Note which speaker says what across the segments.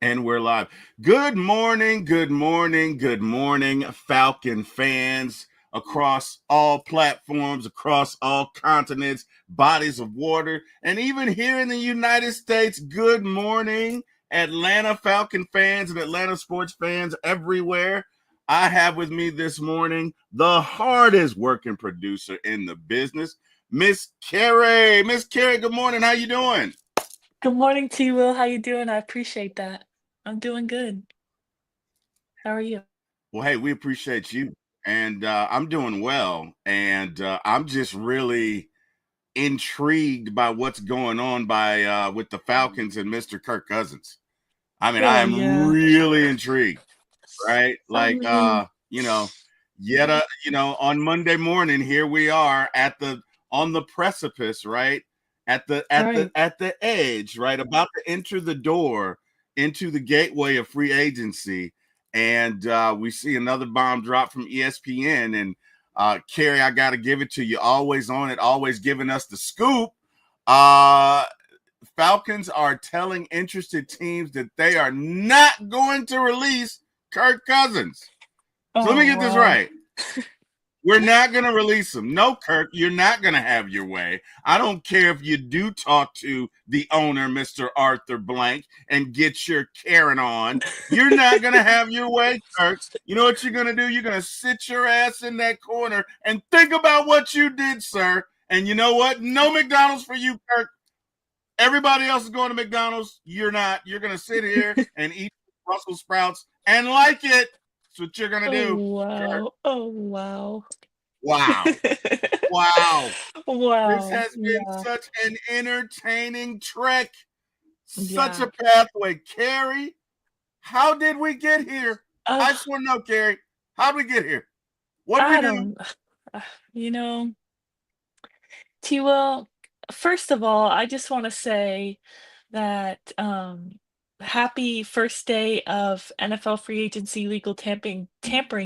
Speaker 1: And we're live. Good morning, good morning, good morning, Falcon fans across all platforms, across all continents, bodies of water, and even here in the United States. Good morning, Atlanta Falcon fans and Atlanta sports fans everywhere. I have with me this morning the hardest working producer in the business, Miss Carrie. Miss Carrie, good morning. How you doing?
Speaker 2: Good morning to you, Will. How you doing? I appreciate that. I'm doing good. How are you?
Speaker 1: Well, hey, we appreciate you. And I'm doing well. And I'm just really intrigued by what's going on with the Falcons and Mr. Kirk Cousins. I mean, I
Speaker 2: Oh
Speaker 1: am
Speaker 2: yeah.
Speaker 1: really intrigued, right?
Speaker 2: I
Speaker 1: Like
Speaker 2: mean,
Speaker 1: on Monday morning, here we are on the precipice, right?
Speaker 2: right.
Speaker 1: At the edge, right? About to enter the door into the gateway of free agency. And we see another bomb drop from ESPN. And Carrie, I gotta give it to you. Always on it, always giving us the scoop. Uh Falcons are telling interested teams that they are not going to release Kirk Cousins. So let
Speaker 2: Oh
Speaker 1: me get this
Speaker 2: wow.
Speaker 1: right. We're not going to release him. No, Kirk, you're not going to have your way. I don't care if you do talk to the owner, Mr. Arthur Blank, and get your Karen on. You're not going to have your way, Kirk. You know what you're going to do? You're going to sit your ass in that corner and think about what you did, sir. And you know what? No McDonald's for you, Kirk. Everybody else is going to McDonald's. You're not. You're going to sit here and eat Brussels sprouts and like it. That's what you're going to
Speaker 2: Oh
Speaker 1: do, Kirk.
Speaker 2: wow. Oh wow.
Speaker 1: Wow. Wow. This
Speaker 2: Wow.
Speaker 1: has been
Speaker 2: Yeah.
Speaker 1: such an entertaining trek, such
Speaker 2: Yeah.
Speaker 1: a pathway. Carrie, how did we get here? I just
Speaker 2: Oh,
Speaker 1: want to know, Carrie, how did we get here? What did we
Speaker 2: I
Speaker 1: do?
Speaker 2: don't. You know, T Will, first of all, I just want to say that happy first day of NFL free agency legal tampering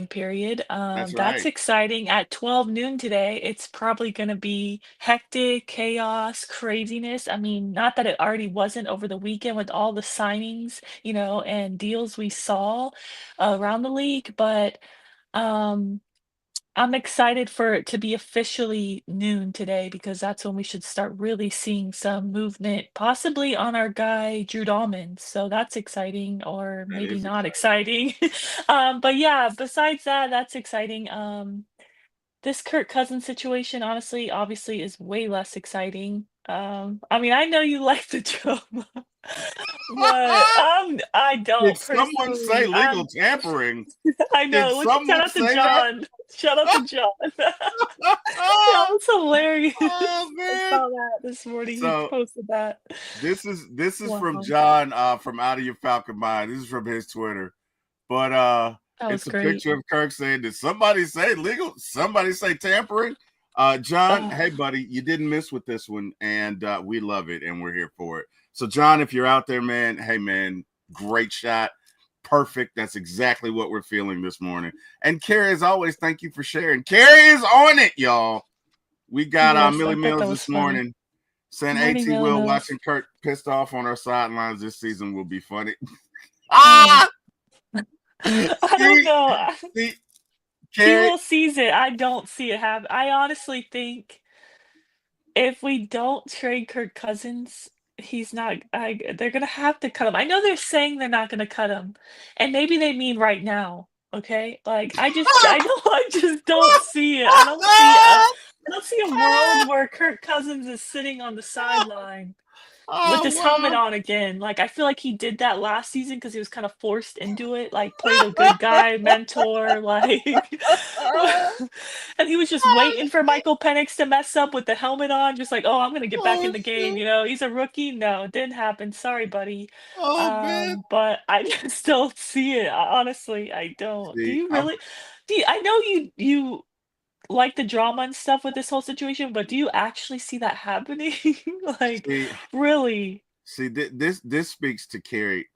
Speaker 2: period.
Speaker 1: That's
Speaker 2: That's
Speaker 1: right.
Speaker 2: exciting. At 12 noon today, it's probably going to be hectic, chaos, craziness. I mean, not that it already wasn't over the weekend with all the signings, and deals we saw around the league, but um I'm excited for it to be officially noon today because that's when we should start really seeing some movement, possibly on our guy Drew Dalman. So that's exciting, or
Speaker 1: That
Speaker 2: maybe
Speaker 1: is
Speaker 2: not
Speaker 1: exciting.
Speaker 2: exciting. But yeah, besides that, that's exciting. This Kirk Cousins situation, honestly, obviously, is way less exciting. I mean, I know you like the drama, but I
Speaker 1: Did
Speaker 2: don't
Speaker 1: someone say
Speaker 2: personally.
Speaker 1: legal tampering?
Speaker 2: I
Speaker 1: Did
Speaker 2: know. Look, shout
Speaker 1: someone
Speaker 2: out to
Speaker 1: say that?
Speaker 2: John. Shout out to John. That was hilarious.
Speaker 1: Oh
Speaker 2: I
Speaker 1: man.
Speaker 2: saw that this morning. He
Speaker 1: So
Speaker 2: posted that.
Speaker 1: this is from
Speaker 2: Wow,
Speaker 1: John from Out of Your Falcon Mind. This is from his Twitter. But
Speaker 2: that was
Speaker 1: it's a
Speaker 2: great.
Speaker 1: picture of Kirk saying, did somebody say legal? Somebody say tampering? John,
Speaker 2: Uh,
Speaker 1: hey buddy, you didn't miss with this one, and we love it and we're here for it. So John, if you're out there, man, hey man, great shot. Perfect. That's exactly what we're feeling this morning. And Carrie, as always, thank you for sharing. Carrie is on it, y'all. We got
Speaker 2: yes, I
Speaker 1: Millie
Speaker 2: thought that
Speaker 1: Mills
Speaker 2: was
Speaker 1: this
Speaker 2: funny.
Speaker 1: morning saying
Speaker 2: Morning,
Speaker 1: AT
Speaker 2: Millie
Speaker 1: Will
Speaker 2: Mills.
Speaker 1: watching Kirk pissed off on our sidelines this season will be funny.
Speaker 2: Oh,
Speaker 1: Ah,
Speaker 2: I don't
Speaker 1: see,
Speaker 2: know.
Speaker 1: see,
Speaker 2: He
Speaker 1: Carrie,
Speaker 2: will seize it. I don't see it happen. I honestly think if we don't trade Kirk Cousins, they're gonna have to cut him. I know they're saying they're not gonna cut him, and maybe they mean right now, okay? Like, I know I just don't see it. I don't see a world where Kirk Cousins is sitting on the sideline with
Speaker 1: oh
Speaker 2: his helmet
Speaker 1: wow.
Speaker 2: on again. Like, I feel like he did that last season because he was kinda forced into it, like, play the good guy, mentor, like, and he was just waiting for Michael Penix to mess up with the helmet on, just like, "Oh, I'm gonna get back in
Speaker 1: Oh
Speaker 2: the game,"
Speaker 1: shit.
Speaker 2: he's a rookie. No, it didn't happen. Sorry, buddy.
Speaker 1: Oh man.
Speaker 2: But I just don't see it. Honestly, I don't. Do
Speaker 1: See,
Speaker 2: you really? I know you like the drama and stuff with this whole situation, but do you actually see that happening? Like,
Speaker 1: see,
Speaker 2: really?
Speaker 1: this speaks to Carrie.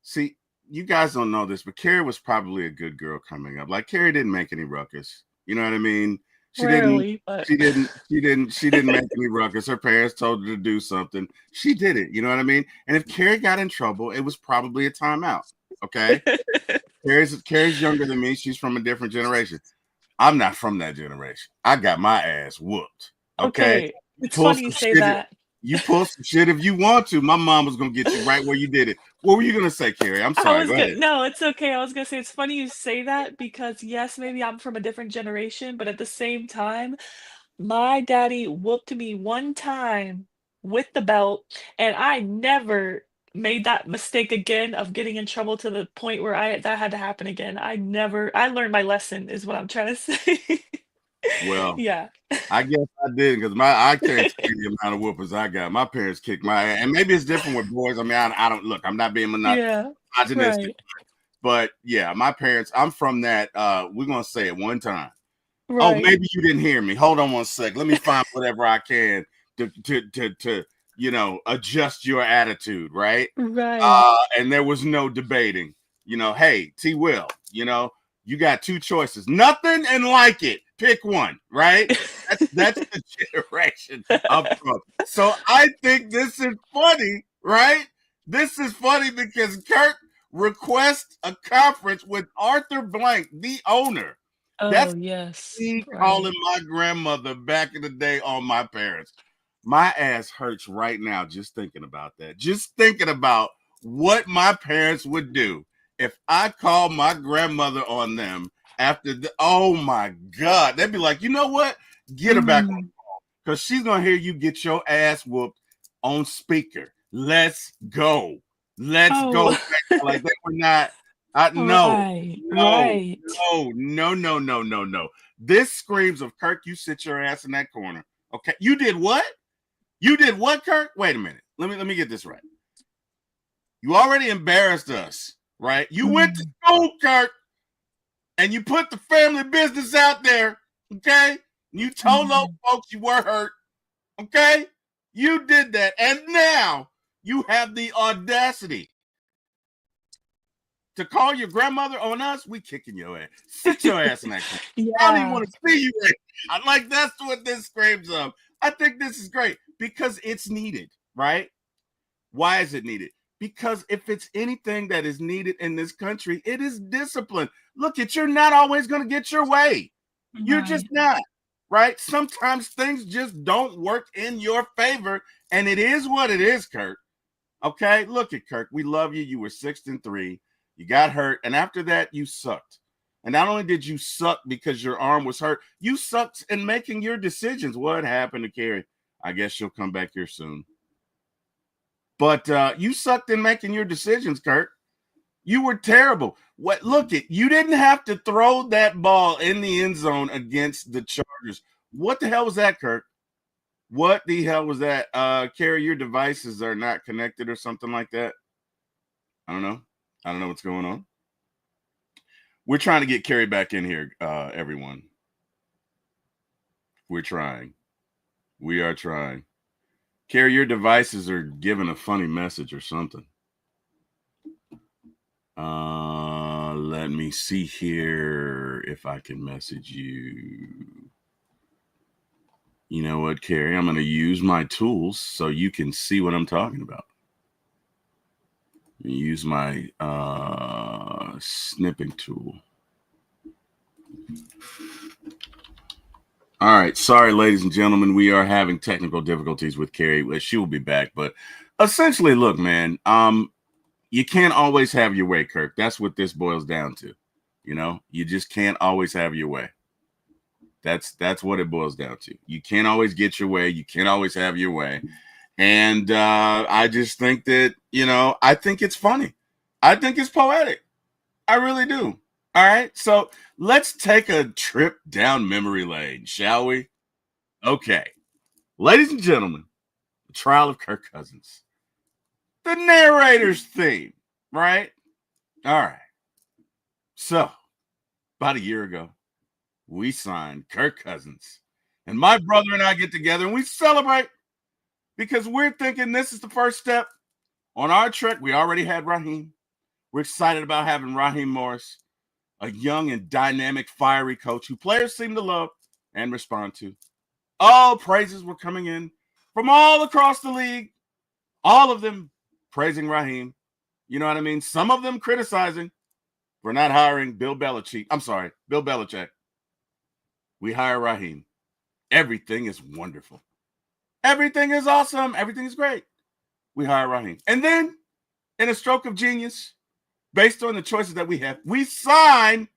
Speaker 1: See, you guys don't know this, but Carrie was probably a good girl coming up. Like Carrie didn't make any ruckus. You know what I mean? She didn't.
Speaker 2: Rarely, but
Speaker 1: She didn't make any ruckus. Her parents told her to do something. She did it. You know what I mean? And if Carrie got in trouble, it was probably a timeout. Okay. Carrie's younger than me. She's from a different generation. I'm not from that generation. I got my ass whooped. Okay.
Speaker 2: Okay, it's
Speaker 1: Pull
Speaker 2: funny you
Speaker 1: some
Speaker 2: say
Speaker 1: shit.
Speaker 2: that.
Speaker 1: You pull some shit if you want to. My mom was gonna get you right where you did it. What were you gonna say, Carrie? I'm
Speaker 2: I
Speaker 1: sorry.
Speaker 2: was
Speaker 1: Go
Speaker 2: gonna
Speaker 1: ahead.
Speaker 2: no, it's okay. I was gonna say it's funny you say that because yes, maybe I'm from a different generation, but at the same time, my daddy whooped me one time with the belt, and I never made that mistake again of getting in trouble to the point where I that had to happen again. I learned my lesson is what I'm trying to say.
Speaker 1: Well,
Speaker 2: Yeah.
Speaker 1: I guess I did because I can't tell you the amount of whoopers I got. My parents kicked my ass, and maybe it's different with boys. I mean, I don't look. I'm not being
Speaker 2: Yeah.
Speaker 1: misogynistic,
Speaker 2: Right.
Speaker 1: but yeah, my parents. I'm from that. We're gonna say it one time. Oh,
Speaker 2: Right.
Speaker 1: maybe you didn't hear me. Hold on one sec. Let me find whatever I can to adjust your attitude, right?
Speaker 2: Right.
Speaker 1: And there was no debating. Hey, T Will, you got two choices. Nothing and like it. Pick one, right? That's the generation up front. So I think this is funny, right? This is funny because Kirk requests a conference with Arthur Blank, the owner.
Speaker 2: Oh,
Speaker 1: That's
Speaker 2: yes.
Speaker 1: me calling
Speaker 2: Right.
Speaker 1: my grandmother back in the day on my parents. My ass hurts right now just thinking about that. Just thinking about what my parents would do if I called my grandmother on them after oh my God. They'd be like, you know what? Get her back on
Speaker 2: Mhm.
Speaker 1: because she's gonna hear you get your ass whooped on speaker. Let's go. Let's go.
Speaker 2: Oh.
Speaker 1: Like they were not. No,
Speaker 2: Right.
Speaker 1: no,
Speaker 2: Right.
Speaker 1: no. This screams of Kirk. You sit your ass in that corner. Okay, you did what? You did what, Kirk? Wait a minute. Let me get this right. You already embarrassed us, right? You went to
Speaker 2: Mhm.
Speaker 1: school, Kirk, and you put the family business out there. Okay, you told those
Speaker 2: Mhm.
Speaker 1: folks you were hurt. Okay, you did that, and now you have the audacity to call your grandmother on us. We kicking your ass. Sit your ass in that corner. I don't even
Speaker 2: Yeah.
Speaker 1: want to see you right now. Like that's what this screams of. I think this is great because it's needed, right? Why is it needed? Because if it's anything that is needed in this country, it is discipline. Look, you're not always going to get your way. You're just
Speaker 2: Right.
Speaker 1: not, right? Sometimes things just don't work in your favor, and it is what it is, Kurt. Okay, look at Kirk. We love you. You were 6-3. You got hurt, and after that, you sucked. And not only did you suck because your arm was hurt, you sucked in making your decisions. What happened to Carrie? I guess she'll come back here soon. But you sucked in making your decisions, Kirk. You were terrible. What? Look it. You didn't have to throw that ball in the end zone against the Chargers. What the hell was that, Kirk? What the hell was that? Carrie, your devices are not connected or something like that. I don't know. I don't know what's going on. We're trying to get Carrie back in here, everyone. We're trying. We are trying. Carrie, your devices are giving a funny message or something. Let me see here if I can message you. You know what, Carrie? I'm going to use my tools so you can see what I'm talking about. Use my snipping tool. All right. Sorry, ladies and gentlemen. We are having technical difficulties with Carrie. She will be back. But essentially, look, man, you can't always have your way, Kirk. That's what this boils down to. You just can't always have your way. That's what it boils down to. You can't always get your way. You can't always have your way. And I just think that, I think it's funny. I think it's poetic. I really do. All right. So let's take a trip down memory lane, shall we? Okay. Ladies and gentlemen, the trial of Kirk Cousins. The narrator's theme, right? All right. So, about a year ago, we signed Kirk Cousins. And my brother and I get together and we celebrate because we're thinking this is the first step on our trek. We already had Raheem. We're excited about having Raheem Morris, a young and dynamic, fiery coach who players seem to love and respond to. All praises were coming in from all across the league, all of them praising Raheem. You know what I mean? Some of them criticizing for not hiring Bill Belichick. I'm sorry, Bill Belichick. We hire Raheem. Everything is wonderful. Everything is awesome. Everything is great. We hire Raheem. And then, in a stroke of genius, based on the choices that we have, we sign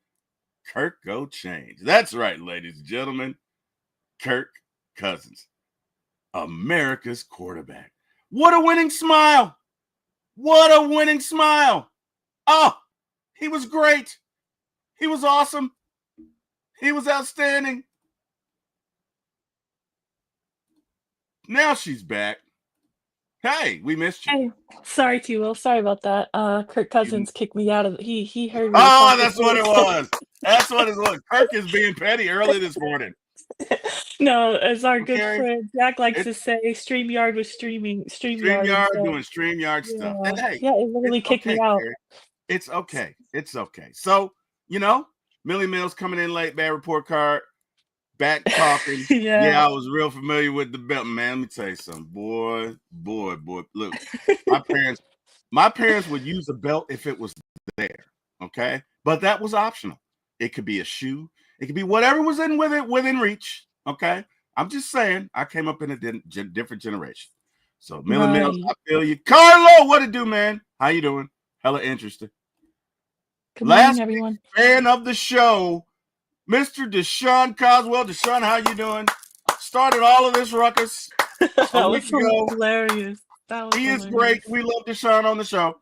Speaker 1: Kirk Go Change. That's right, ladies and gentlemen. Kirk Cousins, America's quarterback. What a winning smile. What a winning smile. Oh, he was great. He was awesome. He was outstanding. Now she's back. Hey, we missed you.
Speaker 2: Hey, sorry, T. Will. Sorry about that. Kirk Cousins kicked me out of. He heard me
Speaker 1: Oh,
Speaker 2: talking.
Speaker 1: that's what it was. That's what it was. Kirk is being petty early this morning.
Speaker 2: No, as our good
Speaker 1: Okay.
Speaker 2: friend Jack likes to say, StreamYard was StreamYard.
Speaker 1: StreamYard
Speaker 2: So,
Speaker 1: doing StreamYard stuff. And hey,
Speaker 2: yeah, it literally kicked me out.
Speaker 1: Carrie. It's okay. It's okay. So, Millie Mills coming in late, bad report card, back talking.
Speaker 2: Yeah.
Speaker 1: I was real familiar with the belt, man. Let me tell you something. Boy. Look, my parents would use a belt if it was there. Okay. But that was optional. It could be a shoe. It could be whatever was within reach. Okay. I'm just saying, I came up in a different generation. So Millie Mills, I feel you. Carlo, what it do, man? How you doing? Hella interesting.
Speaker 2: Good morning, everyone.
Speaker 1: Fan of the show, Mr. Deshaun Coswell. Deshaun, how you doing? Started all of this ruckus
Speaker 2: a week ago. Hilarious.
Speaker 1: He is great. We love Deshaun on the show.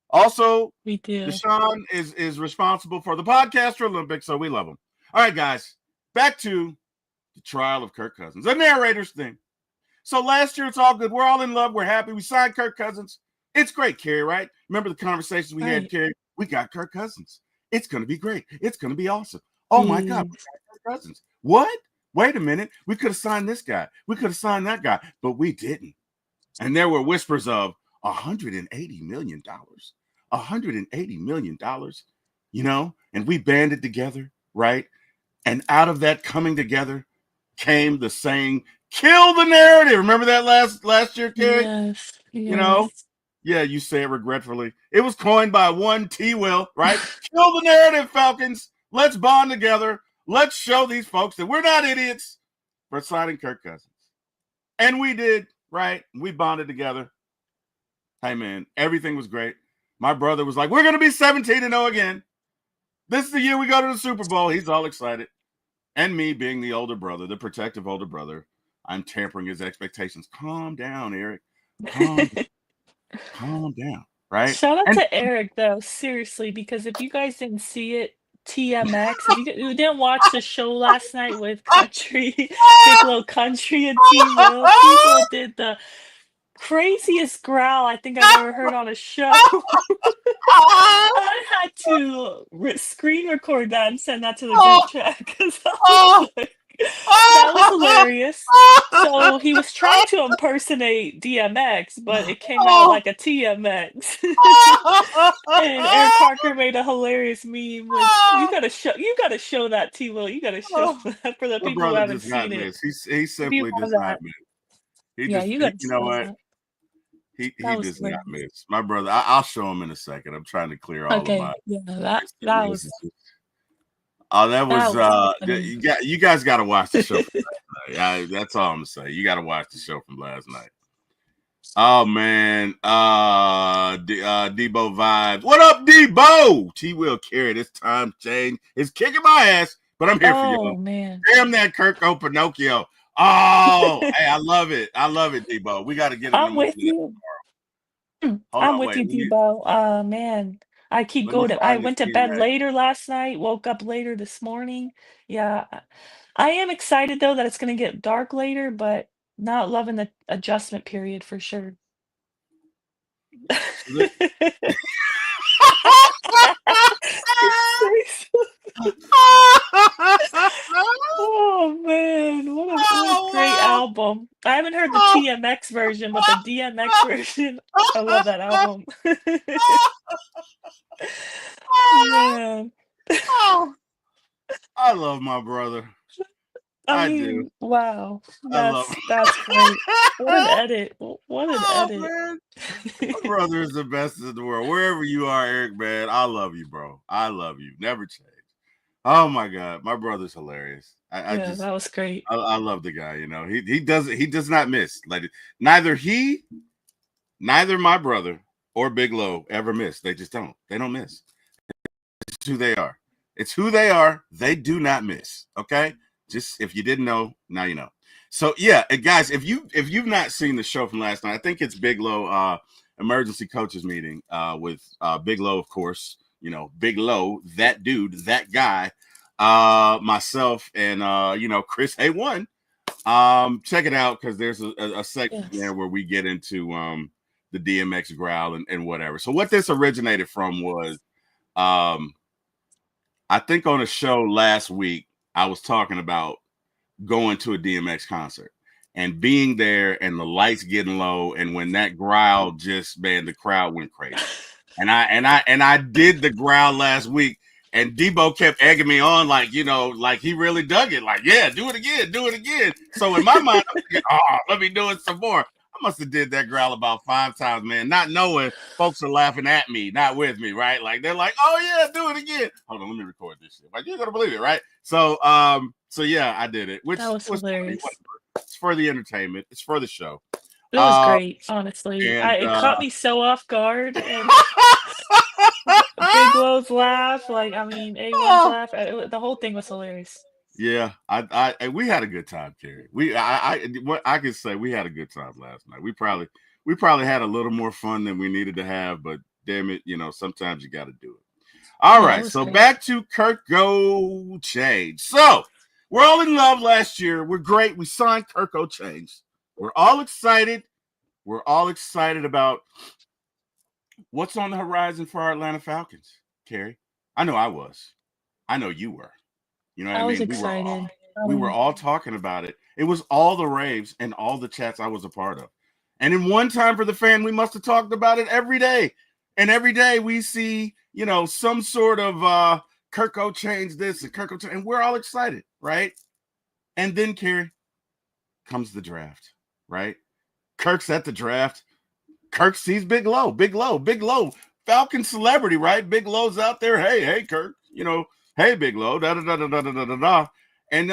Speaker 1: Also,
Speaker 2: we do.
Speaker 1: Deshaun is responsible for the Podcaster Olympics, so we love him. All right, guys, back to the trial of Kirk Cousins, the narrator's thing. So last year, it's all good. We're all in love. We're happy. We signed Kirk Cousins. It's great, Carrie, right? Remember the conversations we had, Carrie? We got Kirk Cousins. It's going to be great. It's going to be awesome. Oh, my God, we got Kirk Cousins. What? Wait a minute. We could have signed this guy. We could have signed that guy, but we didn't. And there were whispers of $180 million. $180 million, and we banded together, right? And out of that coming together came the saying, kill the narrative. Remember that last year, Carrie?
Speaker 2: Yes.
Speaker 1: Yeah, you say it regretfully. It was coined by one T. Will, right? Kill the narrative, Falcons. Let's bond together. Let's show these folks that we're not idiots for signing Kirk Cousins. And we did, right? We bonded together. Hey, man, everything was great. My brother was like, we're going to be 17-0 again. This is the year we go to the Super Bowl. He's all excited. And me being the older brother, the protective older brother, I'm tampering his expectations. Calm down, Eric. Calm down, right?
Speaker 2: Shout out to Eric, though, seriously, because if you guys didn't see it, TMX, if you didn't watch the show last night with Country, Big Little Country and T. Will did the craziest growl I think I've ever heard on a show. I had to screen record that and send that to the group chat because that was hilarious. So he was trying to impersonate DMX, but it came out like a TMX. And Eric Parker made a hilarious meme with you gotta show that, T. Will. You gotta show that for the people who haven't seen it.
Speaker 1: He simply does not miss.
Speaker 2: You know what?
Speaker 1: He does not miss. My brother, I'll show him in a second. I'm trying to clear all of my.
Speaker 2: Yeah, that was.
Speaker 1: Oh, that was. You guys got to watch the show from last night. That's all I'm gonna say. You got to watch the show from last night. Oh man, Debo vibes. What up, Debo? T. Will carry this time change. It's kicking my ass, but I'm here for you.
Speaker 2: Oh man,
Speaker 1: damn that Kirk Pinocchio. Oh, hey, I love it. I love it, Debo. We got to get him.
Speaker 2: I'm with you. I'm with you, Debo. Man, I keep going. I went to bed later last night, woke up later this morning. Yeah, I am excited though that it's going to get dark later, but not loving the adjustment period for sure. Oh man, what a great album. I haven't heard the TMX version, but the DMX version, I love that album. Man.
Speaker 1: I love my brother.
Speaker 2: I
Speaker 1: I do.
Speaker 2: mean, wow.
Speaker 1: I love.
Speaker 2: That's great. What an edit. What an
Speaker 1: Oh
Speaker 2: edit.
Speaker 1: man, my brother is the best in the world. Wherever you are, Eric, man, I love you, bro. I love you. Never change. Oh my God, my brother's hilarious. I
Speaker 2: Yeah,
Speaker 1: just
Speaker 2: that was great.
Speaker 1: I love the guy. You know, he does not miss. Like neither he, neither my brother or Big Low ever miss. They just don't. They don't miss. It's who they are. It's who they are. They do not miss. Okay. Just if you didn't know, now you know. So yeah, guys, if you've not seen the show from last night, I think it's Big Low emergency coaches meeting with Big Low, of course. You know, Big Low, that dude, that guy, myself, and Chris A1. Check it out because there's a segment there
Speaker 2: Yes.
Speaker 1: where we get into the DMX growl and whatever. So what this originated from was um I think on a show last week, I was talking about going to a DMX concert and being there and the lights getting low. And when that growl just, man, the crowd went crazy. And I did the growl last week, and Debo kept egging me on, like, like he really dug it. Like, yeah, do it again, do it again. So in my mind, I'm thinking, oh, let me do it some more. I must have did that growl about 5 times, man, not knowing folks are laughing at me, not with me, right? Like they're like, oh yeah, do it again. Hold on, let me record this shit. Like, you're gonna believe it, right? So yeah, I did it, which
Speaker 2: That was
Speaker 1: was funny.
Speaker 2: hilarious.
Speaker 1: It's for the entertainment. It's for the show.
Speaker 2: It was
Speaker 1: Uh,
Speaker 2: great, honestly.
Speaker 1: and
Speaker 2: It caught me so off guard, and Big Low's laugh, like, I mean, A1's
Speaker 1: oh,
Speaker 2: laugh, the whole thing was hilarious.
Speaker 1: yeah, we had a good time, Carrie. What I can say, we had a good time last night. We probably had a little more fun than we needed to have, but damn it, sometimes you got to do it. All
Speaker 2: Yeah, it
Speaker 1: right,
Speaker 2: was
Speaker 1: so
Speaker 2: great.
Speaker 1: back to Kirk Go Change. So we're all in love last year. We're great. We signed Kirk Go Change. We're all excited. We're all excited about what's on the horizon for our Atlanta Falcons, Carrie. I know I was. I know you were. You know what I
Speaker 2: I was
Speaker 1: mean?
Speaker 2: excited.
Speaker 1: We were all talking about it. It was all the raves and all the chats I was a part of. And in one time for the fan, we must have talked about it every day. And every day we see, some sort of Kirko changed this and Kirko changed, and we're all excited, right? And then, Carrie, comes the draft, right? Kirk's at the draft. Kirk sees Big Low, Big Low, Big Low, Falcon celebrity, right? Big Low's out there. Hey, Kirk, hey, Big Low, da da da da da da da da. And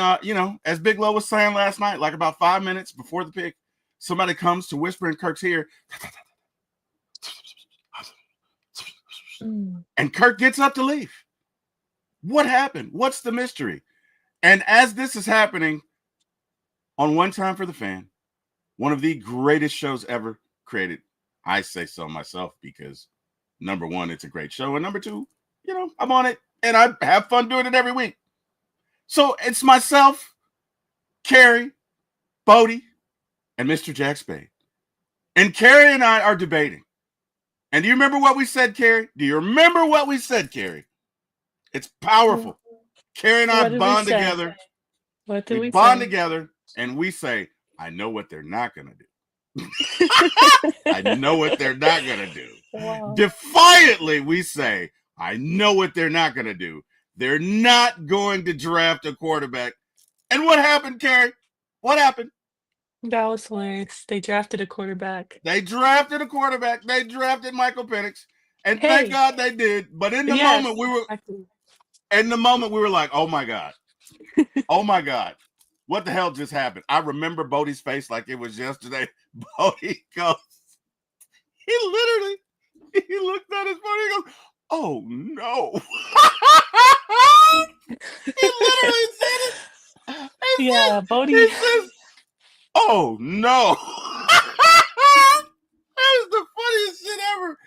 Speaker 1: as Big Low was saying last night, like about 5 minutes before the pick, somebody comes to whisper in Kirk's ear, and Kirk gets up to leave. What happened? What's the mystery? And as this is happening on One Time for the Fan, one of the greatest shows ever created, I say so myself, because number one, it's a great show. And number two, I'm on it and I have fun doing it every week. So it's myself, Carrie, Bodie, and Mr. Jack Spade. And Carrie and I are debating. And do you remember what we said, Carrie? Do you remember what we said, Carrie? It's powerful. Carrie and I
Speaker 2: What did we
Speaker 1: bond
Speaker 2: say?
Speaker 1: together.
Speaker 2: What did
Speaker 1: We
Speaker 2: we
Speaker 1: bond
Speaker 2: say?
Speaker 1: together and we say, I know what they're not going to do. I know what they're not going to do.
Speaker 2: Wow.
Speaker 1: Defiantly, we say, I know what they're not going to do. They're not going to draft a quarterback. And what happened, Carrie? What happened?
Speaker 2: That was hilarious. They drafted a quarterback.
Speaker 1: They drafted a quarterback. They drafted Michael Penix. And thank
Speaker 2: Hey,
Speaker 1: God they did. But in the
Speaker 2: yes,
Speaker 1: moment,
Speaker 2: exactly.
Speaker 1: we were like, oh my God. Oh my God. What the hell just happened? I remember Bodie's face like it was yesterday. Bodie goes, he looked at his phone. He goes, oh no. He literally said it.
Speaker 2: Yeah,
Speaker 1: He
Speaker 2: Bodie.
Speaker 1: says, oh no. That is the funniest shit ever.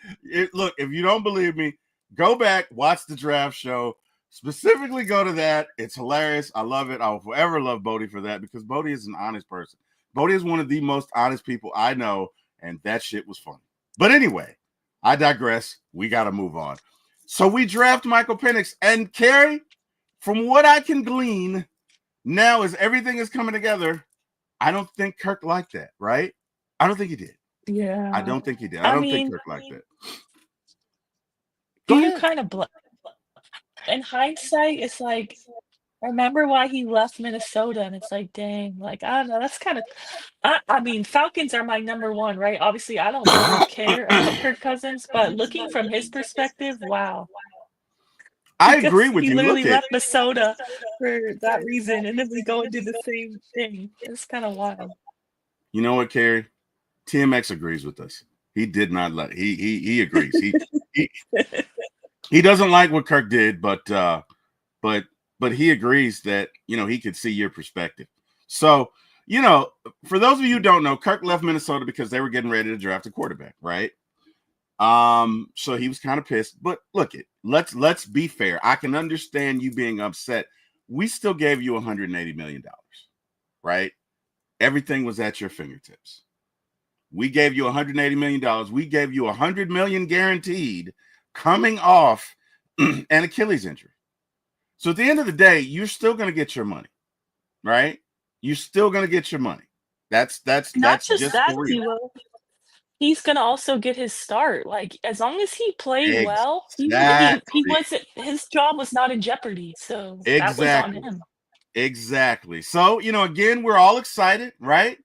Speaker 1: Look, if you don't believe me, go back, watch the draft show. Specifically, go to that. It's hilarious. I love it. I will forever love Bodie for that, because Bodie is an honest person. Bodie is one of the most honest people I know, and that shit was funny. But anyway, I digress. We got to move on. So we draft Michael Penix, and Carrie, from what I can glean now, as everything is coming together, I don't think Kirk liked that, right? I don't think he did. I
Speaker 2: Yeah.
Speaker 1: don't think he did. I
Speaker 2: I
Speaker 1: don't think
Speaker 2: mean,
Speaker 1: Kirk liked that. Go
Speaker 2: you
Speaker 1: ahead.
Speaker 2: kind of in hindsight, it's like remember why he left Minnesota, and it's like, dang, like, I don't know, that's kinda I mean, Falcons are my number 1, right? Obviously, I don't really care about Kirk Cousins, but looking from his perspective, wow.
Speaker 1: I agree
Speaker 2: Because
Speaker 1: with
Speaker 2: he
Speaker 1: you.
Speaker 2: literally
Speaker 1: Look at
Speaker 2: left Minnesota for that reason, and then we go and do the same thing. It's kinda wild.
Speaker 1: you know what, Carrie? TMX agrees with us. He did not let he agrees. He he doesn't like what Kirk did, but but he agrees that he could see your perspective. So for those of you who don't know, Kirk left Minnesota because they were getting ready to draft a quarterback, right? So he was kind of pissed. But look, let's be fair. I can understand you being upset. We still gave you $180 million, right? Everything was at your fingertips. We gave you $180 million. We gave you $100 million guaranteed coming off an Achilles injury. So at the end of the day, you're still going to get your money, right? You're still going to get your money. That's
Speaker 2: Not just
Speaker 1: just
Speaker 2: that,
Speaker 1: the real.
Speaker 2: Tilo. He's gonna also get his start, like, as long as he played well, he
Speaker 1: Exactly.
Speaker 2: wasn't his job was not in jeopardy, so that was on
Speaker 1: Exactly.
Speaker 2: him.
Speaker 1: Exactly. So, again, we're all excited, right?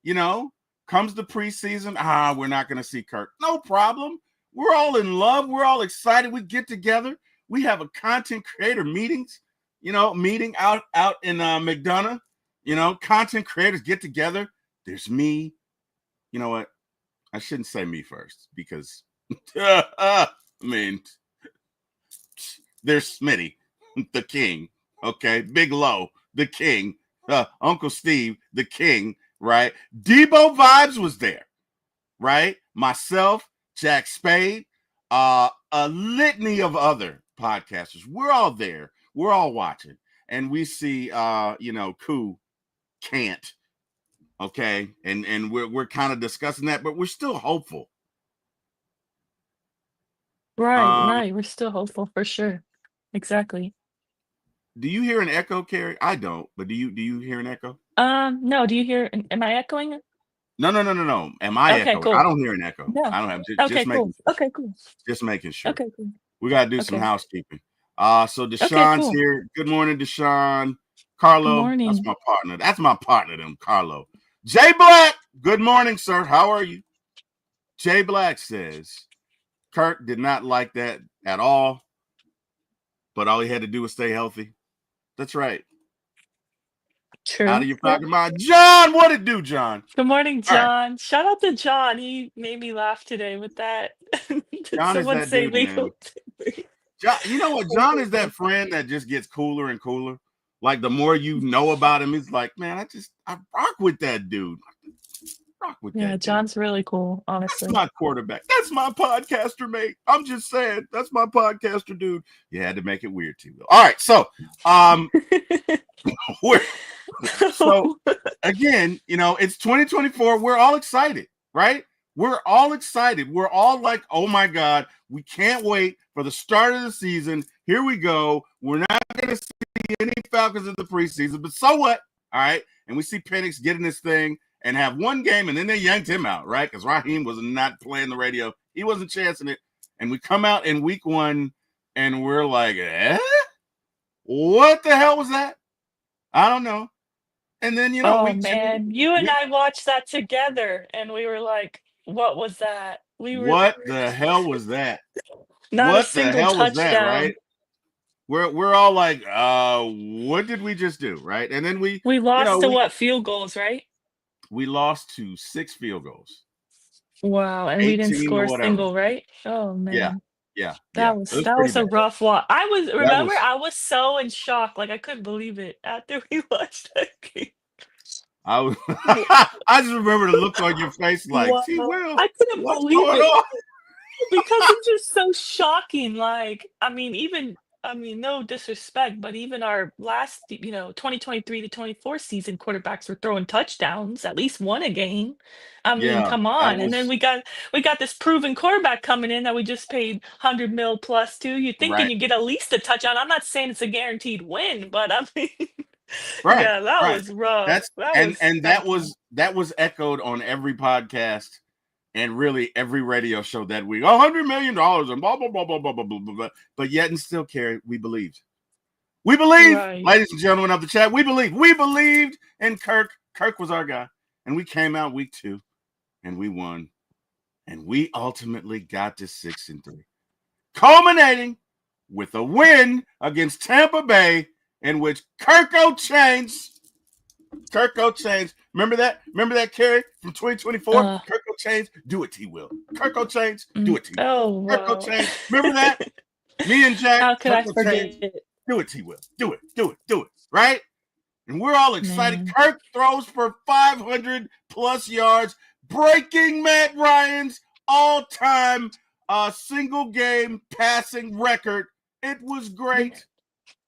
Speaker 1: You know, comes the preseason. We're not going to see Kirk. No problem. We're all in love. We're all excited. We get together. We have a content creator meeting out in McDonough. Content creators get together. There's me. You know what? I shouldn't say me first because, I mean, there's Smitty, the king. Okay. Big Low, the king. Uncle Steve, the king. Right. Debo Vibes was there. Right. Myself, Jack Spade, a litany of other podcasters. We're all there. We're all watching. And we see, Koo can't. Okay. And we're kind of discussing that, but we're still hopeful.
Speaker 2: Right,
Speaker 1: Um,
Speaker 2: right, we're still hopeful for sure. Exactly.
Speaker 1: do you hear an echo, Carrie? I don't, but do you hear an echo?
Speaker 2: No, do you hear am I echoing?
Speaker 1: No, no, no, no, no. Am I
Speaker 2: Okay,
Speaker 1: echoing? I
Speaker 2: cool.
Speaker 1: don't hear an echo.
Speaker 2: No.
Speaker 1: I don't have
Speaker 2: Okay,
Speaker 1: just
Speaker 2: cool.
Speaker 1: making sure.
Speaker 2: Okay, cool.
Speaker 1: Just making sure.
Speaker 2: Okay, cool.
Speaker 1: We gotta do some
Speaker 2: Okay.
Speaker 1: housekeeping. So
Speaker 2: Okay,
Speaker 1: Deshaun's
Speaker 2: cool.
Speaker 1: here. Good morning, Deshaun.
Speaker 2: Good
Speaker 1: Carlo, that's
Speaker 2: morning.
Speaker 1: my partner. That's my partner, them Carlo. Jay Black, good morning, sir. How are you? Jay Black says Kirk did not like that at all, but all he had to do was stay healthy. That's right. Out
Speaker 2: True.
Speaker 1: of your
Speaker 2: Yep.
Speaker 1: pocket, mind. John, what it do, John?
Speaker 2: Good morning,
Speaker 1: All right.
Speaker 2: John. Shout out to John, he made me laugh today with that. Did
Speaker 1: John is
Speaker 2: someone
Speaker 1: that
Speaker 2: say
Speaker 1: dude,
Speaker 2: legal
Speaker 1: man. John, you know what? John is that friend that just gets cooler and cooler. Like the more you know about him, it's like, man, I rock with that dude. Rock with
Speaker 2: Yeah,
Speaker 1: that dude.
Speaker 2: John's really cool,
Speaker 1: That's
Speaker 2: honestly.
Speaker 1: my quarterback. That's my podcaster, mate. I'm just saying, that's my podcaster, dude. You had to make it weird too. All right, so we're so again, it's 2024. We're all excited, right? We're all excited. We're all like, oh my God, we can't wait for the start of the season. Here we go. We're not going to see any Falcons in the preseason, but so what? All right. And we see Penix getting this thing and have one game, and then they yanked him out, right? Because Raheem was not playing the radio. He wasn't chancing it. And we come out in week 1 and we're like, what the hell was that? I don't know. And then,
Speaker 2: Oh,
Speaker 1: week 2,
Speaker 2: man, you and
Speaker 1: week
Speaker 2: I watched that together, and we were like, "What was that?" We were
Speaker 1: what the hell was that?
Speaker 2: not a
Speaker 1: What the
Speaker 2: single
Speaker 1: hell was that, right?
Speaker 2: touchdown.
Speaker 1: We're all like, what did we just do, right? And then we,
Speaker 2: We
Speaker 1: you know,
Speaker 2: lost to
Speaker 1: we
Speaker 2: what, field goals, right?
Speaker 1: we lost to 6 field goals,
Speaker 2: Wow, and we didn't
Speaker 1: 18 to
Speaker 2: score a
Speaker 1: whatever.
Speaker 2: single, right? Oh,
Speaker 1: Yeah,
Speaker 2: man.
Speaker 1: yeah,
Speaker 2: That
Speaker 1: yeah. It
Speaker 2: was
Speaker 1: was
Speaker 2: that
Speaker 1: pretty
Speaker 2: was a
Speaker 1: bad.
Speaker 2: rough one. I was
Speaker 1: That
Speaker 2: remember,
Speaker 1: was
Speaker 2: I was so in shock, like, I couldn't believe it after we watched that game.
Speaker 1: I was
Speaker 2: W
Speaker 1: I just remember the look on your face like,
Speaker 2: Wow,
Speaker 1: T Will,
Speaker 2: I couldn't
Speaker 1: what's
Speaker 2: believe
Speaker 1: going
Speaker 2: it.
Speaker 1: on?
Speaker 2: Because it's just so shocking, like, I mean, no disrespect, but even our last, 2023 to 24 season quarterbacks were throwing touchdowns, at least one a game. I mean,
Speaker 1: Yeah,
Speaker 2: come
Speaker 1: that
Speaker 2: on, and then
Speaker 1: was
Speaker 2: we got this proven quarterback coming in that we just paid 100 mil plus to. You're thinking
Speaker 1: right,
Speaker 2: you get at least a touchdown. I'm not saying it's a guaranteed win, but I mean,
Speaker 1: right,
Speaker 2: yeah, that
Speaker 1: right.
Speaker 2: was rough.
Speaker 1: That's
Speaker 2: That
Speaker 1: and
Speaker 2: was
Speaker 1: and that
Speaker 2: touching.
Speaker 1: was that was echoed on every podcast and really every radio show that week. $100 million and blah blah blah blah blah blah blah blah. But yet and still, Carrie, we believed. We believe,
Speaker 2: Right.
Speaker 1: ladies and gentlemen of the chat, we believe. We believed in Kirk. Kirk was our guy. And we came out week 2 and we won. And we ultimately got to 6-3, culminating with a win against Tampa Bay, in which Kirk O'Chains, remember that? Remember that carry from 2024?
Speaker 2: Uh,
Speaker 1: Kirk O'Chains, do it, T Will. Kirk O'Chains, do
Speaker 2: mm,
Speaker 1: it, T Will.
Speaker 2: oh,
Speaker 1: Kirk
Speaker 2: wow.
Speaker 1: O'Chains, remember that? Me and Jack,
Speaker 2: How could
Speaker 1: Kirk
Speaker 2: I
Speaker 1: O'Chains,
Speaker 2: forget it,
Speaker 1: do it, T Will. Do it, do it, do it, right? And we're all excited.
Speaker 2: man?
Speaker 1: Kirk throws for 500 plus yards, breaking Matt Ryan's all-time single game passing record. It was
Speaker 2: You
Speaker 1: great.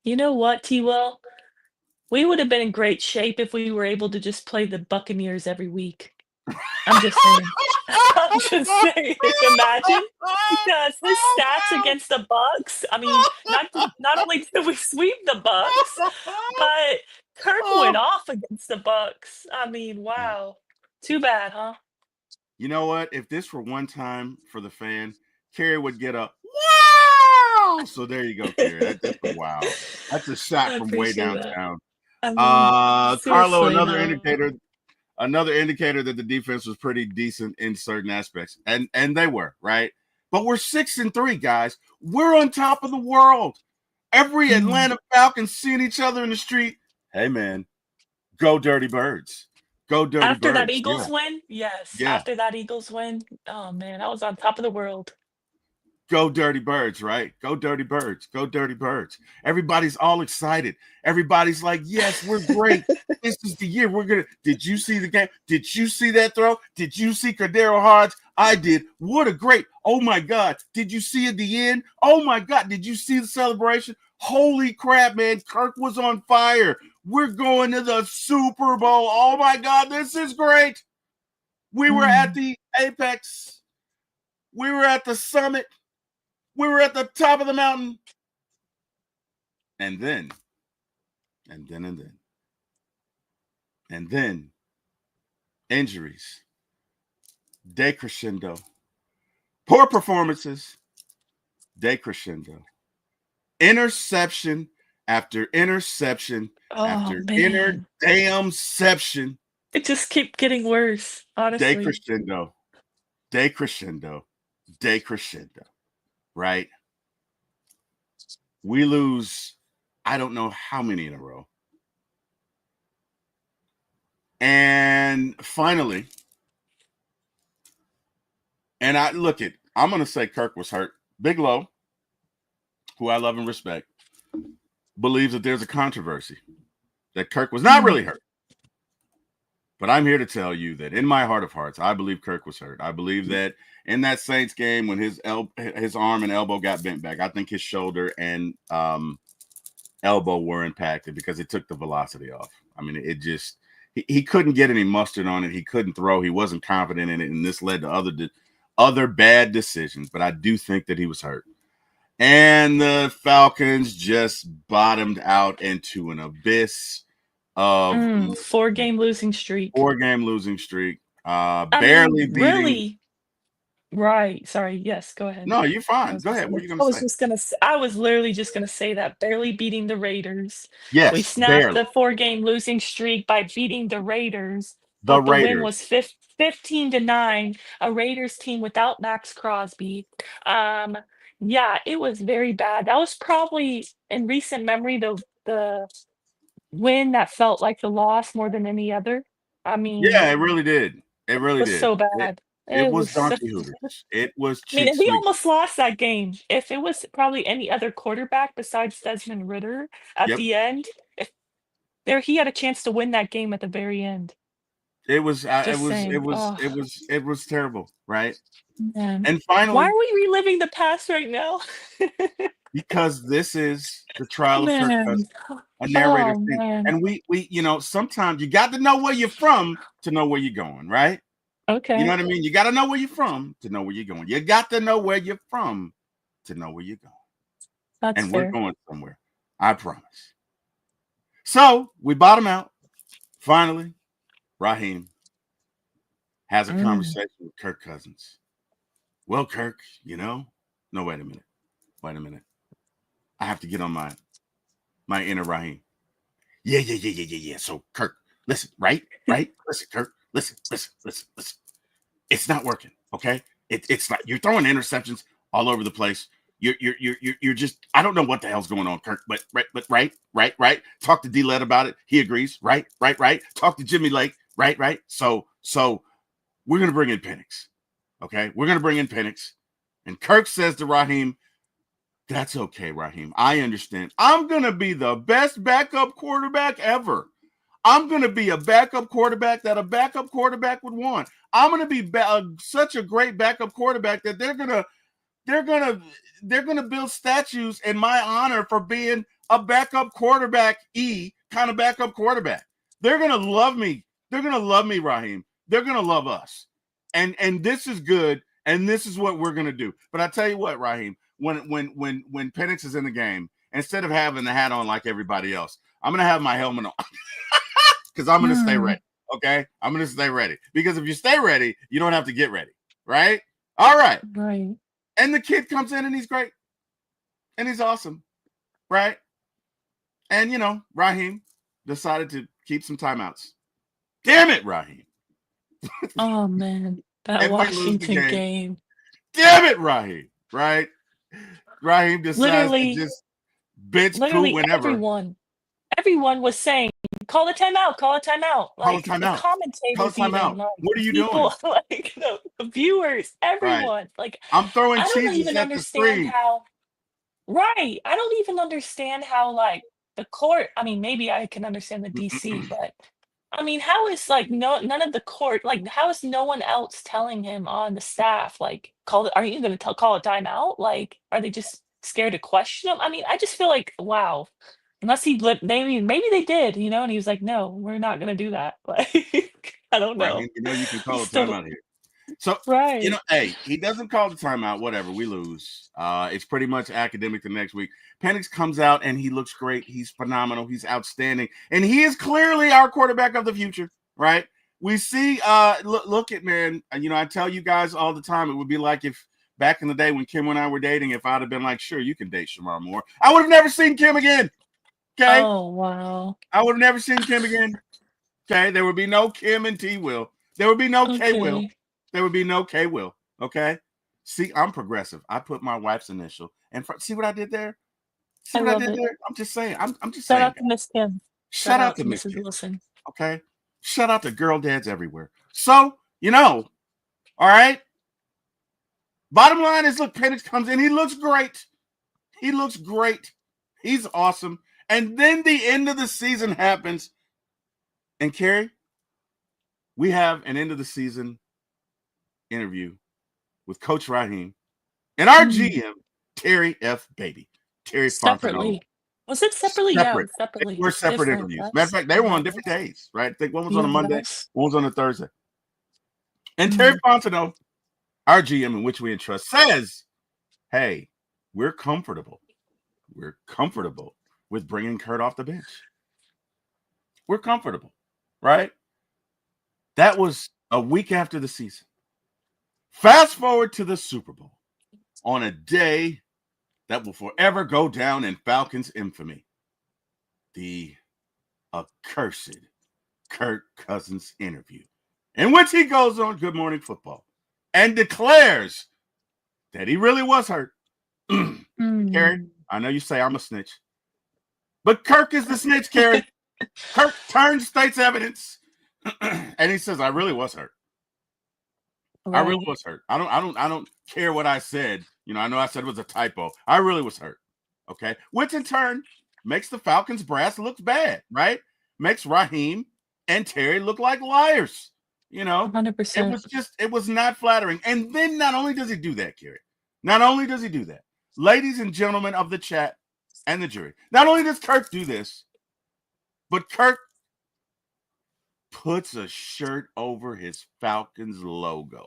Speaker 2: you know what, T-Well? We would have been in great shape if we were able to just play the Buccaneers every week. I'm just saying. I'm just saying, imagine, because his stats against the Bucks, I mean, not only did we sweep the Bucks, but Kirk went off against the Bucks. I mean, wow. Too bad, huh?
Speaker 1: You know what? If this were one time for the fan, Carrie would get a wow. So there you go, Carrie. That's a wow. That's a shot
Speaker 2: I
Speaker 1: from way
Speaker 2: appreciate that.
Speaker 1: downtown.
Speaker 2: I mean,
Speaker 1: Carlo,
Speaker 2: seriously, huh?
Speaker 1: another indicator that the defense was pretty decent in certain aspects, and they were right. But we're 6-3, guys. We're on top of the world. Every
Speaker 2: Mm.
Speaker 1: Atlanta Falcons seeing each other in the street. Hey man, go Dirty Birds, go Dirty
Speaker 2: After that
Speaker 1: Birds.
Speaker 2: Eagles win? Yes,
Speaker 1: Yeah.
Speaker 2: after that Eagles win, oh man, I was on top of the world.
Speaker 1: Go Dirty Birds, right? Go Dirty Birds. Go Dirty Birds. Everybody's all excited. Everybody's like, yes, we're great. This is the year we're going to. Did you see the game? Did you see that throw? Did you see Cordero Hodge? I did. What a great. Oh my God. Did you see at the end? Oh my God. Did you see the celebration? Holy crap, man. Kirk was on fire. We're going to the Super Bowl. Oh my God. This is great. We were at
Speaker 2: Mm.
Speaker 1: the apex. We were at the summit. We were at the top of the mountain. And then, and then, and then, and then, injuries, decrescendo, poor performances, decrescendo, interception after interception
Speaker 2: Oh
Speaker 1: after inner
Speaker 2: man,
Speaker 1: damnception,
Speaker 2: it just keep getting worse, honestly.
Speaker 1: decrescendo, decrescendo, decrescendo, right? We lose, I don't know how many in a row. And finally, and I'm going to say Kirk was hurt. Big Low, who I love and respect, believes that there's a controversy that Kirk was not
Speaker 2: Mm.
Speaker 1: really hurt. But I'm here to tell you that in my heart of hearts, I believe Kirk was hurt. I believe that in that Saints game when his arm and elbow got bent back, I think his shoulder and elbow were impacted because it took the velocity off. I mean, it just he couldn't get any mustard on it. He couldn't throw. He wasn't confident in it, and this led to other bad decisions. But I do think that he was hurt. And the Falcons just bottomed out into an abyss of
Speaker 2: 4-game losing streak.
Speaker 1: 4-game losing streak,
Speaker 2: I
Speaker 1: barely
Speaker 2: mean,
Speaker 1: beating.
Speaker 2: really. Right, sorry, yes, go ahead.
Speaker 1: No, you're fine. Go ahead. What are you going to say?
Speaker 2: I was literally just gonna say that, barely beating the Raiders. We
Speaker 1: Yes,
Speaker 2: snapped
Speaker 1: barely.
Speaker 2: the 4-game losing streak by beating the Raiders,
Speaker 1: The
Speaker 2: but the win
Speaker 1: Raiders.
Speaker 2: was 15-9, a Raiders team without Max Crosby. Um, yeah, it was very bad. That was probably, in recent memory, the win that felt like the loss more than any other. I mean,
Speaker 1: Yeah, it really did. It really
Speaker 2: was
Speaker 1: did.
Speaker 2: so
Speaker 1: It,
Speaker 2: bad.
Speaker 1: it
Speaker 2: It
Speaker 1: was
Speaker 2: was so
Speaker 1: donkey hooters. It was
Speaker 2: I mean,
Speaker 1: cheap
Speaker 2: and we
Speaker 1: sweet.
Speaker 2: almost lost that game. If it was probably any other quarterback besides Desmond Ritter at
Speaker 1: Yep.
Speaker 2: the end, if there he had a chance to win that game at the very end.
Speaker 1: It was.
Speaker 2: Just saying. Oh,
Speaker 1: It was terrible, right?
Speaker 2: man.
Speaker 1: And
Speaker 2: Why
Speaker 1: finally,
Speaker 2: are we reliving the past right now?
Speaker 1: because this is the trial of Kirk
Speaker 2: Man.
Speaker 1: Cousins, a narrator's
Speaker 2: Oh,
Speaker 1: thing,
Speaker 2: man.
Speaker 1: and we sometimes you got to know where you're from to know where you're going, right? You know
Speaker 2: Okay,
Speaker 1: what I mean? You got to know where you're from to know where you're going. You got to know where you're from to know where you're going.
Speaker 2: that's
Speaker 1: And we're
Speaker 2: fair.
Speaker 1: going somewhere. I promise. So we bottom out. Finally, Raheem has a
Speaker 2: Mm.
Speaker 1: conversation with Kirk Cousins. Well, Kirk, no, wait a minute. Wait a minute. I have to get on my My inner Raheem. Yeah. So Kirk, listen, right? Listen, Kirk, listen. It's not working. Okay, it's not. You're throwing interceptions all over the place. You're just. I don't know what the hell's going on, Kirk. But right. Talk to D-Led about it. He agrees. Right. Talk to Jimmy Lake. Right. So we're gonna bring in Penix. Okay, we're gonna bring in Penix, and Kirk says to Raheem, "That's okay, Raheem. I understand. I'm gonna be the best backup quarterback ever. I'm going to be a backup quarterback that a backup quarterback would want. I'm going to be such a great backup quarterback that they're gonna build statues in my honor for being a backup quarterback kind of backup quarterback. They're gonna love me. They're gonna love me, Raheem. They're gonna love us. And this is good. And this is what we're gonna do. But I tell you what, Raheem, when Penix is in the game, instead of having the hat on like everybody else, I'm gonna have my helmet on because I'm gonna stay ready. Okay, I'm gonna stay ready because if you stay ready, you don't have to get ready, right? All right.
Speaker 2: Right.
Speaker 1: And the kid comes in and he's great. And he's awesome. Right? And Raheem decided to keep some timeouts. Damn it, Raheem.
Speaker 2: Oh man, that
Speaker 1: And we lose the
Speaker 2: Washington
Speaker 1: game.
Speaker 2: game.
Speaker 1: Damn it, Raheem. Right? Raheem decides to
Speaker 2: Literally,
Speaker 1: just bench poo
Speaker 2: literally
Speaker 1: whenever.
Speaker 2: everyone was saying, "Call a timeout, call a timeout."
Speaker 1: Call a
Speaker 2: Like the
Speaker 1: timeout. Call a
Speaker 2: commentators even,
Speaker 1: timeout.
Speaker 2: like
Speaker 1: What are you doing?
Speaker 2: people, like the viewers,
Speaker 1: Right.
Speaker 2: everyone. Like
Speaker 1: I'm throwing
Speaker 2: I don't
Speaker 1: cheeses
Speaker 2: even
Speaker 1: at the
Speaker 2: understand
Speaker 1: screen.
Speaker 2: how right. I don't even understand how like the court, I mean, maybe I can understand the DC, but I mean, how is like none of the court, like how is no one else telling him on the staff, like, call it, are you gonna call a timeout? Like, are they just scared to question him? I mean, I just feel like, wow. Unless maybe they did, and he was like, no, we're not gonna do that. Like, I don't know.
Speaker 1: Raheem, you can call
Speaker 2: He's
Speaker 1: a
Speaker 2: still
Speaker 1: timeout here. So,
Speaker 2: right.
Speaker 1: hey, he doesn't call the timeout. Whatever, we lose. It's pretty much academic the next week. Penix comes out and he looks great. He's phenomenal. He's outstanding, and he is clearly our quarterback of the future. Right? We see. Look at man. I tell you guys all the time. It would be like if back in the day when Kim and I were dating. If I'd have been like, sure, you can date Shamar Moore, I would have never seen Kim again. Okay,
Speaker 2: Oh wow.
Speaker 1: I would have never seen Kim again. Okay, there would be no Kim and T Will. There would be no K Will.
Speaker 2: Okay.
Speaker 1: There would be no K Will. Okay. See, I'm progressive. I put my wife's initial. And see what I did there? See
Speaker 2: I
Speaker 1: what I
Speaker 2: love
Speaker 1: did
Speaker 2: it.
Speaker 1: there? I'm just saying. I'm just
Speaker 2: Shout
Speaker 1: saying.
Speaker 2: out to Miss Kim. Shout
Speaker 1: Shout out
Speaker 2: out
Speaker 1: to
Speaker 2: to
Speaker 1: Miss
Speaker 2: Mrs.
Speaker 1: Kim.
Speaker 2: Wilson.
Speaker 1: Okay. Shout out to girl dads everywhere. So, all right. Bottom line is, look, Penix comes in. He looks great. He looks great. He's awesome. And then the end of the season happens. And Carrie, we have an end of the season interview with Coach Raheem and our GM, Terry F. Beatty. Terry Fontenot.
Speaker 2: Separately. Was it separately? Yeah, it
Speaker 1: Separate.
Speaker 2: was
Speaker 1: They
Speaker 2: separately.
Speaker 1: were separate
Speaker 2: Different.
Speaker 1: interviews. Matter of
Speaker 2: That's
Speaker 1: fact, they were on different days, right? I think one was on a Monday,
Speaker 2: yes.
Speaker 1: one was on a Thursday. And Terry Fontenot, our GM in which we entrust, says, hey, we're comfortable. We're comfortable with bringing Kurt off the bench. We're comfortable, right? That was a week after the season. Fast forward to the Super Bowl on a day that will forever go down in Falcons infamy. The accursed Kirk Cousins interview, in which he goes on Good Morning Football and declares that he really was hurt. Carrie, I know you say I'm a snitch, but Kirk is the snitch, Carrie. Kirk turns state's evidence, and he says, I really was hurt. I really
Speaker 2: Right.
Speaker 1: was hurt. I don't care what I said. I know I said it was a typo. I really was hurt. Okay. Which in turn makes the Falcons brass look bad, right? Makes Raheem and Terry look like liars. It
Speaker 2: 100%.
Speaker 1: was not flattering. And then not only does he do that, Kerry, not only does he do that, ladies and gentlemen of the chat and the jury, not only does Kirk do this, but Kirk puts a shirt over his Falcons logo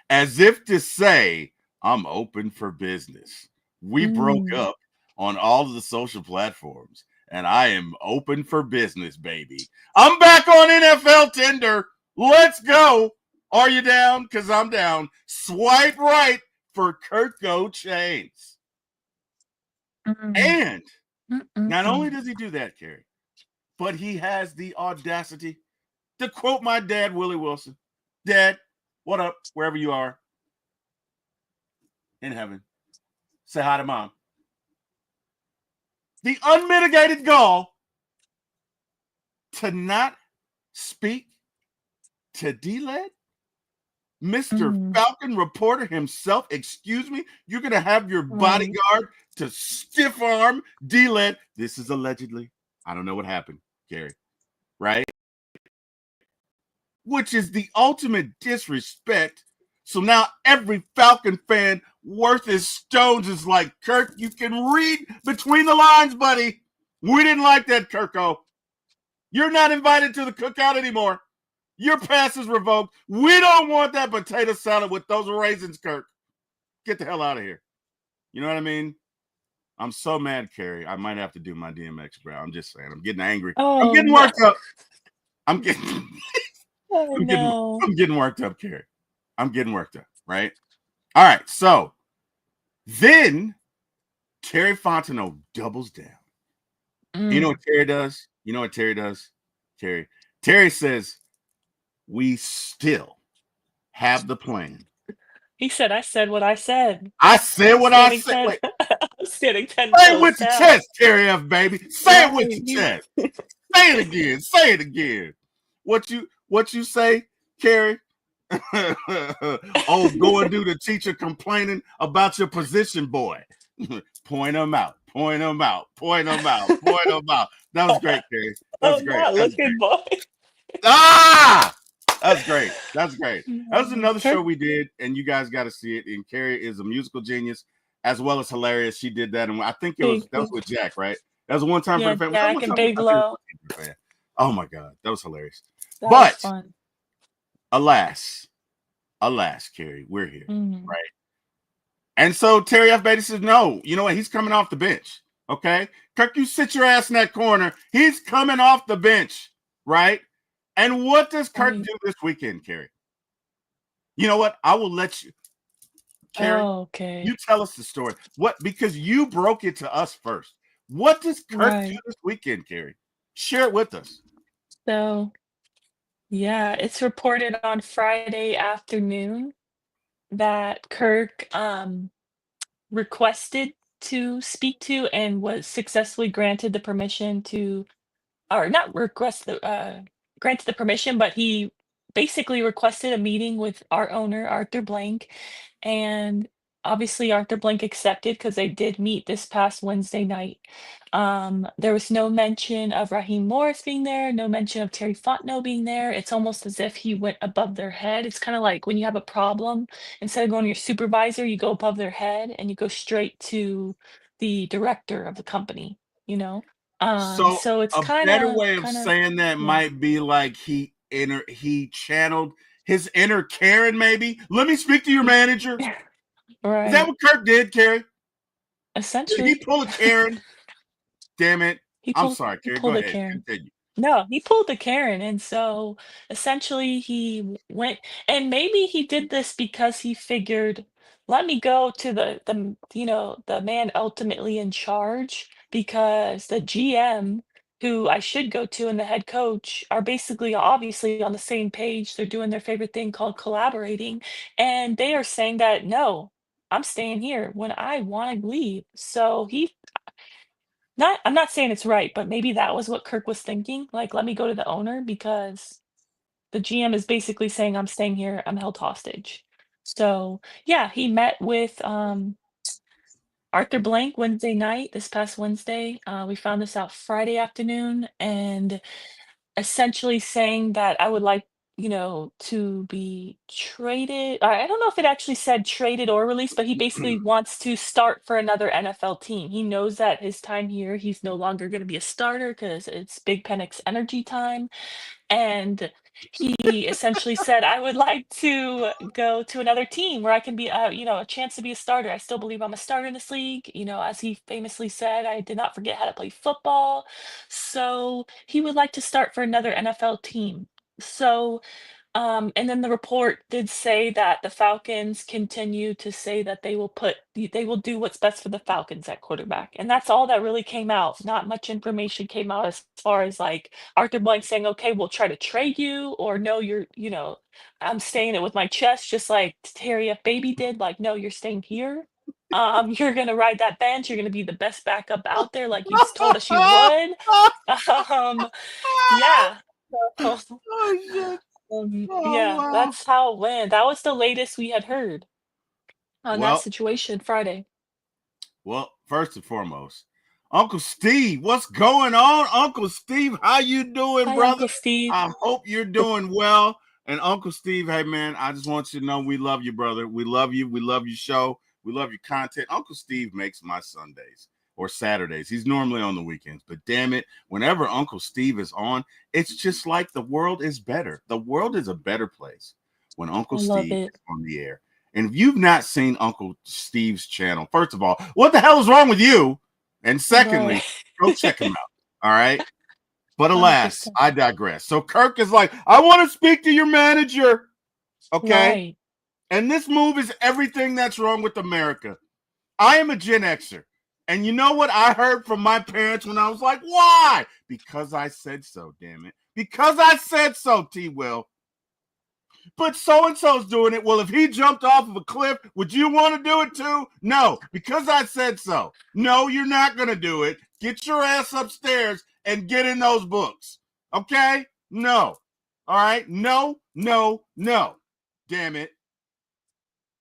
Speaker 1: as if to say, I'm open for business. We broke up on all of the social platforms and I am open for business, baby. I'm back on NFL Tinder. Let's go. Are you down? Because I'm down. Swipe right for Kurt Go Chains. And Not
Speaker 2: Mm-mm-mm.
Speaker 1: only does he do that, Carrie, but he has the audacity to quote my dad, Willie Wilson. Dad, what up, wherever you are in heaven? Say hi to mom. The unmitigated gall to not speak to D-Led, Mr.
Speaker 2: Mm,
Speaker 1: Falcon reporter himself. Excuse me, you're going to have your
Speaker 2: right.
Speaker 1: bodyguard to stiff arm D-Led. This is allegedly. I don't know what happened, Gary, right? Which is the ultimate disrespect. So now every Falcon fan worth his stones is like, Kirk, you can read between the lines, buddy. We didn't like that, Kirko. You're not invited to the cookout anymore. Your pass is revoked. We don't want that potato salad with those raisins, Kirk. Get the hell out of here. You know what I mean? I'm so mad, Carrie. I might have to do my DMX, bro. I'm just saying. I'm getting angry. I'm
Speaker 2: Oh,
Speaker 1: getting
Speaker 2: no.
Speaker 1: worked up. I'm getting
Speaker 2: Oh,
Speaker 1: I'm getting
Speaker 2: no.
Speaker 1: I'm getting worked up, Carrie. I'm getting worked up, right? All right. So then Terry Fontenot doubles down. You know
Speaker 2: Mm.
Speaker 1: what Terry does? You know what Terry does? Terry. Terry says, we still have the plan.
Speaker 2: He said, "I said what I said."
Speaker 1: I said
Speaker 2: I'm
Speaker 1: what I
Speaker 2: standing
Speaker 1: said.
Speaker 2: 10
Speaker 1: Wait,
Speaker 2: I'm standing 10
Speaker 1: say it
Speaker 2: toes
Speaker 1: with your
Speaker 2: down.
Speaker 1: chest, Terry F, baby. Say it with
Speaker 2: Right,
Speaker 1: your chest. Say it again. Say it again. What you say, Carrie? Oh, go and do the teacher complaining about your position, boy. Point them out. Point them out. Point them out. Point them out. That was great, Carrie. That
Speaker 2: Oh,
Speaker 1: was great.
Speaker 2: not
Speaker 1: That's great.
Speaker 2: looking, boy.
Speaker 1: Ah, that's great. That's great. That was
Speaker 2: No,
Speaker 1: another show
Speaker 2: Kirk
Speaker 1: we did, and you guys got to see it. And Carrie is a musical genius as well as hilarious. She did that, and I think
Speaker 2: thank
Speaker 1: that was
Speaker 2: you.
Speaker 1: with Jack, right? That was one time for
Speaker 2: Yeah,
Speaker 1: the family. Was that
Speaker 2: Jack
Speaker 1: one
Speaker 2: and
Speaker 1: time?
Speaker 2: Big
Speaker 1: I think it was
Speaker 2: Low.
Speaker 1: one time for the family. Oh my god, that was hilarious.
Speaker 2: That was
Speaker 1: But
Speaker 2: fun.
Speaker 1: alas, alas, Carrie, we're here,
Speaker 2: Mhm.
Speaker 1: right? And so Terry F. Beatty says, no, you know what? He's coming off the bench. Okay. Kirk, you sit your ass in that corner. He's coming off the bench, right? And what does Kirk
Speaker 2: Right.
Speaker 1: do this weekend, Carrie? You know what? I will let you, Carrie,
Speaker 2: Oh,
Speaker 1: you
Speaker 2: okay.
Speaker 1: tell us the story. What? Because you broke it to us first. What does Kirk do
Speaker 2: Right.
Speaker 1: this weekend, Carrie? Share it with us.
Speaker 2: So, yeah, it's reported on Friday afternoon that Kirk, requested to speak to and was successfully granted the permission to or not request the granted the permission, but he basically requested a meeting with our owner, Arthur Blank, and obviously Arthur Blank accepted because they did meet this past Wednesday night. There was no mention of Raheem Morris being there, no mention of Terry Fontenot being there. It's almost as if he went above their head. It's kind of like when you have a problem, instead of going to your supervisor, you go above their head and you go straight to the director of the company, you know?
Speaker 1: So
Speaker 2: So it's
Speaker 1: a better
Speaker 2: kinda
Speaker 1: way of
Speaker 2: kinda
Speaker 1: saying that
Speaker 2: yeah.
Speaker 1: might be like he channeled his inner Karen, maybe. Let me speak to your
Speaker 2: Y
Speaker 1: manager. Is that
Speaker 2: Right.
Speaker 1: what Kirk did, Carrie? Did he
Speaker 2: Essentially,
Speaker 1: pull a Karen? Damn it. I'm sorry,
Speaker 2: he
Speaker 1: Carrie. Go
Speaker 2: pulled a
Speaker 1: ahead.
Speaker 2: Karen.
Speaker 1: Continue.
Speaker 2: No, he pulled a Karen, and so, essentially, he went and maybe he did this because he figured, "Let me go to the man ultimately in charge, because the GM, who I should go to, and the head coach are basically obviously on the same page, they're doing their favorite thing called collaborating, and they are saying that, 'No, I'm staying here when I wanna leave.'" So he not I'm not saying it's right, but maybe that was what Kirk was thinking, like, "Let me go to the owner because the GM is basically saying I'm staying here, I'm held hostage." So, yeah, he met with, Arthur Blank Wednesday night, this past Wednesday. We found this out Friday afternoon, and essentially saying that I would like, to be traded. I don't know if it actually said traded or released, but he basically wants to start for another NFL team. He knows that his time here, he's no longer going to be a starter because it's Big Penix energy time. And he essentially said, I would like to go to another team where I can be, a chance to be a starter. I still believe I'm a starter in this league. As he famously said, I did not forget how to play football. So he would like to start for another NFL team. So And then the report did say that the Falcons continue to say that they will do what's best for the Falcons at quarterback, and that's all that really came out. Not much information came out as far as, like, Arthur Blank saying, "Okay, we'll try to trade you," or, "No, I'm staying it with my chest," just like Terry F. Baby did, like, "No, you're staying here. You're gonna ride that bench, you're gonna be the best backup out there like you told us you would." Um, yeah. So
Speaker 1: Oh shit. Oh
Speaker 2: Yeah,
Speaker 1: wow.
Speaker 2: that's how it went. That was the latest we had heard on that
Speaker 1: Well,
Speaker 2: situation Friday.
Speaker 1: first and foremost, Uncle Steve, what's going on? Uncle Steve, how you doing,
Speaker 2: Hi,
Speaker 1: brother?
Speaker 2: Uncle Steve.
Speaker 1: I hope you're doing well. And Uncle Steve, hey man, I just want you to know we love you, brother. We love you. We love your show. We love your content. Uncle Steve makes my Sundays or Saturdays. He's normally on the weekends, but damn it, whenever Uncle Steve is on, it's just like the world is better. The world is a better place when Uncle
Speaker 2: I love
Speaker 1: Steve
Speaker 2: it.
Speaker 1: is on the air. And if you've not seen Uncle Steve's channel, first of all, what the hell is wrong with you? And secondly,
Speaker 2: Right.
Speaker 1: go check him out. All right. But alas,
Speaker 2: 100%.
Speaker 1: I digress. So Kirk is like, I want to speak to your manager. Okay.
Speaker 2: Right.
Speaker 1: And this move is everything that's wrong with America. I am a Gen Xer. And you know what I heard from my parents when I was like, why? Because I said so, damn it. Because I said so, T. Will. But so-and-so's doing it. Well, if he jumped off of a cliff, would you want to do it too? No, because I said so. No, you're not going to do it. Get your ass upstairs and get in those books. Okay? No. All right? No, no, no. Damn it.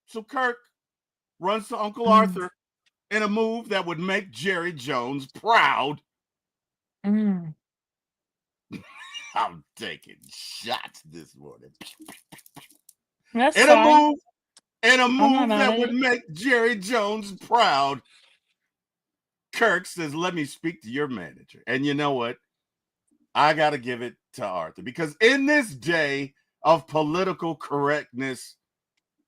Speaker 1: So Kirk runs to Uncle
Speaker 2: Mm,
Speaker 1: Arthur in a move that would make Jerry Jones proud.
Speaker 2: mm.
Speaker 1: I'm taking shots this morning.
Speaker 2: That's
Speaker 1: In a
Speaker 2: fine.
Speaker 1: move In a
Speaker 2: I'm not
Speaker 1: move
Speaker 2: mad
Speaker 1: that
Speaker 2: at
Speaker 1: would
Speaker 2: it.
Speaker 1: make Jerry Jones proud, Kirk says, let me speak to your manager. And you know what? I got to give it to Arthur because in this day of political correctness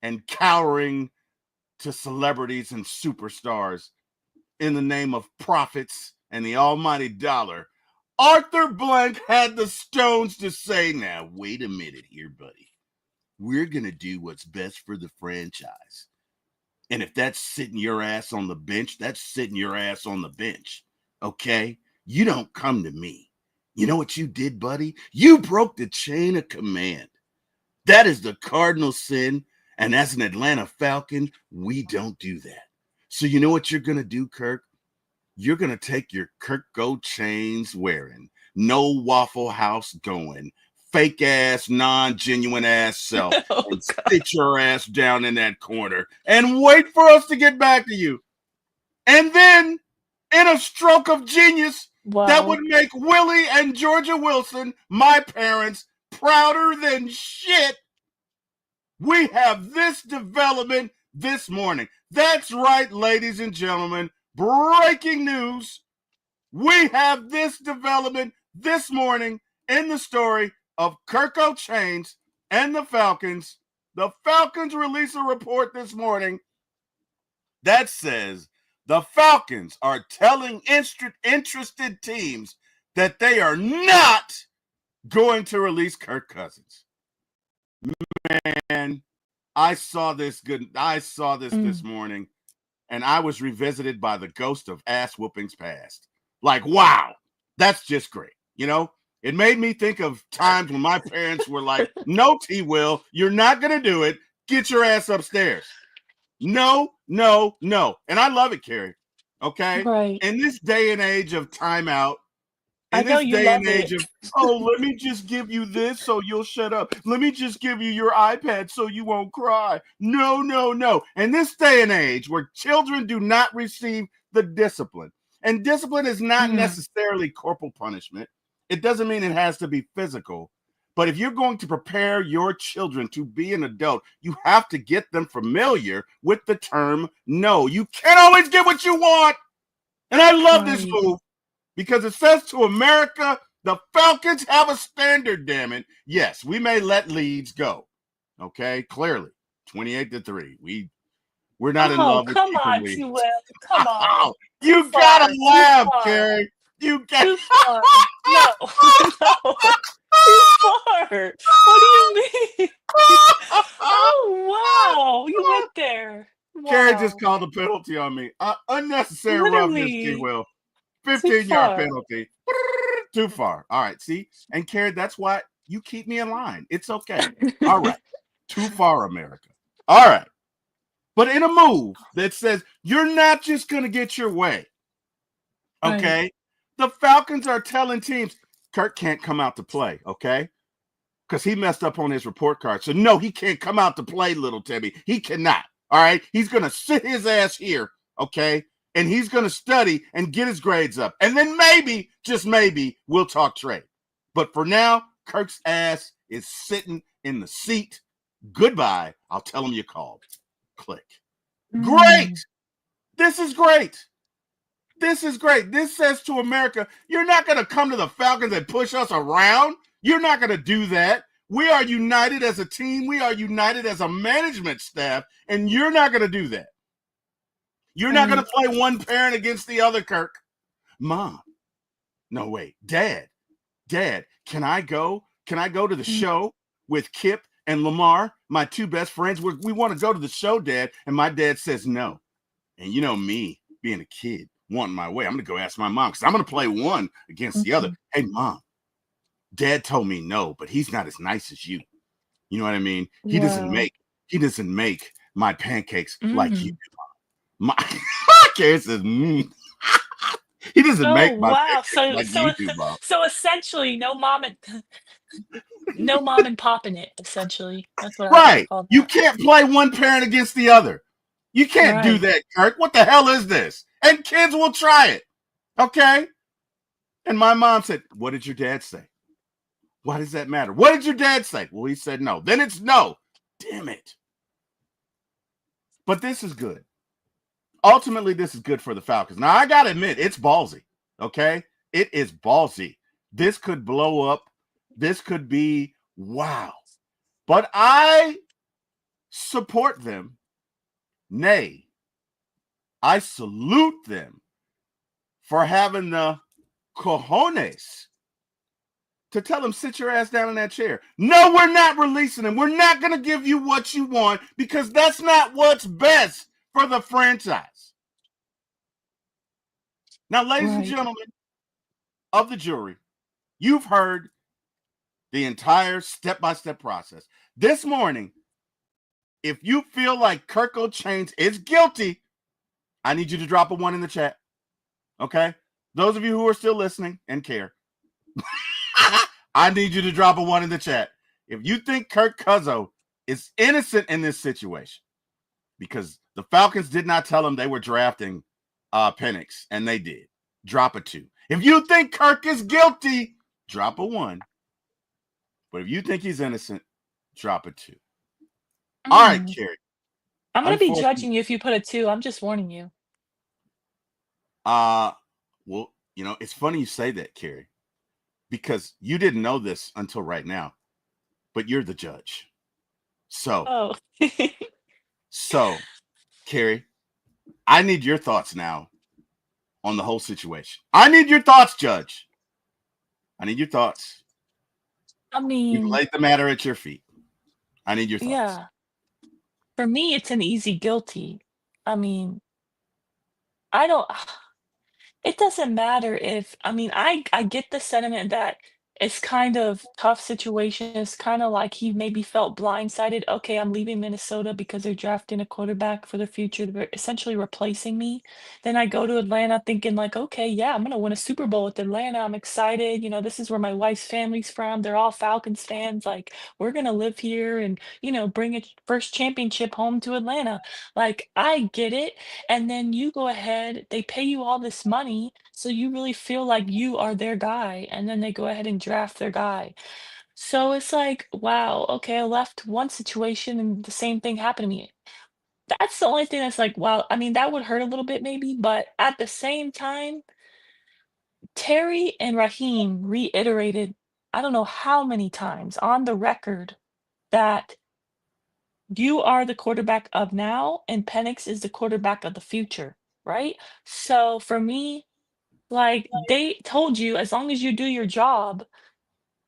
Speaker 1: and cowering to celebrities and superstars in the name of profits and the almighty dollar, Arthur Blank had the stones to say, now, wait a minute here, buddy. We're going to do what's best for the franchise. And if that's sitting your ass on the bench, that's sitting your ass on the bench. Okay? You don't come to me. You know what you did, buddy? You broke the chain of command. That is the cardinal sin. And as an Atlanta Falcon, we don't do that. So you know what you're going to do, Kirk? You're going to take your Kirk Go chains wearing, no Waffle House going, fake ass, non genuine ass self
Speaker 2: Oh,
Speaker 1: and
Speaker 2: God.
Speaker 1: sit your ass down in that corner and wait for us to get back to you. And then, in a stroke of genius that would
Speaker 2: Wow.
Speaker 1: make Willie and Georgia Wilson, my parents, prouder than shit, we have this development this morning. That's right, ladies and gentlemen. Breaking news. We have this development this morning in the story of Kirk Chains and the Falcons. The Falcons release a report this morning that says the Falcons are telling interested teams that they are not going to release Kirk Cousins. Man, I saw this
Speaker 2: Mm,
Speaker 1: morning, and I was revisited by the ghost of ass whoopings past. Like, wow, that's just great. You know, it made me think of times when my parents were like, no, T. Will, you're not going to do it. Get your ass upstairs. No, no, no. And I love it, Carrie. Okay.
Speaker 2: right.
Speaker 1: In this day and age of timeout,
Speaker 2: I
Speaker 1: in
Speaker 2: know
Speaker 1: this
Speaker 2: you
Speaker 1: day
Speaker 2: love
Speaker 1: and age
Speaker 2: it.
Speaker 1: of, oh, let me just give you this so you'll shut up. Let me just give you your iPad so you won't cry. No, no, no. In this day and age where children do not receive the discipline, and discipline is not
Speaker 2: Mm,
Speaker 1: necessarily corporal punishment, it doesn't mean it has to be physical. But if you're going to prepare your children to be an adult, you have to get them familiar with the term no. You can't always get what you want. And I love this
Speaker 2: right.
Speaker 1: move because it says to America, the Falcons have a standard, damn it. Yes, we may let leads go. Okay, clearly. 28-3. We're not in
Speaker 2: Oh,
Speaker 1: love with
Speaker 2: come
Speaker 1: keeping
Speaker 2: on,
Speaker 1: leads.
Speaker 2: T. Will. Come on.
Speaker 1: Oh,
Speaker 2: Too
Speaker 1: you gotta
Speaker 2: far. Too
Speaker 1: laugh,
Speaker 2: far.
Speaker 1: Carrie. You got
Speaker 2: Too far. No. No. too far. What do you mean? Oh, wow, you went there.
Speaker 1: Carrie just
Speaker 2: Wow.
Speaker 1: called a penalty on me. Unnecessary roughness, she
Speaker 2: Literally,
Speaker 1: will.
Speaker 2: too
Speaker 1: 15-yard
Speaker 2: far.
Speaker 1: penalty. Too far. All right. See? And Carrie, that's why you keep me in line. It's okay. All right. Too far, America. All right. But in a move that says you're not just going to get your way,
Speaker 2: Right.
Speaker 1: okay? The Falcons are telling teams Kirk can't come out to play, okay? Because he messed up on his report card. So, no, he can't come out to play, little Timmy. He cannot. All right. He's going to sit his ass here, okay? And he's going to study and get his grades up. And then maybe, just maybe, we'll talk trade. But for now, Kirk's ass is sitting in the seat. Goodbye. I'll tell him you called. Click. Great.
Speaker 2: Mm,
Speaker 1: This is great. This is great. This says to America, you're not going to come to the Falcons and push us around. You're not going to do that. We are united as a team. We are united as a management staff, and you're not going to do that. You're not going
Speaker 2: right.
Speaker 1: to play one parent against the other, Kirk. Mom. No, wait. Dad. Dad, can I go? Can I go to the
Speaker 2: Mm,
Speaker 1: show with Kip and Lamar, my two best friends? We want to go to the show, Dad. And my dad says no. And you know me, being a kid, wanting my way. I'm going to go ask my mom because I'm going to play one against the other.
Speaker 2: mhm.
Speaker 1: Hey, Mom, Dad told me no, but he's not as nice as you. You know what I mean?
Speaker 2: Wow.
Speaker 1: He doesn't make my pancakes like you
Speaker 2: Mm.
Speaker 1: do. My Karen says, he doesn't
Speaker 2: Oh,
Speaker 1: make my
Speaker 2: wow.
Speaker 1: pancakes
Speaker 2: So
Speaker 1: like
Speaker 2: so
Speaker 1: you do, Mom.
Speaker 2: so essentially, no mom and pop in it, essentially. That's what I like to
Speaker 1: Right.
Speaker 2: call
Speaker 1: You
Speaker 2: that.
Speaker 1: can't play one parent against the other. You can't do
Speaker 2: Right.
Speaker 1: that, Kirk. What the hell is this? And kids will try it. Okay. And my mom said, what did your dad say? Why does that matter? What did your dad say? Well, he said no. Then it's no. Damn it. But this is good. Ultimately, this is good for the Falcons. Now, I got to admit, it's ballsy. Okay. It is ballsy. This could blow up. This could be wow. But I support them. Nay, I salute them for having the cojones to tell him, sit your ass down in that chair. No, we're not releasing him. We're not going to give you what you want because that's not what's best for the franchise. Now, ladies and
Speaker 2: Right.
Speaker 1: gentlemen of the jury, you've heard the entire step-by-step process. This morning, if you feel like Kirk Chainz is guilty, I need you to drop a 1 in the chat. Okay? Those of you who are still listening and care, I need you to drop a 1 in the chat. If you think Kirk Cousins is innocent in this situation, because the Falcons did not tell him they were drafting Penix, and they did. Drop a 2. If you think Kirk is guilty, drop a 1. But if you think he's innocent, drop a 2. All right,
Speaker 2: Mm.
Speaker 1: Carrie.
Speaker 2: I'm gonna be
Speaker 1: Unfortunately,
Speaker 2: judging you if you put a 2, I'm just warning you.
Speaker 1: uh, well, it's funny you say that, Carrie, because you didn't know this until right now, but you're the judge. So,
Speaker 2: Oh.
Speaker 1: so, Carrie, I need your thoughts now on the whole situation. I need your thoughts, Judge. I need your thoughts.
Speaker 2: I
Speaker 1: We've
Speaker 2: mean,
Speaker 1: laid the matter at your feet. I need your thoughts.
Speaker 2: yeah. For me, it's an easy guilty. I mean, I don't it doesn't matter if I mean, I get the sentiment that it's kind of tough situation. It's kinda like he maybe felt blindsided. "Okay, I'm leaving Minnesota because they're drafting a quarterback for the future. They're essentially replacing me." Then I go to Atlanta thinking like, "Okay, yeah, I'm gonna win a Super Bowl with Atlanta. I'm excited. This is where my wife's family's from. They're all Falcons fans. Like, we're gonna live here and, bring a first championship home to Atlanta." Like, I get it. And then you go ahead, they pay you all this money, so you really feel like you are their guy, and then they go ahead and draft their guy. So it's like, wow, okay, I left one situation and the same thing happened to me. That's the only thing that's like, wow, I mean, that would hurt a little bit maybe, but at the same time, Terry and Raheem reiterated, I don't know how many times on the record that you are the quarterback of now and Penix is the quarterback of the future, right? So for me, like, they told you as long as you do your job,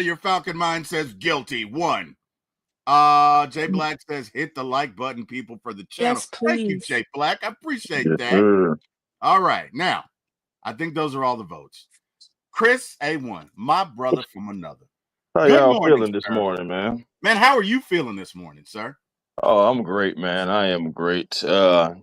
Speaker 1: of your Falcon mind says guilty. 1. Jay Black says hit the like button, people, for the channel.
Speaker 2: Yes,
Speaker 1: Thank you,
Speaker 2: please.
Speaker 1: Jay Black. I appreciate
Speaker 3: Yes,
Speaker 1: that.
Speaker 3: sir.
Speaker 1: All right. Now, I think those are all the votes. Chris A1, my brother from another.
Speaker 3: How
Speaker 1: Good
Speaker 3: y'all
Speaker 1: morning,
Speaker 3: feeling this
Speaker 1: sir.
Speaker 3: morning, man?
Speaker 1: Man, how are you feeling this morning, sir?
Speaker 3: Oh, I'm great, man. I am great.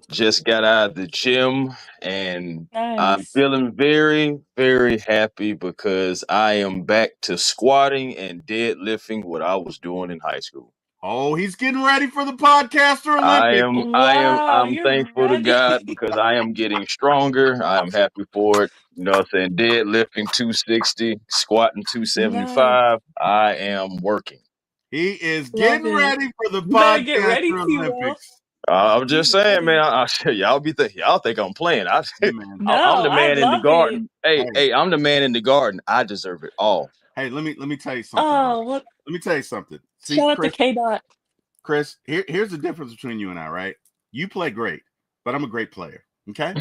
Speaker 3: Just got out of the gym and I'm
Speaker 2: Nice.
Speaker 3: feeling very, very happy because I am back to squatting and deadlifting what I was doing in high school.
Speaker 1: Oh, he's getting ready for the podcaster Olympics.
Speaker 2: Wow,
Speaker 3: I'm
Speaker 2: you're
Speaker 3: thankful to
Speaker 2: ready.
Speaker 3: God because I am getting stronger. I am happy for it. You know what I'm saying? Deadlifting 260, squatting
Speaker 2: Nice.
Speaker 3: 275. I am working.
Speaker 1: He is
Speaker 2: Love
Speaker 1: getting
Speaker 2: it.
Speaker 1: ready for the
Speaker 2: You better get ready,
Speaker 1: podcaster
Speaker 2: T-Wolf.
Speaker 3: I'm
Speaker 1: Olympics.
Speaker 3: just
Speaker 2: Get
Speaker 3: saying, man.
Speaker 2: ready.
Speaker 3: Y'all think I'm playing.
Speaker 1: Hey, man.
Speaker 3: I'm
Speaker 2: No,
Speaker 3: the
Speaker 2: I
Speaker 3: man in the
Speaker 2: love it.
Speaker 3: garden. Hey,
Speaker 1: Hey,
Speaker 3: hey, I'm the man in the garden. I deserve it all.
Speaker 1: hey, let me tell you something, bro.
Speaker 2: Oh, look,
Speaker 1: Let me tell you something. See,
Speaker 2: shout out to K-Dot.
Speaker 1: Chris, here's the difference between you and I, right? You play great, but I'm a great player. Okay?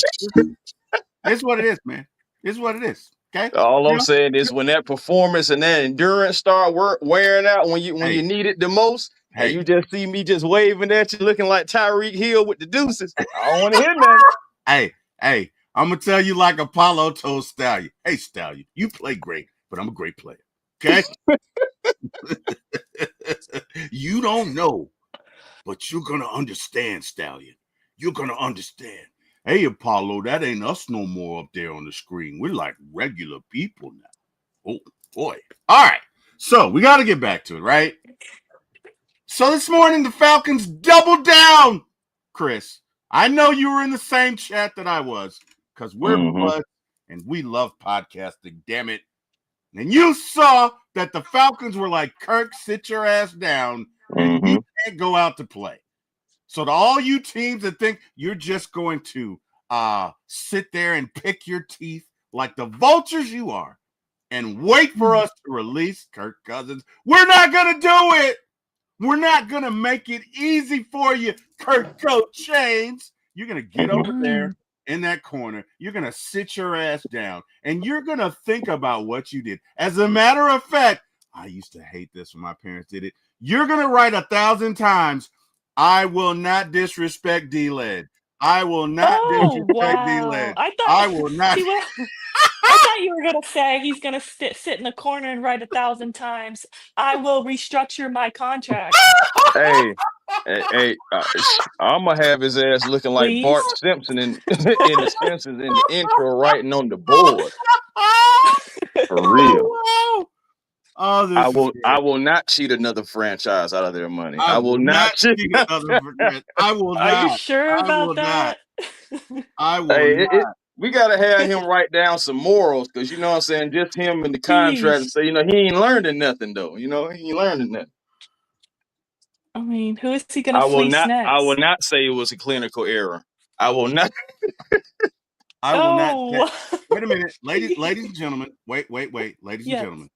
Speaker 1: It's what it is, man. It's what it is. Okay?
Speaker 3: All
Speaker 1: You
Speaker 3: I'm
Speaker 1: know?
Speaker 3: saying is when that performance and that endurance start wearing out when you
Speaker 1: Hey,
Speaker 3: need it the most, and
Speaker 1: hey,
Speaker 3: you just see me just waving at you looking like Tyreek Hill with the deuces. I don't want to hear nothing.
Speaker 1: hey, I'm gonna tell you like Apollo told Stallion. Hey, Stallion, you play great, but I'm a great player. Okay? You don't know, but you're gonna understand, Stallion. You're gonna understand. Hey, Apollo, that ain't us no more up there on the screen. We're like regular people now. Oh boy. All right. So we got to get back to it, right? So this morning the Falcons doubled down. Chris, I know you were in the same chat that I was because we're
Speaker 3: Mm-hmm.
Speaker 1: buds and we love podcasting. Damn it! And you saw that the Falcons were like, Kirk, sit your ass down, and
Speaker 3: Mm-hmm.
Speaker 1: you can't go out to play. So to all you teams that think you're just going to sit there and pick your teeth like the vultures you are, and wait for us to release Kirk Cousins. We're not going to do it. We're not going to make it easy for you, Kirk Chains. You're going to get over there in that corner. You're going to sit your ass down, and you're going to think about what you did. As a matter of fact, I used to hate this when my parents did it. You're going to write 1,000 times, I will not disrespect D-Led. I will not disrespect D-Led. I will not.
Speaker 2: I thought you were gonna say he's gonna sit in the corner and write 1,000 times, I will restructure my contract.
Speaker 3: Hey, I'm gonna have his ass looking like
Speaker 2: Please?
Speaker 3: Bart Simpson in The Simpsons in the intro, writing on the board. For real.
Speaker 1: Oh, wow.
Speaker 3: I will not cheat another franchise out of their money.
Speaker 1: I will not cheat another franchise. I will not.
Speaker 2: Are you sure about that?
Speaker 1: I will not.
Speaker 3: We gotta have him write down some morals, because you know what I'm saying, just him in the contract and say, he ain't learning nothing though. He ain't learning nothing.
Speaker 2: I mean, who is he gonna fleece next?
Speaker 3: I will not say it was a clinical error. I will not.
Speaker 1: I will not. Wait a minute, ladies and gentlemen. Wait. Ladies and gentlemen.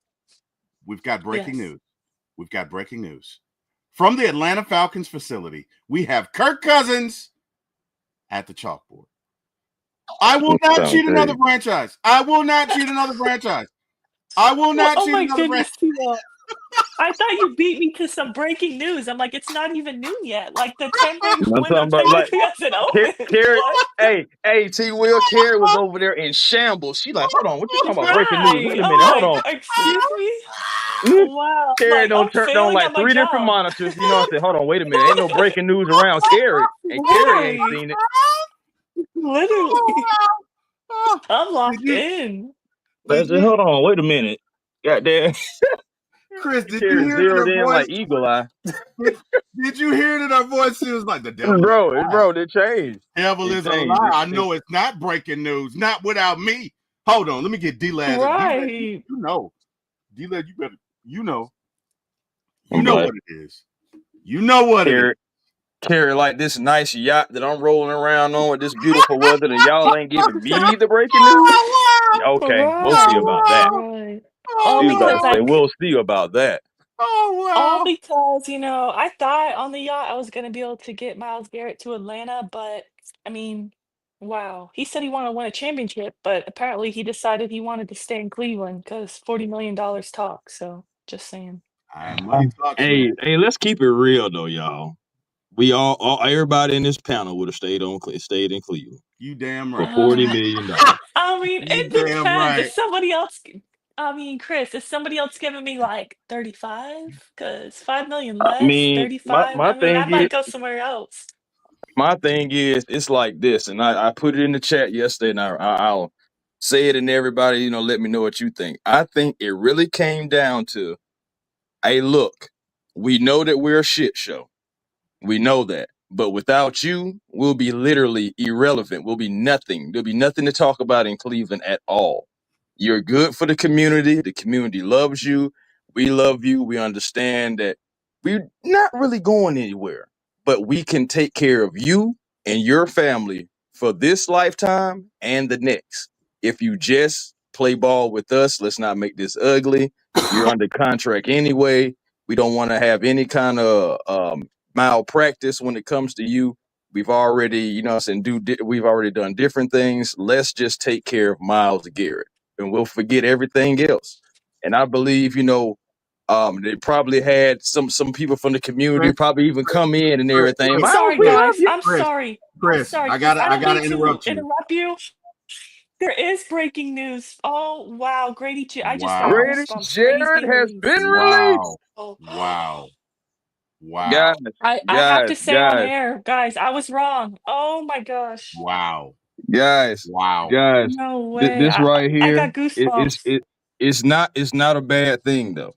Speaker 1: We've got breaking news. We've got breaking news. From the Atlanta Falcons facility, we have Kirk Cousins at the chalkboard. I will not cheat another franchise. I will not cheat another franchise. I will not cheat another franchise.
Speaker 2: I thought you beat me to some breaking news. I'm like, it's not even noon yet. Like the 10-day window technically hasn't opened.
Speaker 3: Hey, T. Will, Carrie was over there in shambles. She like, hold on, what you talking about breaking news? Wait a minute, hold on.
Speaker 2: Excuse me? Wow.
Speaker 3: Carrie don't turn on like 3 different monitors. I said, hold on, wait a minute. Ain't no breaking news around Carrie. And Carrie ain't seen it.
Speaker 2: Literally. I'm locked in.
Speaker 3: I said, hold on, wait a minute. Goddamn.
Speaker 1: Chris, did you hear
Speaker 3: zeroed in like eagle eye?
Speaker 1: Did you hear that our voice was like the devil?
Speaker 3: Bro, they changed.
Speaker 1: Devil is a lie. I know it's not breaking news. Not without me. Hold on, let me get D-Lad.
Speaker 2: Right.
Speaker 1: D-Lad, D-Lad, you better. You know what it is. You know what it is.
Speaker 3: Carry like this nice yacht that I'm rolling around on with this beautiful weather, and y'all ain't giving me the breaking news. Okay, we'll see about that.
Speaker 2: Right.
Speaker 3: We'll see about that.
Speaker 1: Oh wow!
Speaker 2: All because I thought on the yacht I was gonna be able to get Myles Garrett to Atlanta, but I mean, wow. He said he wanted to win a championship, but apparently he decided he wanted to stay in Cleveland because $40 million talk. So just saying.
Speaker 1: Money talks.
Speaker 3: Hey, let's keep it real though, y'all. We everybody in this panel would have stayed in Cleveland.
Speaker 1: You damn right.
Speaker 3: For $40 million.
Speaker 2: I mean, it depends.
Speaker 1: Right.
Speaker 2: If somebody else, Chris, is somebody else giving me like 35? Because 5 million less, 35. I might go somewhere else.
Speaker 3: My thing is, it's like this, and I put it in the chat yesterday, and I'll say it, and everybody, let me know what you think. I think it really came down to, hey, look, we know that we're a shit show. We know that. But without you, we'll be literally irrelevant. We'll be nothing. There'll be nothing to talk about in Cleveland at all. You're good for the community. The community loves you. We love you. We understand that we're not really going anywhere, but we can take care of you and your family for this lifetime and the next. If you just play ball with us, let's not make this ugly. You're under contract anyway. We don't want to have any kind of malpractice when it comes to you. We've already, we've already done different things. Let's just take care of Myles Garrett, and we'll forget everything else. And I believe, they probably had some people from the community probably even come in and everything.
Speaker 2: I'm sorry, guys. I'm sorry.
Speaker 1: Chris, I gotta interrupt
Speaker 2: you. There is breaking news. Oh wow, Grady! I just got
Speaker 3: Grady Jarrett has been released.
Speaker 1: Wow.
Speaker 2: Guys, I have to say on air, guys, I was wrong. Oh my gosh.
Speaker 1: Wow.
Speaker 3: Guys.
Speaker 2: No way.
Speaker 3: This right here,
Speaker 2: I got goosebumps.
Speaker 3: It's not a bad thing though.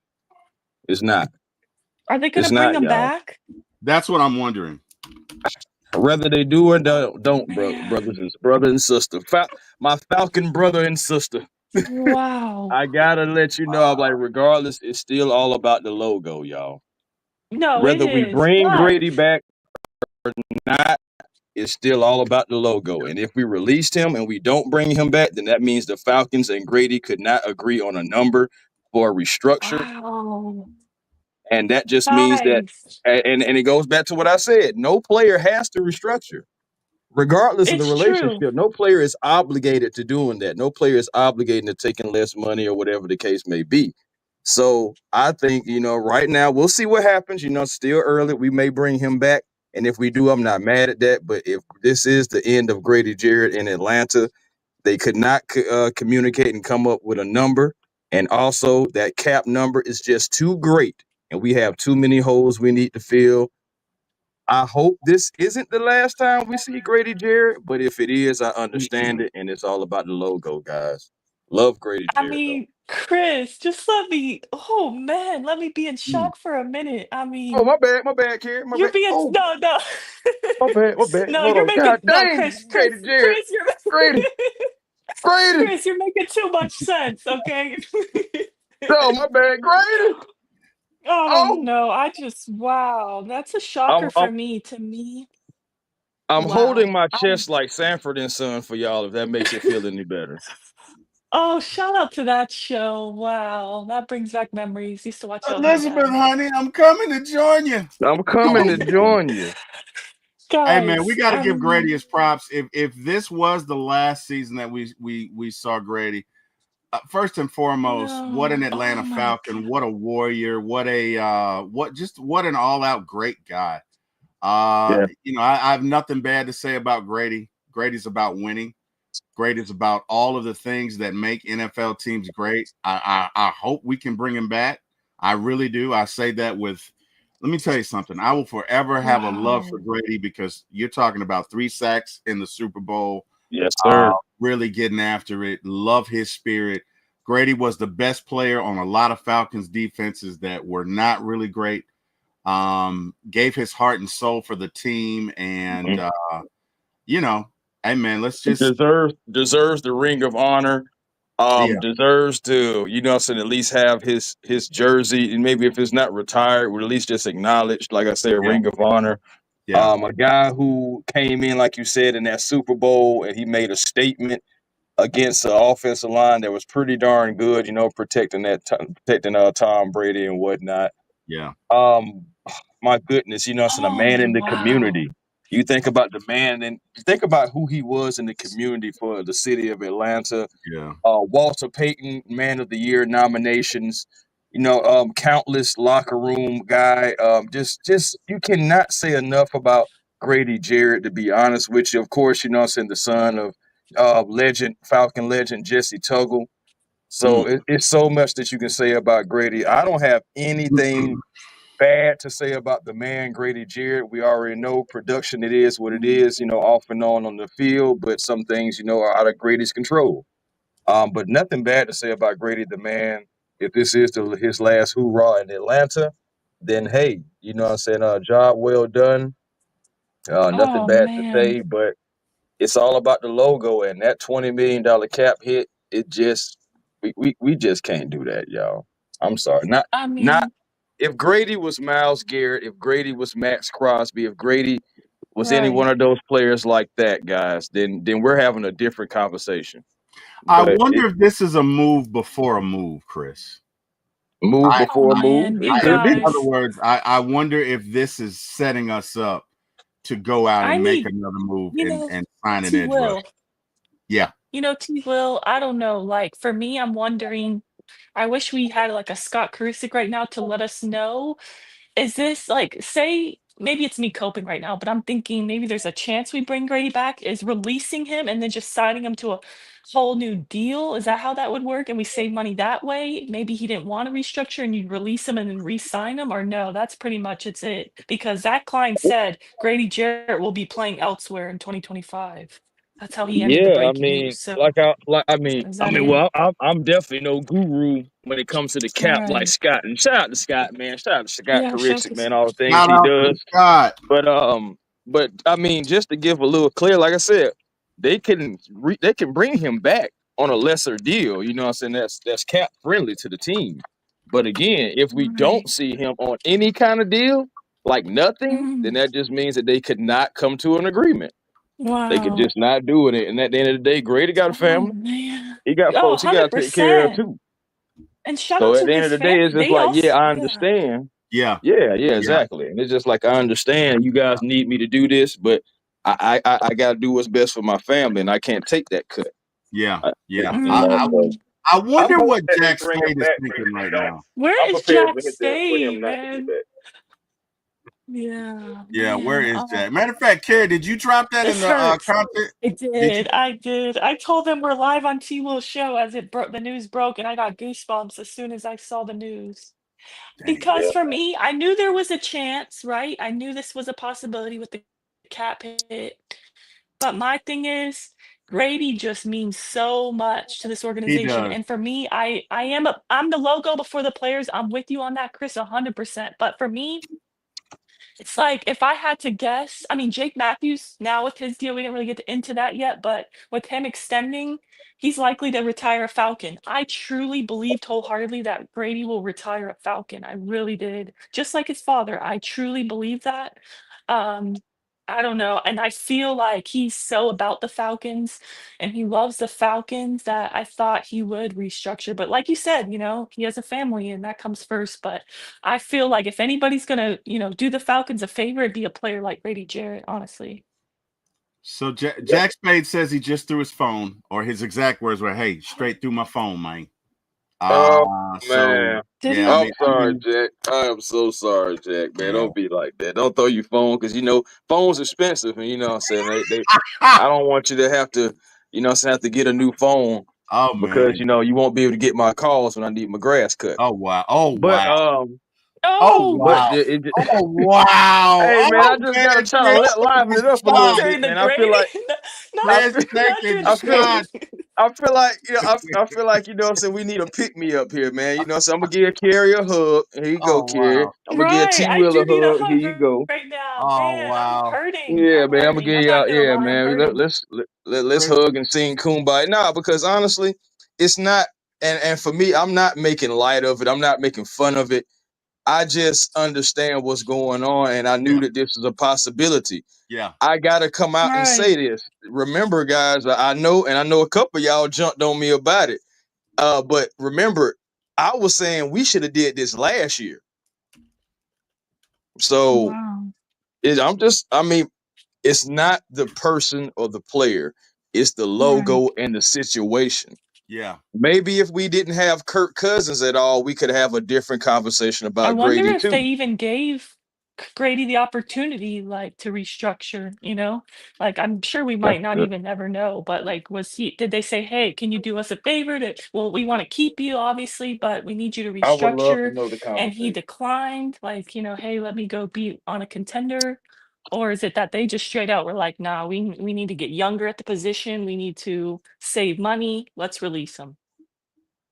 Speaker 3: It's not.
Speaker 2: Are they gonna bring them back?
Speaker 1: That's what I'm wondering.
Speaker 3: Whether they do or don't, brothers and sisters. My Falcon brother and sister.
Speaker 2: Wow.
Speaker 3: I gotta let you know, I'm like, regardless, it's still all about the logo, y'all.
Speaker 2: No,
Speaker 3: whether we bring Grady back or not, it's still all about the logo. And if we released him and we don't bring him back, then that means the Falcons and Grady could not agree on a number for a restructure.
Speaker 2: Wow.
Speaker 3: And that just means that,
Speaker 2: Guys,
Speaker 3: and it goes back to what I said, no player has to restructure. Regardless of the
Speaker 2: it's true.
Speaker 3: relationship, no player is obligated to doing that. No player is obligated to taking less money or whatever the case may be. So I think, right now we'll see what happens. Still early. We may bring him back. And if we do, I'm not mad at that. But if this is the end of Grady Jarrett in Atlanta, they could not communicate and come up with a number. And also, that cap number is just too great. And we have too many holes we need to fill. I hope this isn't the last time we see Grady Jarrett, but if it is, I understand it, and it's all about the logo, guys. Love Grady
Speaker 2: I
Speaker 3: Jarrett though.
Speaker 2: mean, Chris, just let me, oh man, let me be in
Speaker 3: Mm.
Speaker 2: shock for a minute. I
Speaker 3: Oh,
Speaker 2: mean,
Speaker 3: my bad, Karen, my
Speaker 2: you're
Speaker 3: bad.
Speaker 2: being,
Speaker 3: Oh,
Speaker 2: no, no.
Speaker 3: my bad.
Speaker 2: No,
Speaker 3: Hold
Speaker 2: you're
Speaker 3: on. God
Speaker 2: making, no,
Speaker 3: dang,
Speaker 2: Chris,
Speaker 3: Grady Jarrett,
Speaker 2: Chris, you're,
Speaker 3: Grady, Grady.
Speaker 2: Chris, you're making too much sense, okay?
Speaker 3: No, my bad, Grady.
Speaker 2: Oh
Speaker 3: Oh,
Speaker 2: no, wow, that's a
Speaker 3: I'm
Speaker 2: shocker
Speaker 3: I'm
Speaker 2: for me. To me,
Speaker 3: I'm holding
Speaker 2: wow.
Speaker 3: my chest like Sanford and Son for y'all. If that makes it feel any better,
Speaker 2: Oh, shout out to that show. Wow, that brings back memories. Used to watch that with my
Speaker 1: Elizabeth,
Speaker 2: dad.
Speaker 1: honey, I'm coming to join you.
Speaker 3: I'm coming
Speaker 1: Coming
Speaker 3: to
Speaker 1: to join
Speaker 3: join you.
Speaker 1: Hey man, we
Speaker 2: Guys,
Speaker 1: got to
Speaker 2: I
Speaker 1: give
Speaker 2: mean,
Speaker 1: Grady his props. If this was the last season that we saw Grady, first and foremost, what an
Speaker 2: no.
Speaker 1: Atlanta
Speaker 2: Oh my
Speaker 1: Falcon,
Speaker 2: God.
Speaker 1: what a warrior, what an all out great guy.
Speaker 3: Yeah,
Speaker 1: I have nothing bad to say about Grady. Grady's about winning. Grady's about all of the things that make NFL teams great. I hope we can bring him back. I really do. I say that with. Let me tell you something. I will forever have a love for
Speaker 2: Wow.
Speaker 1: Grady because you're talking about 3 sacks in the Super Bowl,
Speaker 3: yes, sir.
Speaker 1: really getting after it. Love his spirit. Grady was the best player on a lot of Falcons defenses that were not really great. Gave his heart and soul for the team, and
Speaker 3: Mhm.
Speaker 1: you know, hey man, let's just
Speaker 3: Deserves the ring of honor.
Speaker 1: yeah,
Speaker 3: Deserves to, at least have his jersey, and maybe if it's not retired, would at least just acknowledged, like I said,
Speaker 1: yeah,
Speaker 3: ring of honor.
Speaker 1: yeah,
Speaker 3: A guy who came in, like you said, in that Super Bowl, and he made a statement against the offensive line that was pretty darn good, protecting Tom Brady and whatnot.
Speaker 1: yeah,
Speaker 3: Um, my goodness, it's a
Speaker 2: Oh
Speaker 3: man in the
Speaker 2: wow.
Speaker 3: community. You think about the man, and you think about who he was in the community for the city of Atlanta.
Speaker 1: yeah.
Speaker 3: Walter Payton, Man of the Year nominations. Countless locker room guy. Just you cannot say enough about Grady Jarrett. To be honest with you, of course, the son of Falcon legend Jesse Tuggle.
Speaker 1: Mm.
Speaker 3: So it's so much that you can say about Grady. I don't have anything bad to say about the man Grady Jarrett. We already know production. It is what it is. Off and on the field, but some things are out of Grady's control. But nothing bad to say about Grady the man. If this is his last hoorah in Atlanta, then hey, what I'm saying? Job well done. Nothing
Speaker 2: Oh
Speaker 3: bad to
Speaker 2: man.
Speaker 3: say, but it's all about the logo and that $20 million cap hit. It just we just can't do that, y'all. I'm sorry.
Speaker 2: I
Speaker 3: Not
Speaker 2: mean,
Speaker 3: if Grady was Myles Garrett, if Grady was Max Crosby, if Grady was any one
Speaker 2: right.
Speaker 3: of those players like that, guys, then we're having a different conversation.
Speaker 1: I
Speaker 3: But it
Speaker 1: wonder if this is a move before a move, Chris.
Speaker 3: move
Speaker 1: I,
Speaker 2: Oh
Speaker 3: before a move.
Speaker 2: man,
Speaker 3: It
Speaker 2: you
Speaker 1: in
Speaker 3: could be.
Speaker 1: other
Speaker 2: guys.
Speaker 1: words, I wonder if this is setting us up to go out
Speaker 2: I
Speaker 1: and make
Speaker 2: need,
Speaker 1: another move
Speaker 2: you
Speaker 1: and
Speaker 2: know,
Speaker 1: sign an
Speaker 2: T
Speaker 1: edge rush.
Speaker 2: Will.
Speaker 1: Yeah,
Speaker 2: T Will, I don't know. Like for me, I'm wondering, I wish we had like a Scott Karusik right now to let us know. Is this like, say, maybe it's me coping right now, but I'm thinking maybe there's a chance we bring Grady back. Is releasing him and then just signing him to a whole new deal? Is that how that would work? And we save money that way? Maybe he didn't want to restructure and you release him and then re-sign him, or no, that's pretty much it. Because Zach Klein said Grady Jarrett will be playing elsewhere in 2025. That's how he ended the
Speaker 3: Yeah, I
Speaker 2: breaking news.
Speaker 3: mean,
Speaker 2: So is that it?
Speaker 3: well, I'm definitely no guru when it comes to the cap like
Speaker 2: Right.
Speaker 3: Scott. And shout out to Scott, man. Shout out to Scott
Speaker 2: Yeah, shout out
Speaker 3: Karitsic,
Speaker 2: to
Speaker 3: man. All the things
Speaker 1: shout
Speaker 3: he
Speaker 1: out to
Speaker 3: does.
Speaker 1: Scott.
Speaker 3: But I mean, just to give a little clear, like I said, they can bring him back on a lesser deal. You know what I'm saying? That's cap friendly to the team. But again, if we don't
Speaker 2: right.
Speaker 3: see him on any kind of deal, like nothing, then
Speaker 2: Mm,
Speaker 3: that just means that they could not come to an agreement. They could
Speaker 2: Wow.
Speaker 3: just not do it. And at the end of the day, Grady got a
Speaker 2: Oh,
Speaker 3: family.
Speaker 2: man.
Speaker 3: He got
Speaker 2: Oh,
Speaker 3: folks he got to take care of
Speaker 2: 100%.
Speaker 3: too.
Speaker 2: And shout
Speaker 3: So
Speaker 2: out
Speaker 3: at
Speaker 2: to
Speaker 3: the end
Speaker 2: his
Speaker 3: of the day, it's
Speaker 2: family.
Speaker 3: just
Speaker 2: They
Speaker 3: like, yeah,
Speaker 2: also
Speaker 3: I
Speaker 2: yeah.
Speaker 3: understand.
Speaker 1: Yeah.
Speaker 3: Yeah,
Speaker 1: Yeah.
Speaker 3: exactly. And it's just like I understand you guys need me to do this, but I got to do what's best for my family, and I can't take that cut.
Speaker 1: Yeah. Yeah.
Speaker 3: You know, so
Speaker 1: I
Speaker 3: I'm
Speaker 1: wonder
Speaker 3: hoping
Speaker 1: what
Speaker 3: that they
Speaker 1: Jack
Speaker 3: bring him
Speaker 1: Spade is
Speaker 3: back
Speaker 1: thinking
Speaker 3: pretty
Speaker 1: right
Speaker 3: soon.
Speaker 1: now.
Speaker 2: Where
Speaker 3: I'm
Speaker 2: is
Speaker 3: prepared
Speaker 2: Jack
Speaker 3: for him
Speaker 2: Spade,
Speaker 3: not to be
Speaker 2: man?
Speaker 3: back.
Speaker 2: Yeah,
Speaker 1: Yeah, where
Speaker 2: man.
Speaker 1: is Jack? Matter of fact, Carrie, did you drop that in
Speaker 2: This
Speaker 1: the
Speaker 2: hurts.
Speaker 1: content?
Speaker 2: I
Speaker 1: Did you?
Speaker 2: did. I did. I told them we're live on T Will's show as it broke. The news broke, and I got goosebumps as soon as I saw the news.
Speaker 1: Dang.
Speaker 2: Because
Speaker 3: Yeah.
Speaker 2: for me, I knew there was a chance, right? I knew this was a possibility with the cap hit. But my thing is, Grady just means so much to this
Speaker 1: He
Speaker 2: organization.
Speaker 1: does.
Speaker 2: And for me, I'm the logo before the players. I'm with you on that, Chris, 100%. But for me, it's like if I had to guess, I mean, Jake Matthews, now with his deal, we didn't really get into that yet, but with him extending, he's likely to retire a Falcon. I truly believed wholeheartedly that Brady will retire a Falcon. I really did. Just like his father, I truly believe that. Um, I don't know. And I feel like he's so about the Falcons and he loves the Falcons that I thought he would restructure. But like you said, he has a family and that comes first. But I feel like if anybody's gonna, do the Falcons a favor, it'd be a player like Brady Jarrett, honestly.
Speaker 1: So Jack Spade says he just threw his phone, or his exact words were, "Hey, straight through my phone, man."
Speaker 3: Oh
Speaker 1: So
Speaker 3: man.
Speaker 2: Did
Speaker 1: yeah, I
Speaker 2: he?
Speaker 3: I'm
Speaker 1: mean,
Speaker 3: sorry, Jack. I am so sorry, Jack, man.
Speaker 1: yeah.
Speaker 3: Don't be like that. Don't throw your phone because phones expensive, and what I'm saying they I don't want you to have to, have to get a new phone
Speaker 1: Oh
Speaker 3: because
Speaker 1: man.
Speaker 3: you won't be able to get my calls when I need my grass cut.
Speaker 1: Oh wow. Oh
Speaker 3: But
Speaker 1: wow. Oh
Speaker 2: Oh,
Speaker 3: but
Speaker 1: wow.
Speaker 3: it,
Speaker 1: Oh wow.
Speaker 3: hey man, I
Speaker 1: Oh
Speaker 3: just
Speaker 1: man,
Speaker 3: gotta try to
Speaker 1: Chris,
Speaker 3: liven it up a little
Speaker 1: stop.
Speaker 2: during
Speaker 3: bit,
Speaker 2: the
Speaker 3: man. I feel
Speaker 2: Grady,
Speaker 3: like I
Speaker 2: not
Speaker 1: Chris,
Speaker 3: feel
Speaker 1: take
Speaker 2: not during
Speaker 1: a
Speaker 2: the
Speaker 3: I feel
Speaker 2: Grady.
Speaker 1: shot.
Speaker 3: I feel like what I'm saying we need to pick me up here, man. So I'm gonna give Carrie a hug. Here you go,
Speaker 1: Oh
Speaker 3: Carrie.
Speaker 1: wow.
Speaker 3: I'm gonna give
Speaker 2: Right,
Speaker 3: T
Speaker 2: I
Speaker 3: Will a
Speaker 2: do need a
Speaker 3: hug. Here
Speaker 2: hug
Speaker 3: you go.
Speaker 2: right now,
Speaker 1: Oh
Speaker 2: man. I'm
Speaker 1: wow.
Speaker 2: hurting.
Speaker 3: Yeah,
Speaker 2: I'm
Speaker 3: man. I'm gonna
Speaker 2: hurting.
Speaker 3: give
Speaker 2: I'm
Speaker 3: you
Speaker 2: not
Speaker 3: out.
Speaker 2: gonna
Speaker 3: Yeah,
Speaker 2: lie, I'm
Speaker 3: man.
Speaker 2: hurting.
Speaker 3: Let's
Speaker 1: Chris,
Speaker 3: hug and sing Kumbaya. Nah, because honestly, it's not. And for me, I'm not making light of it. I'm not making fun of it. I just understand what's going on, and I
Speaker 1: yeah,
Speaker 3: knew that this was a possibility.
Speaker 1: yeah,
Speaker 3: I gotta come out and say
Speaker 2: Right.
Speaker 3: this. Remember, guys, I know, and I know a couple of y'all jumped on me about it. But remember, I was saying we should have did this last year. So
Speaker 2: Wow.
Speaker 3: I mean, it's not the person or the player, it's the
Speaker 2: Right.
Speaker 3: logo and the situation.
Speaker 1: yeah,
Speaker 3: Maybe if we didn't have Kirk Cousins at all, we could have a different conversation
Speaker 2: I
Speaker 3: about
Speaker 2: wonder
Speaker 3: Grady
Speaker 2: if
Speaker 3: too.
Speaker 2: they even gave Grady the opportunity, like, to restructure? Like, I'm sure we
Speaker 3: That's
Speaker 2: might not
Speaker 3: good.
Speaker 2: even ever know, but, like, did they say, "Hey, can you do us a favor well, we wanna keep you, obviously, but we need you to
Speaker 3: I would love to
Speaker 2: restructure,"
Speaker 3: know the
Speaker 2: and he
Speaker 3: conversation.
Speaker 2: declined, like, "Hey, let me go be on a contender," or is it that they just straight out were like, "Nah, we need to get younger at the position, we need to save money, let's release him.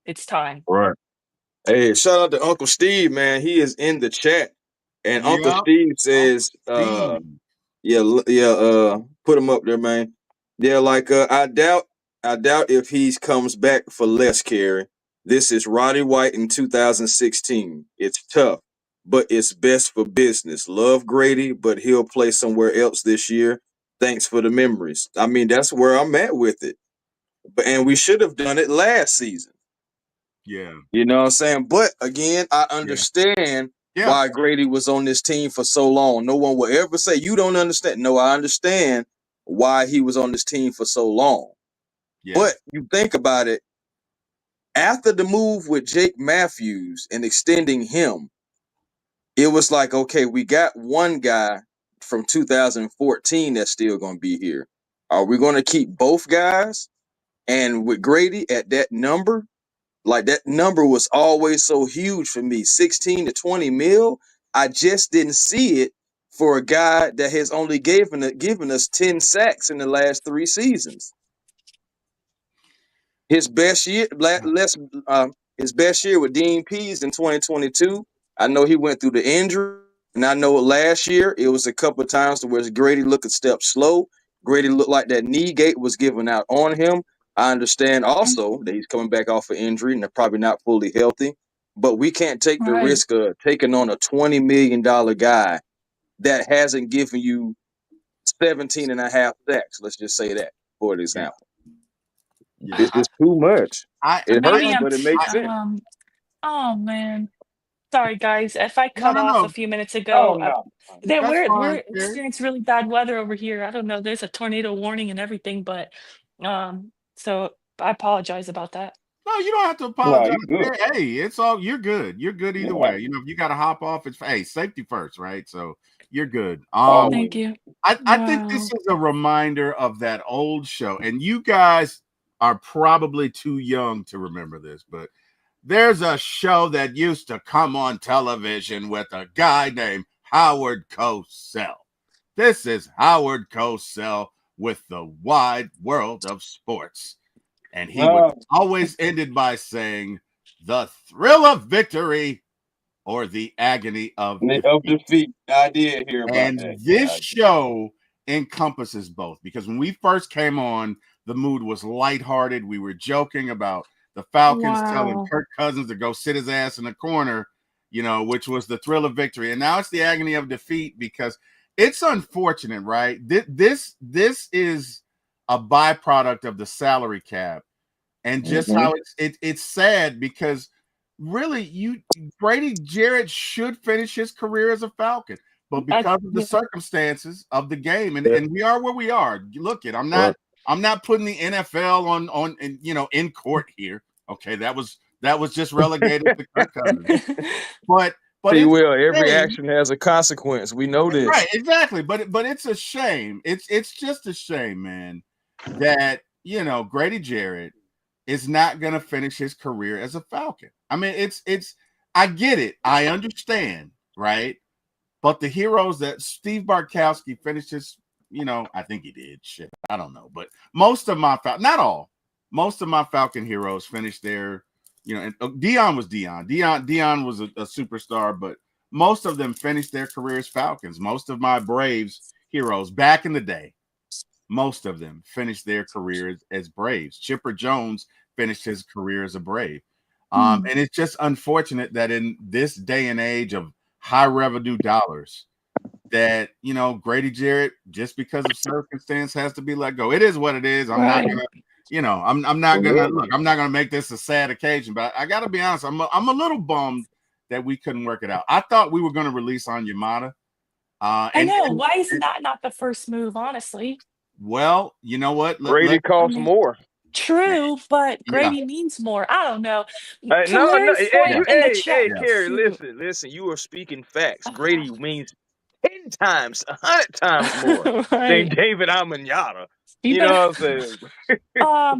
Speaker 2: It's time."
Speaker 3: Right. Hey, shout out to Uncle Steve, man. He is in the chat. And Uncle
Speaker 1: yeah.
Speaker 3: Steve
Speaker 1: Uncle
Speaker 3: says,
Speaker 1: Steve.
Speaker 3: yeah, put him up there, man. Yeah, like I doubt if he comes back for less carry. This is Roddy White in 2016. It's tough, but it's best for business. Love Grady, but he'll play somewhere else this year. Thanks for the memories. I mean, that's where I'm at with it. And we should have done it last season.
Speaker 1: Yeah,
Speaker 3: You know what I'm saying? But again, I
Speaker 1: yeah,
Speaker 3: understand
Speaker 1: yeah,
Speaker 3: why Grady was on this team for so long. No one will ever say you don't understand. No, I understand why he was on this team for so long.
Speaker 1: yeah,
Speaker 3: But you think about it, after the move with Jake Matthews and extending him, it was like, okay, we got one guy from 2014 that's still going to be here. Are we going to keep both guys? And with Grady at that number, like that number was always so huge for me, 16 to 20 mil. I just didn't see it for a guy that has only given us 10 sacks in the last 3 seasons. His best year, his best year with Dean Pease in 2022. I know he went through the injury, and I know last year it was a couple of times to where Grady looked a step slow. Grady looked like that knee gate was giving out on him. I understand also that he's coming back off of injury and they're probably not fully healthy, but we can't take the
Speaker 2: Right.
Speaker 3: risk of taking on a $20 million guy that hasn't given you 17 and a half sacks. Let's just say that for an example.
Speaker 1: Yeah,
Speaker 3: It's too much. It hurts,
Speaker 2: Maybe I'm
Speaker 3: but it makes sense.
Speaker 2: oh man. Sorry guys, if I cut off a
Speaker 1: no.
Speaker 2: few minutes
Speaker 3: Oh
Speaker 2: ago,
Speaker 3: no.
Speaker 1: That's
Speaker 2: we're
Speaker 1: fine, Terry.
Speaker 2: experiencing really bad weather over here. I don't know, there's a tornado warning and everything, but so I apologize about that.
Speaker 1: No, you don't have to
Speaker 3: No,
Speaker 1: apologize.
Speaker 3: you good.
Speaker 1: Hey, it's all you're good. You're good either
Speaker 3: Yeah.
Speaker 1: way. You know, if you got to hop off, it's safety first, right? So you're good.
Speaker 3: Always.
Speaker 2: Thank you.
Speaker 1: I think this
Speaker 2: Wow.
Speaker 1: is a reminder of that old show, and you guys are probably too young to remember this, but there's a show that used to come on television with a guy named Howard Cosell. This is Howard Cosell with the wide world of sports. And he would always ended by saying, the thrill of victory or the agony of defeat.
Speaker 3: I did hear about
Speaker 1: And
Speaker 3: that.
Speaker 1: this show encompasses both, because when we first came on, the mood was lighthearted. We were joking about the Falcons telling
Speaker 2: Wow.
Speaker 1: Kirk Cousins to go sit his ass in the corner, you know, which was the thrill of victory. And now it's the agony of defeat, because it's unfortunate, right? This is a byproduct of the salary cap, and just how it's sad, because really Brady Jarrett should finish his career as a Falcon, but because of the circumstances of the game, and we are where we are. Look, I'm not putting the NFL on in court here. Okay, that was just relegated to Kirk Cousins. But
Speaker 3: See,
Speaker 1: it's
Speaker 3: Will,
Speaker 1: a
Speaker 3: every
Speaker 1: shame.
Speaker 3: action has a consequence. We know this.
Speaker 1: Right, exactly. But it's a shame. It's just a shame, man, that Grady Jarrett is not going to finish his career as a Falcon. I mean, it's I get it. I understand, right? But the heroes that Steve Bartkowski finished his, I think he did. Shit, I don't know. But most of my not all, most of my Falcon heroes finished their, and Dion was Dion. Dion was a superstar, but most of them finished their careers Falcons. Most of my Braves heroes back in the day, most of them finished their careers as Braves. Chipper Jones finished his career as a Brave. And it's just unfortunate that in this day and age of high revenue dollars, that Grady Jarrett, just because of circumstance, has to be let go. It is what it is. I'm not gonna, I'm not gonna look. I'm not gonna make this a sad occasion, but I gotta be honest. I'm a little bummed that we couldn't work it out. I thought we were gonna release Onyemata.
Speaker 2: I know. Why is that not the first move, honestly?
Speaker 1: Well, you know what?
Speaker 3: Grady costs more.
Speaker 2: True, but Grady means more. I don't know. To
Speaker 3: No.
Speaker 2: Larry's point in the chat.
Speaker 3: Carrie, listen. You are speaking facts. Grady means 10 times, 100 times more than David Onyemata. You know what I'm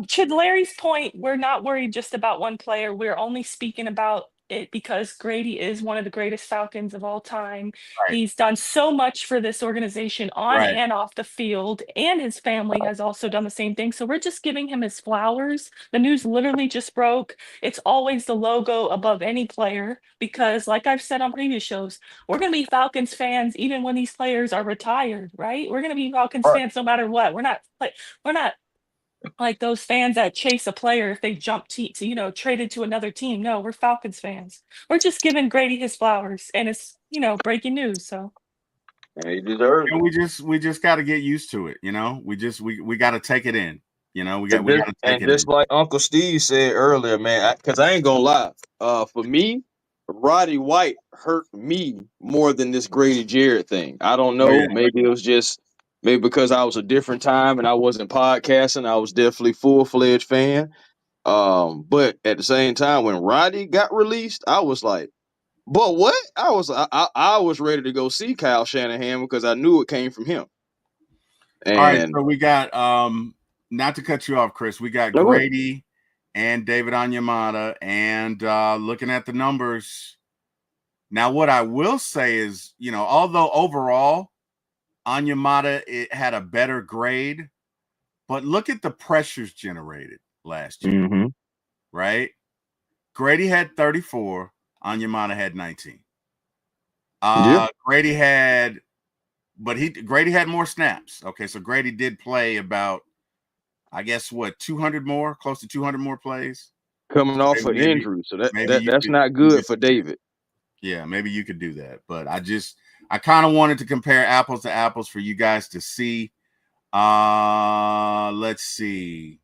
Speaker 3: saying?
Speaker 2: To Larry's point, we're not worried just about one player. We're only speaking about it because Grady is one of the greatest Falcons of all time.
Speaker 1: Right.
Speaker 2: He's done so much for this organization on and off the field, and his family has also done the same thing. So we're just giving him his flowers. The news literally just broke. It's always the logo above any player because, like I've said on previous shows, we're going to be Falcons fans even when these players are retired, right? We're going to be Falcons fans no matter what. We're not like those fans that chase a player if they jump traded to another team. No, we're Falcons fans. We're just giving Grady his flowers, and it's breaking news. So
Speaker 3: he deserves
Speaker 1: it. We just got to get used to it. We got to take it in. We got to take it
Speaker 3: just
Speaker 1: in.
Speaker 3: like Uncle Steve said earlier, man, because I ain't gonna lie. For me, Roddy White hurt me more than this Grady Jarrett thing. I don't know. Maybe it was just because I was a different time and I wasn't podcasting. I was definitely full-fledged fan. But at the same time, when Roddy got released, I was like, but what? I was ready to go see Kyle Shanahan because I knew it came from him. And
Speaker 1: all right, so we got not to cut you off, Chris. We got Grady and David Onyemata, and looking at the numbers. Now, what I will say is, although overall Onyemata it had a better grade, but look at the pressures generated last year, right? Grady had 34, Onyemata had 19. Grady had more snaps. Okay, so Grady did play about, I guess, 200 more, close to 200 more plays.
Speaker 3: Coming off an injury, so that's not good for David.
Speaker 1: Yeah, maybe you could do that, but I just I kind of wanted to compare apples to apples for you guys to see. Let's see.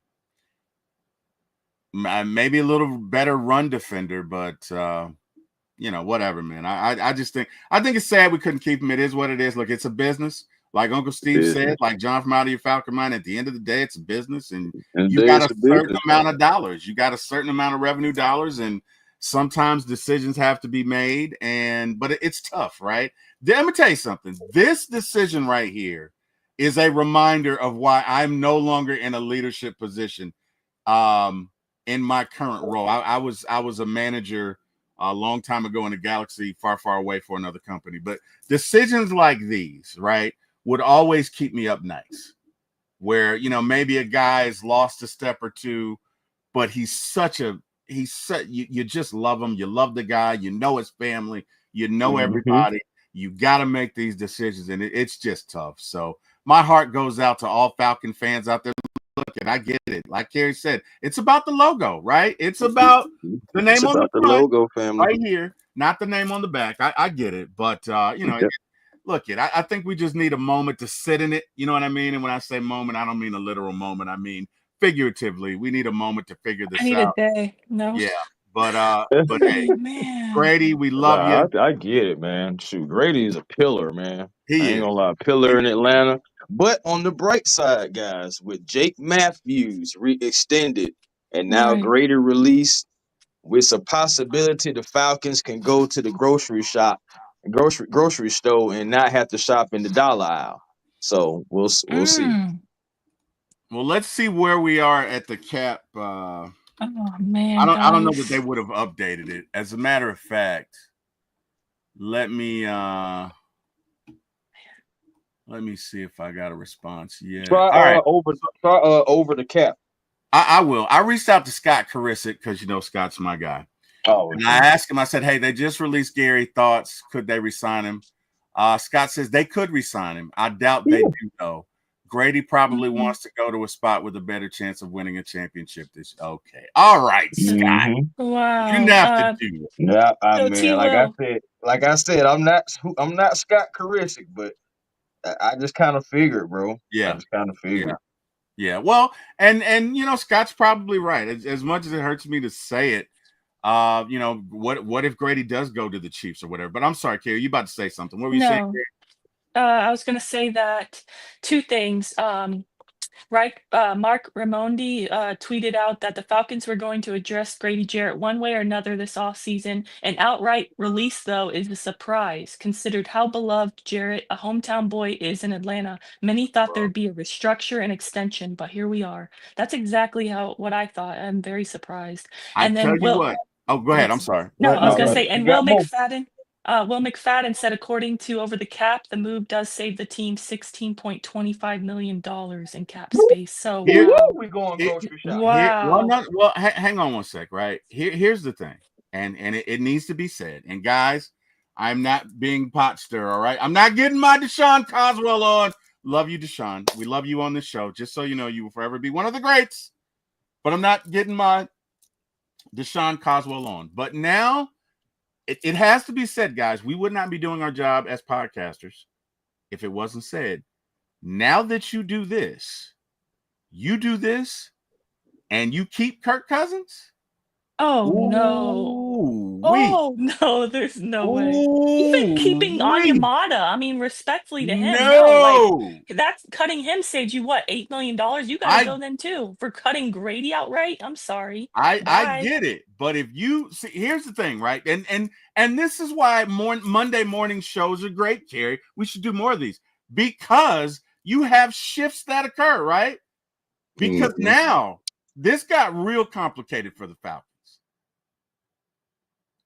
Speaker 1: Maybe a little better run defender, but whatever, man. I just think it's sad we couldn't keep him. It is what it is. Look, it's a business. Like Uncle Steve said, like John from Out of Your Falcon Mind, at the end of the day, it's a business, and you got a certain amount of dollars. You got a certain amount of revenue dollars, and sometimes decisions have to be made. But it's tough, right? Let me tell you something. This decision right here is a reminder of why I'm no longer in a leadership position in my current role. I was a manager a long time ago in a galaxy far, far away for another company. But decisions like these, right, would always keep me up nights, where, maybe a guy has lost a step or two, but you just love him. You love the guy, his family, everybody. You got to make these decisions, and it's just tough. So my heart goes out to all Falcon fans out there. Look, and I get it. Like Kerry said, it's about the logo, right? It's about the name on the front,
Speaker 3: logo, family,
Speaker 1: right here, not the name on the back. I get it, but look, I think we just need a moment to sit in it. You know what I mean? And when I say moment, I don't mean a literal moment. I mean figuratively. We need a moment to figure this out.
Speaker 2: I need a day. No.
Speaker 1: Yeah, but hey,
Speaker 2: man.
Speaker 1: Grady, we love you.
Speaker 3: I get it, man. Shoot, Grady is a pillar, man. I ain't gonna lie,
Speaker 1: Pillar
Speaker 3: in Atlanta. But on the bright side, guys, with Jake Matthews extended and now Grady released, with a possibility the Falcons can go to the grocery store and not have to shop in the dollar aisle. So we'll see.
Speaker 1: Well, let's see where we are at the cap.
Speaker 2: Oh man,
Speaker 1: I don't know that they would have updated it. As a matter of fact, let me see if I got a response yet.
Speaker 3: Try over the cap.
Speaker 1: I will. I reached out to Scott Karisic because Scott's my guy.
Speaker 3: Oh,
Speaker 1: and I asked him. I said, "Hey, they just released Gary. Thoughts? Could they resign him?" Scott says they could resign him. I doubt they do though. Grady probably wants to go to a spot with a better chance of winning a championship this. Okay, all right, Scott.
Speaker 2: Wow,
Speaker 1: you didn't have to do it.
Speaker 3: Yeah, mean, like I said, I'm not Scott Karisic, but I just kind of figured, bro.
Speaker 1: Yeah,
Speaker 3: I just kind of figured.
Speaker 1: Yeah. Well, and Scott's probably right. As much as it hurts me to say it, what if Grady does go to the Chiefs or whatever? But I'm sorry, Kerry, you about to say something. What were you saying, Kerry?
Speaker 2: I was going to say that two things. Mark Raimondi tweeted out that the Falcons were going to address Grady Jarrett one way or another this offseason. An outright release, though, is a surprise. Considered how beloved Jarrett, a hometown boy, is in Atlanta, many thought there'd be a restructure and extension, but here we are. That's exactly what I thought. I'm very surprised. And then
Speaker 1: what. Oh, go ahead. I'm sorry.
Speaker 2: No, I was going to say, and Will McFadden said, according to Over the Cap, the move does save the team $16.25 million in cap space. So
Speaker 3: we going grocery shopping.
Speaker 2: Wow.
Speaker 1: Hang on one sec, right? Here's the thing, and it needs to be said. And guys, I'm not being pot stir, all right? I'm not getting my Deshaun Coswell on. Love you, Deshaun. We love you on this show. Just so you know, you will forever be one of the greats. But I'm not getting my Deshaun Coswell on. But now, it has to be said, guys, we would not be doing our job as podcasters if it wasn't said. Now that you do this, and you keep Kirk Cousins?
Speaker 2: Oh, no. Oh, no, there's no way. Even keeping Onyemata, I mean, respectfully to him. No, that's cutting him saved you, what, $8 million? You got to go then, too, for cutting Grady outright. I'm sorry.
Speaker 1: I get it. But if you see, here's the thing, right? And this is why Monday morning shows are great, Kerry. We should do more of these because you have shifts that occur, right? Because now this got real complicated for the Falcons.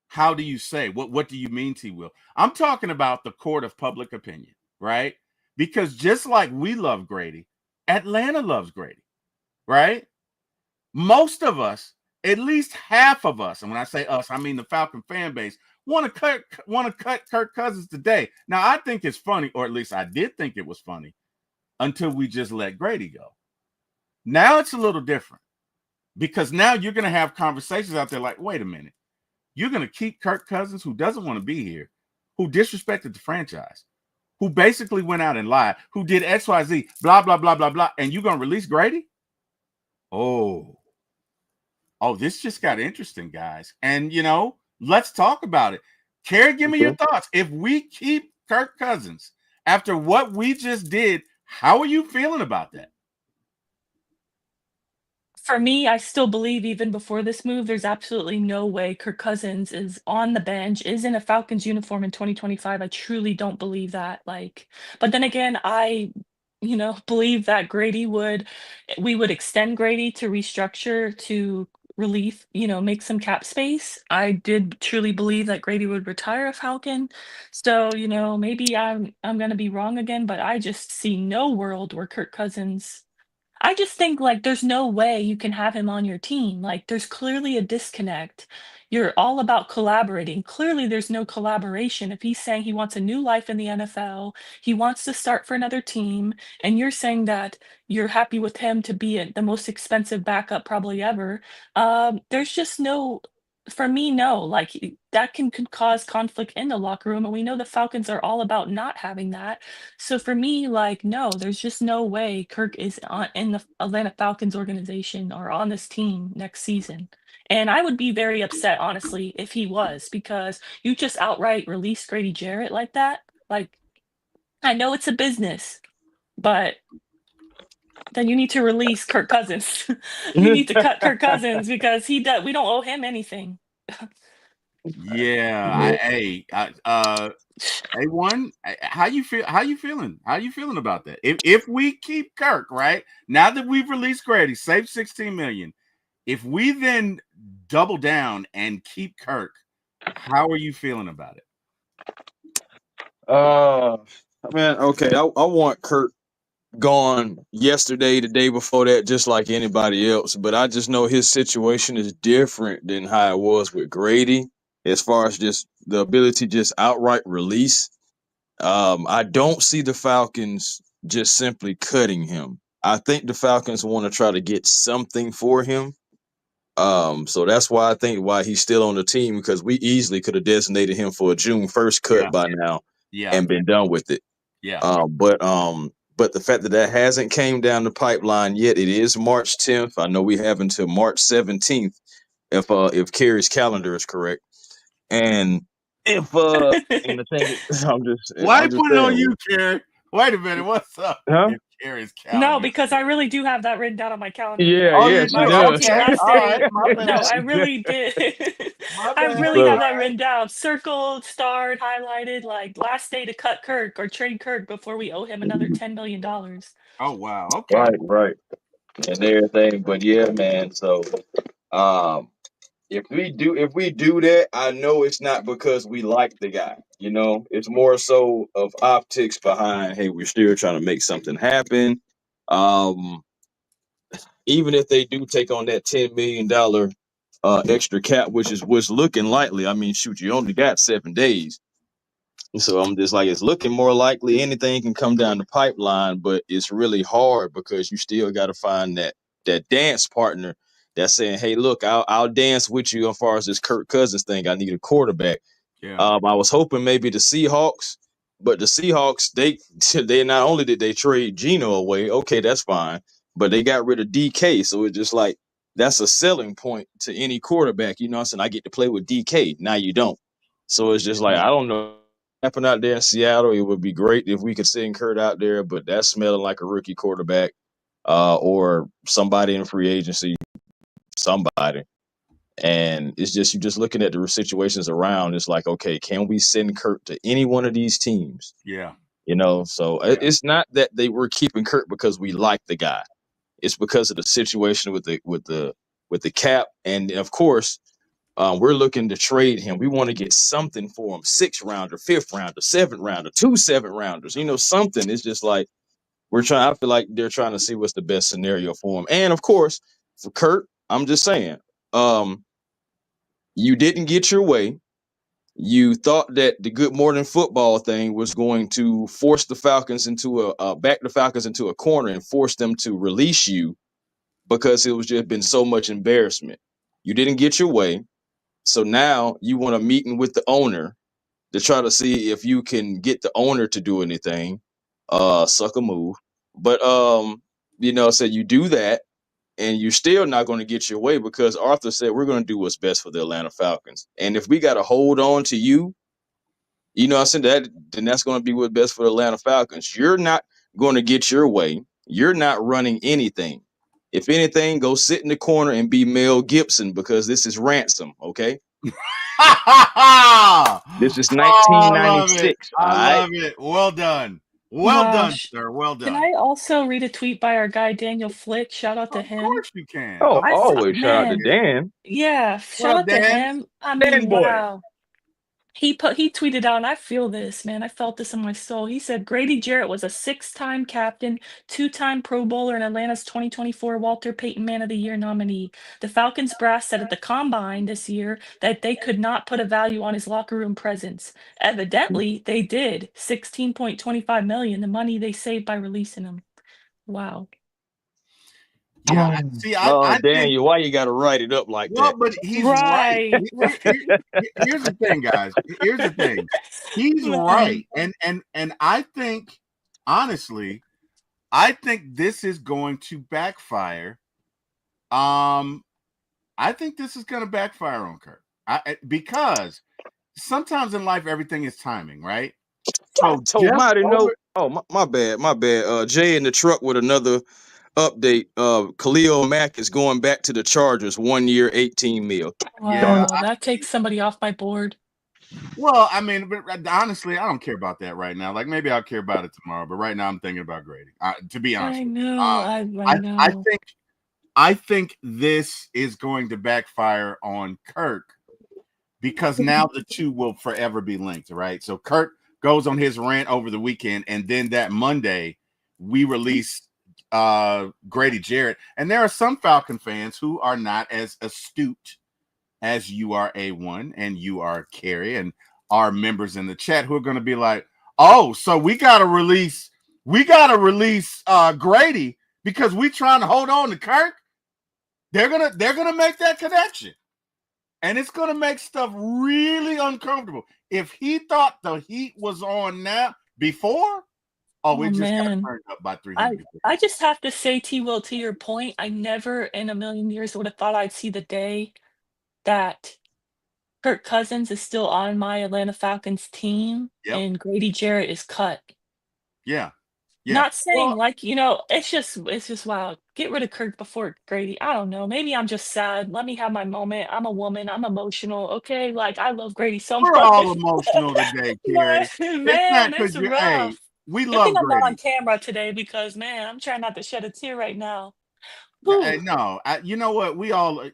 Speaker 1: How do you say? What do you mean, T. Will? I'm talking about the court of public opinion, right? Because just like we love Grady, Atlanta loves Grady, right? Most of us, at least half of us, and when I say us, I mean the Falcon fan base, want to cut Kirk Cousins today. Now, I think it's funny, or at least I did think it was funny, until we just let Grady go. Now it's a little different because now you're going to have conversations out there like, wait a minute. You're going to keep Kirk Cousins, who doesn't want to be here, who disrespected the franchise. who basically went out and lied, who did XYZ, blah, blah, blah, blah, blah, and you're going to release Grady? Oh, this just got interesting, guys. And, let's talk about it. Kerry, give me your thoughts. If we keep Kirk Cousins after what we just did, how are you feeling about that?
Speaker 2: For me, I still believe even before this move, there's absolutely no way Kirk Cousins is on the bench, is in a Falcons uniform in 2025. I truly don't believe that. But then again, believe that we would extend Grady to restructure to relief, make some cap space. I did truly believe that Grady would retire a Falcon. So, maybe I'm gonna be wrong again, but I just see no world where Kirk Cousins I just think, there's no way you can have him on your team. There's clearly a disconnect. You're all about collaborating. Clearly, there's no collaboration. If he's saying he wants a new life in the NFL, he wants to start for another team, and you're saying that you're happy with him to be the most expensive backup probably ever, there's just no, for me, no. That could cause conflict in the locker room, and we know the Falcons are all about not having that. So for me, no, there's just no way Kirk is in the Atlanta Falcons organization or on this team next season. And I would be very upset, honestly, if he was, because you just outright released Grady Jarrett like that. Like, I know it's a business, but then you need to release Kirk Cousins. You need to cut Kirk Cousins because we don't owe him anything.
Speaker 1: Yeah, A1, how you feel? How you feeling? How you feeling about that? If we keep Kirk, right now that we've released Grady, save $16 million. If we then double down and keep Kirk, how are you feeling about it?
Speaker 3: Man, okay. I want Kurt gone yesterday, the day before that, just like anybody else. But I just know his situation is different than how it was with Grady, as far as just the ability to just outright release. I don't see the Falcons just simply cutting him. I think the Falcons want to try to get something for him. So that's why I think why he's still on the team, because we easily could have designated him for a June 1st cut by now and been done with it.
Speaker 1: Yeah.
Speaker 3: But the fact that that hasn't came down the pipeline yet, it is March 10th. I know we have until March 17th if Kerry's calendar is correct. And if and the thing is,
Speaker 1: Why
Speaker 3: I'm just
Speaker 1: put it on
Speaker 3: saying,
Speaker 1: you, Kerry? Wait a minute, what's up?
Speaker 3: huh?
Speaker 1: If Kerry's calendar.
Speaker 2: No, because I really do have that written down on my calendar.
Speaker 3: Yeah,
Speaker 1: Oh,
Speaker 3: yeah,
Speaker 1: you
Speaker 3: she
Speaker 2: My
Speaker 1: do?
Speaker 3: does.
Speaker 2: last
Speaker 1: Okay,
Speaker 2: last
Speaker 1: all
Speaker 2: day.
Speaker 1: right, my bad.
Speaker 2: No, I really did.
Speaker 1: My
Speaker 2: I
Speaker 1: bad.
Speaker 2: really
Speaker 3: So
Speaker 2: have that written down, circled, starred, highlighted, like last day to cut Kirk or trade Kirk before we owe him another $10 million.
Speaker 1: Oh wow, okay.
Speaker 3: right, and everything. But yeah, man. So um, if we do that, I know it's not because we like the guy. It's more so of optics behind. Hey, we're still trying to make something happen. Um, Even if they do take on that $10 million extra cap, which was looking likely. I mean, shoot, you only got 7 days. So I'm just like, it's looking more likely anything can come down the pipeline, but it's really hard because you still got to find that dance partner that's saying, hey, look, I'll dance with you as far as this Kirk Cousins thing. I need a quarterback.
Speaker 1: Yeah.
Speaker 3: I was hoping maybe the Seahawks, but the Seahawks, they not only did they trade Geno away, okay, that's fine, but they got rid of DK. So it's just like that's a selling point to any quarterback. You know what I'm saying? I get to play with DK. Now you don't. So it's just like, I don't know what happened out there in Seattle. It would be great if we could send Kurt out there, but that's smelling like a rookie quarterback, or somebody in free agency, somebody. And it's just, you're just looking at the situations around. It's like, okay, can we send Kurt to any one of these teams?
Speaker 1: Yeah.
Speaker 3: So it's not that they were keeping Kurt because we like the guy. It's because of the situation with the cap, and of course, we're looking to trade him. We want to get something for him: 6th rounder, 5th rounder, 7th rounder, 2 7th rounders. Something. It's just like we're trying. I feel like they're trying to see what's the best scenario for him. And of course, for Kurt, I'm just saying, you didn't get your way. You thought that the Good Morning Football thing was going to force the Falcons into back the Falcons into a corner and force them to release you because it was just been so much embarrassment. You didn't get your way. So now you want a meeting with the owner to try to see if you can get the owner to do anything. Suck a move. But said you do that and you're still not going to get your way because Arthur said we're going to do what's best for the Atlanta Falcons. And if we got to hold on to you, I said that then that's going to be what's best for the Atlanta Falcons. You're not going to get your way. You're not running anything. If anything, go sit in the corner and be Mel Gibson because this is ransom, okay? This is
Speaker 1: I love it.
Speaker 3: 1996.
Speaker 1: I
Speaker 3: All right.
Speaker 1: love it. Well done. Well
Speaker 2: Wow.
Speaker 1: done, sir. Well
Speaker 2: Can
Speaker 1: done.
Speaker 2: I also read a tweet by our guy Daniel Flick? Shout out to
Speaker 1: Of
Speaker 2: him.
Speaker 1: course you can.
Speaker 3: Oh,
Speaker 1: Of course
Speaker 3: always
Speaker 1: you
Speaker 3: shout out to
Speaker 2: Man,
Speaker 1: can.
Speaker 3: Dan.
Speaker 2: yeah,
Speaker 1: What
Speaker 2: shout
Speaker 1: up,
Speaker 2: out to
Speaker 1: Dan?
Speaker 2: him. I
Speaker 3: Dan
Speaker 2: mean,
Speaker 3: boy.
Speaker 2: wow. He tweeted out, and I feel this, man. I felt this in my soul. He said Grady Jarrett was a 6-time captain, 2-time Pro Bowler, and Atlanta's 2024 Walter Payton Man of the Year nominee. The Falcons brass said at the combine this year that they could not put a value on his locker room presence. Evidently, they did. $16.25 million, the money they saved by releasing him. Wow.
Speaker 1: Yeah. See, I
Speaker 3: Oh,
Speaker 1: think.
Speaker 3: Daniel, why you got to write it up like
Speaker 1: Well,
Speaker 3: that?
Speaker 1: but he's right.
Speaker 2: Right.
Speaker 1: Here's the thing, guys. Here's the thing. He's
Speaker 2: Man.
Speaker 1: right, and I think, honestly, I think this is going to backfire. I think this is going to backfire on Kirk. Because sometimes in life everything is timing, right? So
Speaker 3: Oh,
Speaker 1: just
Speaker 3: mighty no.
Speaker 1: over.
Speaker 3: Oh, my bad. My bad. Jay in the truck with another update. Khalil Mack is going back to the Chargers 1 year, 18 mil.
Speaker 1: Yeah.
Speaker 2: Wow, that takes somebody off my board.
Speaker 1: Well, I mean, but honestly, I don't care about that right now. Like maybe I'll care about it tomorrow, but right now I'm thinking about Grady. To be honest
Speaker 2: I
Speaker 1: with you.
Speaker 2: know, I know.
Speaker 1: I think this is going to backfire on Kirk because now the two will forever be linked, right? So Kirk goes on his rant over the weekend, and then that Monday we release Grady Jarrett. And there are some Falcon fans who are not as astute as you are, A1, and you are, Carrie, and our members in the chat who are going to be like, oh, so we got to release Grady because we trying to hold on to Kirk. They're gonna make that connection, and it's gonna make stuff really uncomfortable. If he thought the heat was on now before, we just got turned up by 300.
Speaker 2: I just have to say, T-Will, to your point, I never in a million years would have thought I'd see the day that Kirk Cousins is still on my Atlanta Falcons team and Grady Jarrett is cut.
Speaker 1: Yeah.
Speaker 2: Not saying it's just wow. Get rid of Kirk before Grady. I don't know. Maybe I'm just sad. Let me have my moment. I'm a woman. I'm emotional. Okay, like I love Grady so much.
Speaker 1: We're all emotional today, Carrie.
Speaker 2: Man, it's rough.
Speaker 1: Hey, we
Speaker 2: Good
Speaker 1: love
Speaker 2: thing I'm not on
Speaker 1: Grady.
Speaker 2: camera today because man, I'm trying not to shed a tear right now.
Speaker 1: No, you know what? We all,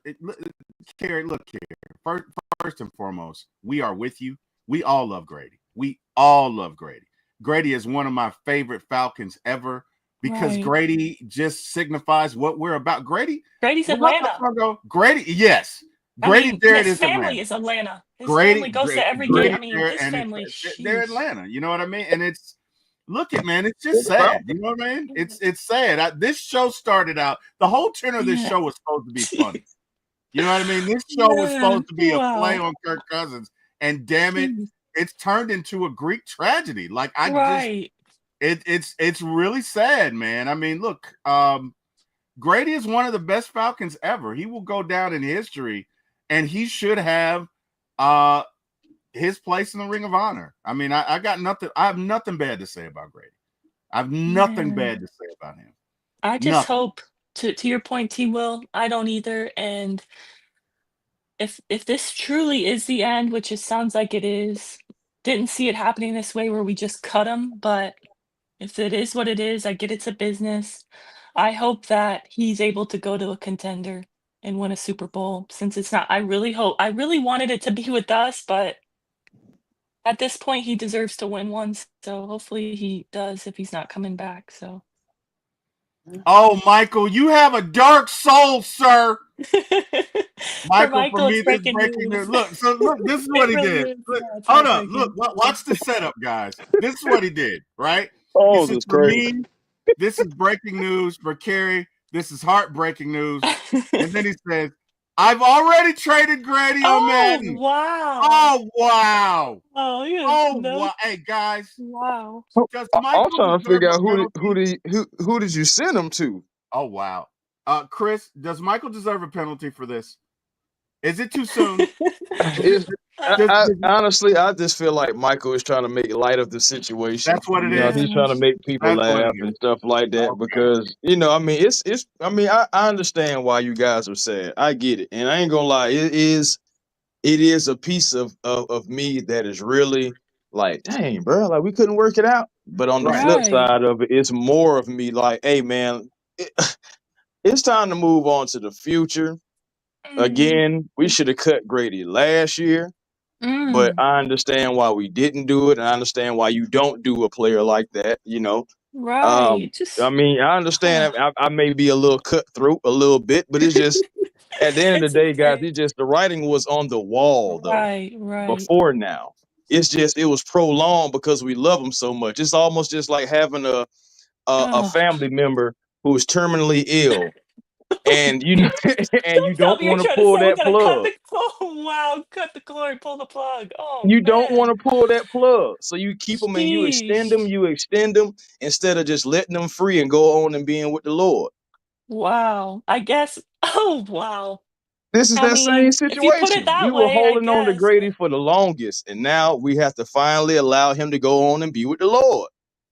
Speaker 1: Carrie. Look, Carrie. First and foremost, we are with you. We all love Grady. We all love Grady. Grady is one of my favorite Falcons ever because Grady just signifies what we're about. Grady's
Speaker 2: Atlanta.
Speaker 1: Grady, yes. Grady Jarrett
Speaker 2: his family is Atlanta. His
Speaker 1: Grady,
Speaker 2: family goes to every
Speaker 1: Grady
Speaker 2: game. I mean, his family.
Speaker 1: They're Atlanta. You know what I mean? And it's man, it's just sad. You know what I mean? It's sad. This show started out. The whole tenor of this show was supposed to be funny. You know what I mean? This show was supposed to be a play on Kirk Cousins, and damn it, it's turned into a Greek tragedy. Like it's really sad, man. I mean, look, Grady is one of the best Falcons ever. He will go down in history, and he should have his place in the Ring of Honor. I mean, I have nothing bad to say about Grady. I have nothing bad to say about him.
Speaker 2: I just hope, to your point, T-Will, I don't either. And if this truly is the end, which it sounds like it is, didn't see it happening this way where we just cut him, but if it is what it is, I get it's a business. I hope that he's able to go to a contender and win a Super Bowl since it's not. I really wanted it to be with us, but at this point he deserves to win one. So hopefully he does if he's not coming back. So.
Speaker 1: Oh, Michael, you have a dark soul, sir. Michael, for me, this breaking news. Look, this is what he did. Look, hold up. Look, watch the setup, guys. This is what he did, right?
Speaker 3: Oh,
Speaker 1: this is for me. This is breaking news. For Carrie, this is heartbreaking news. And then he says, I've already traded Grady on
Speaker 2: Oh,
Speaker 1: Madden.
Speaker 2: wow.
Speaker 1: Oh, wow.
Speaker 2: Oh,
Speaker 1: Oh,
Speaker 2: no.
Speaker 1: wow. Hey, guys,
Speaker 2: Wow.
Speaker 1: does
Speaker 3: I'm
Speaker 1: Michael
Speaker 3: trying to
Speaker 1: deserve
Speaker 3: figure
Speaker 1: a
Speaker 3: out
Speaker 1: penalty?
Speaker 3: who did you send him to?
Speaker 1: Oh, wow. Chris, does Michael deserve a penalty for this? Is it too soon?
Speaker 3: It's,
Speaker 1: Does,
Speaker 3: I
Speaker 1: does,
Speaker 3: honestly, I just feel like Michael is trying to make light of the situation.
Speaker 1: that's what it
Speaker 3: You know,
Speaker 1: is.
Speaker 3: he's trying to make people
Speaker 1: That's what it
Speaker 3: laugh
Speaker 1: is.
Speaker 3: and stuff like that
Speaker 1: Okay.
Speaker 3: because I mean, it's. I mean, I understand why you guys are sad. I get it, and I ain't gonna lie, it is a piece of me that is really like, dang, bro, like we couldn't work it out. But on the
Speaker 1: Right.
Speaker 3: flip
Speaker 2: Right.
Speaker 3: side of it, it's more of me like, hey, man, it, it's time to move on to the future.
Speaker 2: Mm.
Speaker 3: Again, we should have cut Grady last year, but
Speaker 2: Mm.
Speaker 3: I understand why we didn't do it, and I understand why you don't do a player like that.
Speaker 2: Right.
Speaker 3: I
Speaker 2: Just
Speaker 3: mean, I understand I may be a little cutthroat, a little bit, but it's just at the end of the
Speaker 2: it's
Speaker 3: day, guys,
Speaker 2: okay.
Speaker 3: it's just the writing was on the wall though.
Speaker 2: Right, right.
Speaker 3: Before now, it's just it was prolonged because we love them so much. It's almost just like having a
Speaker 2: Oh.
Speaker 3: family member who is terminally ill, and and you
Speaker 2: Don't tell
Speaker 3: don't
Speaker 2: me you're
Speaker 3: want to
Speaker 2: trying to
Speaker 3: pull
Speaker 2: say we're
Speaker 3: that
Speaker 2: gonna cut
Speaker 3: plug.
Speaker 2: the oh wow, cut the cord, pull the plug. Oh
Speaker 3: You don't want
Speaker 2: man.
Speaker 3: to pull that plug, so you keep them and
Speaker 2: Sheesh.
Speaker 3: you extend them instead of just letting them free and go on and being with the Lord.
Speaker 2: Wow. I guess oh wow.
Speaker 3: This is
Speaker 2: I
Speaker 3: that same
Speaker 2: mean, if you put it
Speaker 3: situation. We
Speaker 2: that
Speaker 3: were
Speaker 2: way, I
Speaker 3: holding on to
Speaker 2: guess,
Speaker 3: Grady
Speaker 2: but
Speaker 3: for the longest, and now we have to finally allow him to go on and be with the Lord.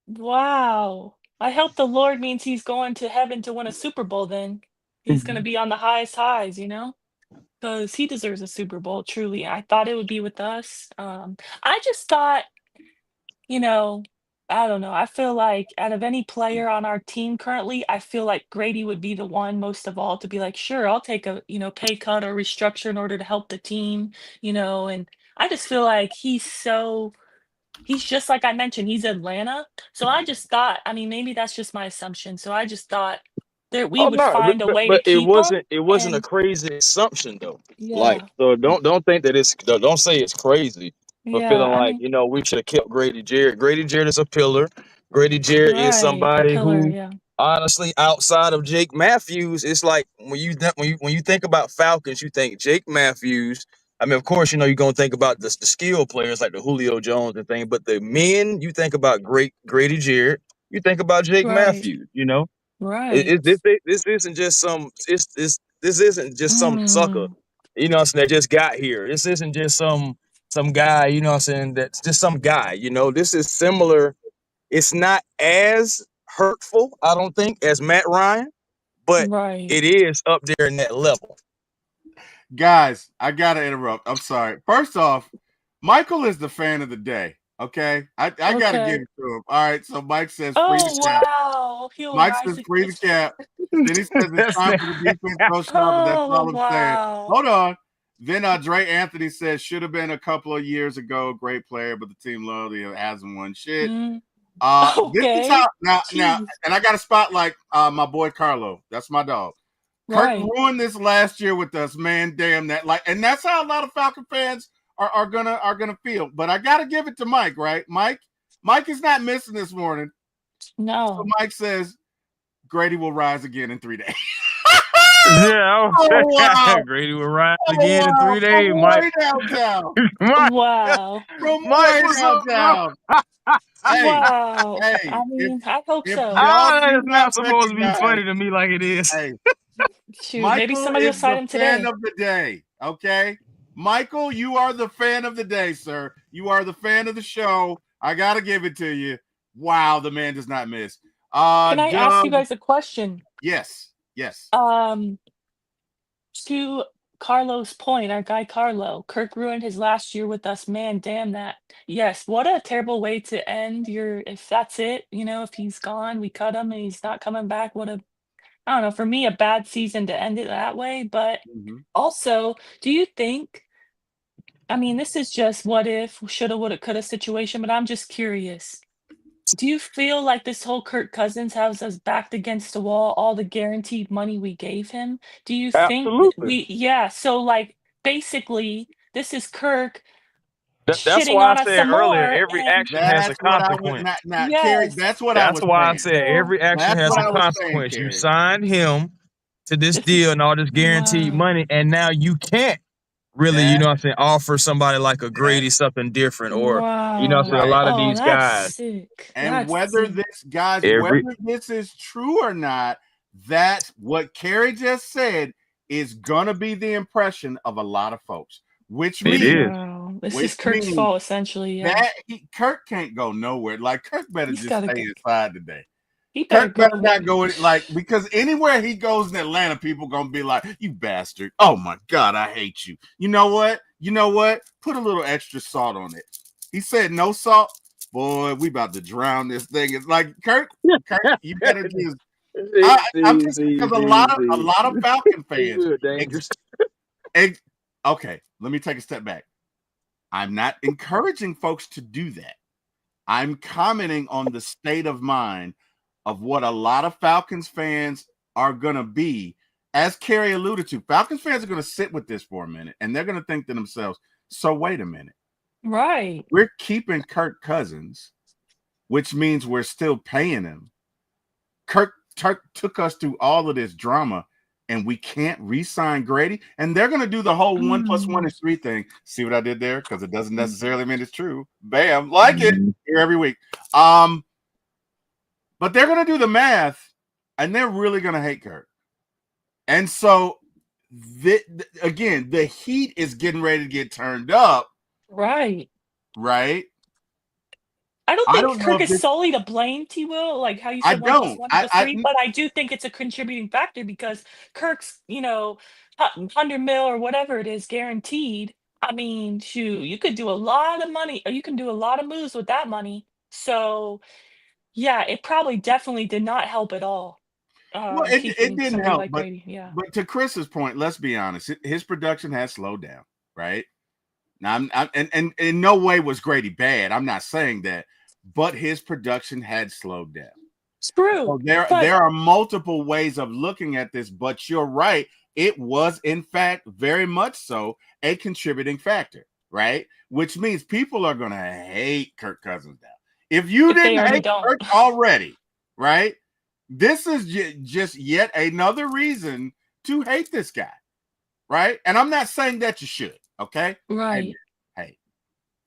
Speaker 2: wow. I hope the Lord means he's going to heaven to win a Super Bowl then. He's gonna
Speaker 3: Mhm.
Speaker 2: be on the highest highs, because he deserves a Super Bowl, truly. I thought it would be with us. I just thought, you know, I don't know. I feel like out of any player on our team currently, I feel like Grady would be the one most of all to be like, sure, I'll take a, pay cut or restructure in order to help the team, and I just feel like he's just like I mentioned, he's Atlanta. So I just thought, I mean, maybe that's just my assumption. So I just thought that we
Speaker 3: Oh
Speaker 2: would
Speaker 3: no,
Speaker 2: find a way to
Speaker 3: but it
Speaker 2: keep him.
Speaker 3: wasn't a
Speaker 2: And
Speaker 3: crazy assumption though. Like,
Speaker 2: yeah,
Speaker 3: so don't think that don't say it's crazy for
Speaker 2: yeah,
Speaker 3: feeling
Speaker 2: I
Speaker 3: like
Speaker 2: mean,
Speaker 3: we should have kept Grady Jarrett. Grady Jarrett is a pillar. Grady Jarrett is
Speaker 2: right, a
Speaker 3: somebody
Speaker 2: pillar,
Speaker 3: who,
Speaker 2: yeah.
Speaker 3: honestly, outside of Jake Matthews, it's like when you think about Falcons, you think Jake Matthews. I mean, of course, you're gonna think about the skill players like the Julio Jones and thing, but the men, you think about Grady Jarrett. You think about Jake
Speaker 2: Right,
Speaker 3: Matthews.
Speaker 2: right.
Speaker 3: This isn't just some this isn't just some sucker,
Speaker 2: Mm,
Speaker 3: what I'm saying, that just got here. This isn't just some guy, what I'm saying, that's just some guy. This is similar. It's not as hurtful, I don't think, as Matt Ryan, but
Speaker 2: right.
Speaker 3: it is up there in that level.
Speaker 1: Guys, I gotta interrupt. I'm sorry. First off, Michael is the fan of the day. Okay, I gotta give
Speaker 2: Okay.
Speaker 1: it to him. All right, so Mike says free the
Speaker 2: Oh,
Speaker 1: cap.
Speaker 2: wow. He'll
Speaker 1: Mike
Speaker 2: rise
Speaker 1: says free the
Speaker 2: against
Speaker 1: cap. Then he says it's
Speaker 3: That's
Speaker 1: time
Speaker 3: not-
Speaker 1: for the defense coach up, and that's
Speaker 2: Oh,
Speaker 1: all I'm saying.
Speaker 2: wow.
Speaker 1: Hold on. Then Dre Anthony says should have been a couple of years ago. Great player, but the team loyalty hasn't won shit.
Speaker 2: Mm,
Speaker 1: This is how
Speaker 2: okay.
Speaker 1: now,
Speaker 2: Jeez.
Speaker 1: and I got to spotlight my boy Carlo. That's my dog. Kirk
Speaker 2: Right.
Speaker 1: ruined this last year with us, man. Damn that! And that's how a lot of Falcon fans are gonna feel. But I gotta give it to Mike, right? Mike is not missing this morning. So
Speaker 2: No.
Speaker 1: Mike says Grady will rise again in 3 days.
Speaker 3: Yeah,
Speaker 1: Oh wow!
Speaker 3: Grady will rise
Speaker 1: Oh
Speaker 3: again in
Speaker 1: wow!
Speaker 3: 3 days.
Speaker 1: From
Speaker 3: Mike,
Speaker 1: way downtown.
Speaker 3: Mike,
Speaker 2: Wow.
Speaker 1: From
Speaker 3: Mike,
Speaker 1: way
Speaker 3: what's up, bro?
Speaker 1: downtown. Hey,
Speaker 2: Wow.
Speaker 1: hey!
Speaker 2: I mean, I hope
Speaker 1: If
Speaker 2: so.
Speaker 1: y'all do
Speaker 3: It's
Speaker 1: not
Speaker 3: not supposed to be
Speaker 1: recognize,
Speaker 3: funny to me like it is.
Speaker 1: hey,
Speaker 2: Shoot, maybe
Speaker 1: Michael
Speaker 2: somebody will
Speaker 1: is
Speaker 2: sign
Speaker 1: the
Speaker 2: him
Speaker 1: fan
Speaker 2: today.
Speaker 1: of the day. Okay. Michael, you are the fan of the day, sir. You are the fan of the show. I gotta give it to you. Wow, the man does not miss.
Speaker 2: Can I ask
Speaker 1: Doug,
Speaker 2: you guys a question?
Speaker 1: yes, yes.
Speaker 2: Um, to Carlo's point, our guy Carlo, Kirk ruined his last year with us. Man, damn that. Yes, what a terrible way to end your if that's it, if he's gone, we cut him and he's not coming back. What a I don't know, for me, a bad season to end it that way. But
Speaker 1: Mhm.
Speaker 2: also, do you think I mean, this is just what if, shoulda, woulda, coulda situation, but I'm just curious. Do you feel like this whole Kirk Cousins has us backed against the wall, all the guaranteed money we gave him? Do you think that
Speaker 3: Absolutely.
Speaker 2: yeah, so like basically this is Kirk
Speaker 3: That's
Speaker 2: shitting
Speaker 3: why I
Speaker 2: on us
Speaker 3: said
Speaker 2: some
Speaker 3: earlier,
Speaker 2: more
Speaker 3: every
Speaker 2: and
Speaker 3: action has a
Speaker 1: That's what I was
Speaker 3: consequence.
Speaker 1: not Carrie.
Speaker 2: yes.
Speaker 1: That's what I
Speaker 3: That's
Speaker 1: was
Speaker 3: why I
Speaker 1: saying.
Speaker 3: said
Speaker 2: So
Speaker 3: every action
Speaker 1: That's
Speaker 3: has
Speaker 1: what
Speaker 3: a
Speaker 1: I was saying,
Speaker 3: consequence. You
Speaker 1: Carrie.
Speaker 3: signed him. to this
Speaker 2: This is
Speaker 3: deal and all this guaranteed
Speaker 2: wow.
Speaker 3: money, and now you can't really,
Speaker 1: That
Speaker 3: what I'm saying, offer somebody like a
Speaker 1: that
Speaker 3: Grady something different, or what I'm saying, a
Speaker 2: Wow.
Speaker 1: right.
Speaker 3: lot of
Speaker 2: Oh,
Speaker 3: these
Speaker 2: that's
Speaker 3: guys
Speaker 2: sick.
Speaker 1: And
Speaker 2: That's
Speaker 1: whether
Speaker 2: sick.
Speaker 1: this, guys,
Speaker 3: every
Speaker 1: whether this is true or not, that what Carrie just said is gonna be the impression of a lot of folks, which
Speaker 3: it
Speaker 1: means
Speaker 3: is.
Speaker 2: Wow. This
Speaker 1: which
Speaker 2: is Kirk's
Speaker 1: means
Speaker 2: fault, essentially. Yeah.
Speaker 1: that Kirk can't go nowhere. Like Kirk better
Speaker 2: He's
Speaker 1: just
Speaker 2: gotta
Speaker 1: stay
Speaker 2: go.
Speaker 1: inside today.
Speaker 2: He better
Speaker 1: Kirk
Speaker 2: go.
Speaker 1: better not go like, because anywhere he goes in Atlanta, people gonna be like, "You bastard! Oh my god, I hate you." You know what? You know what? Put a little extra salt on it. He said no salt. Boy, we about to drown this thing. It's like Kirk, you better just. I'm just, because a lot of Falcon
Speaker 3: It's
Speaker 1: fans.
Speaker 3: real dangerous.
Speaker 1: Okay, let me take a step back. I'm not encouraging folks to do that. I'm commenting on the state of mind of what a lot of Falcons fans are going to be. As Carrie alluded to, Falcons fans are going to sit with this for a minute, and they're going to think to themselves, so wait a minute.
Speaker 2: Right.
Speaker 1: We're keeping Kirk Cousins, which means we're still paying him. Kirk took us through all of this drama, and we can't re-sign Grady. And they're going to do the whole 1 + 1 is 3 thing. See what I did there? Because it doesn't necessarily mean it's true. Bam, like it here every week. But they're going to do the math, and they're really going to hate Kirk. And so, again, the heat is getting ready to get turned up.
Speaker 2: Right.
Speaker 1: Right?
Speaker 2: I don't
Speaker 1: I
Speaker 2: think
Speaker 1: don't know
Speaker 2: Kirk
Speaker 1: if
Speaker 2: is
Speaker 1: this.
Speaker 2: solely to blame, T. Will, like how you
Speaker 1: I
Speaker 2: said 1 +
Speaker 1: don't.
Speaker 2: 1 = 3, but I do think it's a contributing factor because Kirk's, 100 mil or whatever it is guaranteed. I mean, shoot, you could do a lot of money, or you can do a lot of moves with that money. So, yeah, it probably definitely did not help at all,
Speaker 1: Well, it
Speaker 2: keeping
Speaker 1: didn't
Speaker 2: somebody
Speaker 1: help,
Speaker 2: like Grady. Yeah.
Speaker 1: but to Chris's point, let's be honest, his production has slowed down, right? Now, and in no way was Grady bad. I'm not saying that, but his production had slowed down.
Speaker 2: It's true,
Speaker 1: So there
Speaker 2: but
Speaker 1: are multiple ways of looking at this, but you're right. It was, in fact, very much so a contributing factor, right? Which means people are going to hate Kirk Cousins now. If you
Speaker 2: if they
Speaker 1: didn't
Speaker 2: already
Speaker 1: hate
Speaker 2: don't.
Speaker 1: Kirk already, right? This is just yet another reason to hate this guy, right? And I'm not saying that you should, okay? Hey,
Speaker 2: Right.
Speaker 1: hey,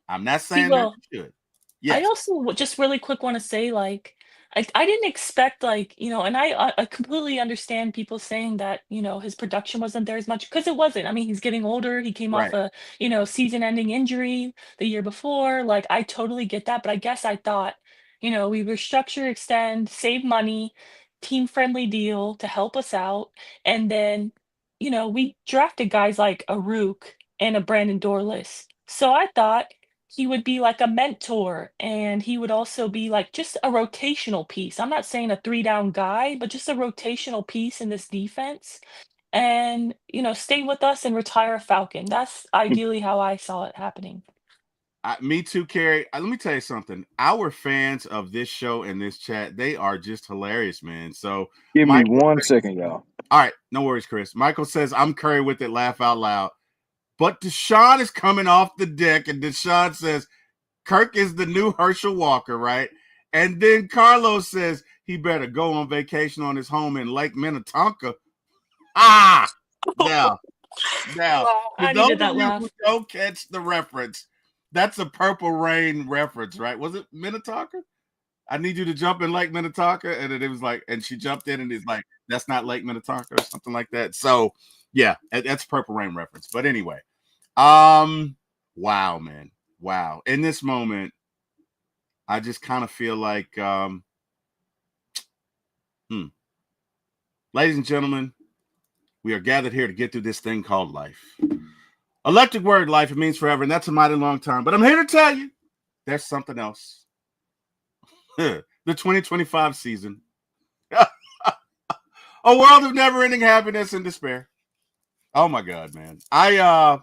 Speaker 1: I'm not
Speaker 2: T.
Speaker 1: saying that
Speaker 2: Will,
Speaker 1: you should.
Speaker 2: I
Speaker 1: Yes,
Speaker 2: also just really quick want to say, like, I didn't expect, like, and I completely understand people saying that, his production wasn't there as much because it wasn't. I mean, he's getting older. He came off
Speaker 1: right.
Speaker 2: a, season-ending injury the year before. Like, I totally get that, but I guess I thought, we restructure, extend, save money, team-friendly deal to help us out, and then, we drafted guys like a Rook and a Brandon Dorless. So I thought he would be like a mentor, and he would also be like just a rotational piece. I'm not saying a 3 down guy, but just a rotational piece in this defense and, stay with us and retire a Falcon. That's ideally how I saw it happening.
Speaker 1: Me too, Carrie. Let me tell you something. Our fans of this show and this chat, they are just hilarious, man. So,
Speaker 3: Give me
Speaker 1: Michael,
Speaker 3: 1 second, y'all.
Speaker 1: all right, no worries, Chris. Michael says, I'm Curry with it, laugh out loud. But Deshaun is coming off the deck, and Deshaun says, Kirk is the new Herschel Walker, right? And then Carlos says he better go on vacation on his home in Lake Minnetonka. Ah, now,
Speaker 2: Wow,
Speaker 1: for
Speaker 2: I
Speaker 1: those
Speaker 2: needed
Speaker 1: of
Speaker 2: that
Speaker 1: you who
Speaker 2: laugh.
Speaker 1: don't catch the reference, that's a Purple Rain reference, right? Was it Minnetonka? I need you to jump in Lake Minnetonka, and then it was like, and she jumped in, and it's like, that's not Lake Minnetonka or something like that. So, yeah, that's Purple Rain reference. But anyway, wow, man, wow. In this moment, I just kind of feel like, ladies and gentlemen, we are gathered here to get through this thing called life. Electric word, life, it means forever, and that's a mighty long time. But I'm here to tell you, there's something else. The 2025 season. A world of never-ending happiness and despair. Oh my God, man. I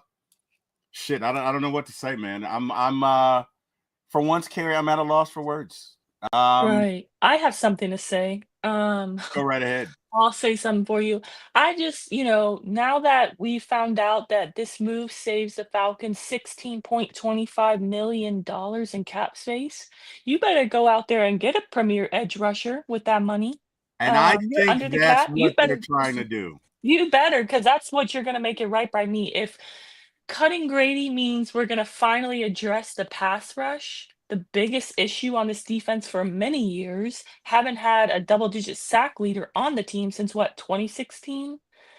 Speaker 1: don't know what to say, man. I'm for once, Carrie, I'm at a loss for words.
Speaker 2: Right. I have something to say.
Speaker 1: Go right ahead.
Speaker 2: I'll say something for you. I just, now that we found out that this move saves the Falcons $16.25 million in cap space, you better go out there and get a premier edge rusher with that money.
Speaker 1: And I
Speaker 2: You're
Speaker 1: think
Speaker 2: under the
Speaker 1: that's
Speaker 2: cap. You
Speaker 1: what they're
Speaker 2: better
Speaker 1: trying to do.
Speaker 2: You better, because that's what you're gonna make it right by me. If cutting Grady means we're gonna finally address the pass rush, the biggest issue on this defense for many years, haven't had a double-digit sack leader on the team since what, 2016?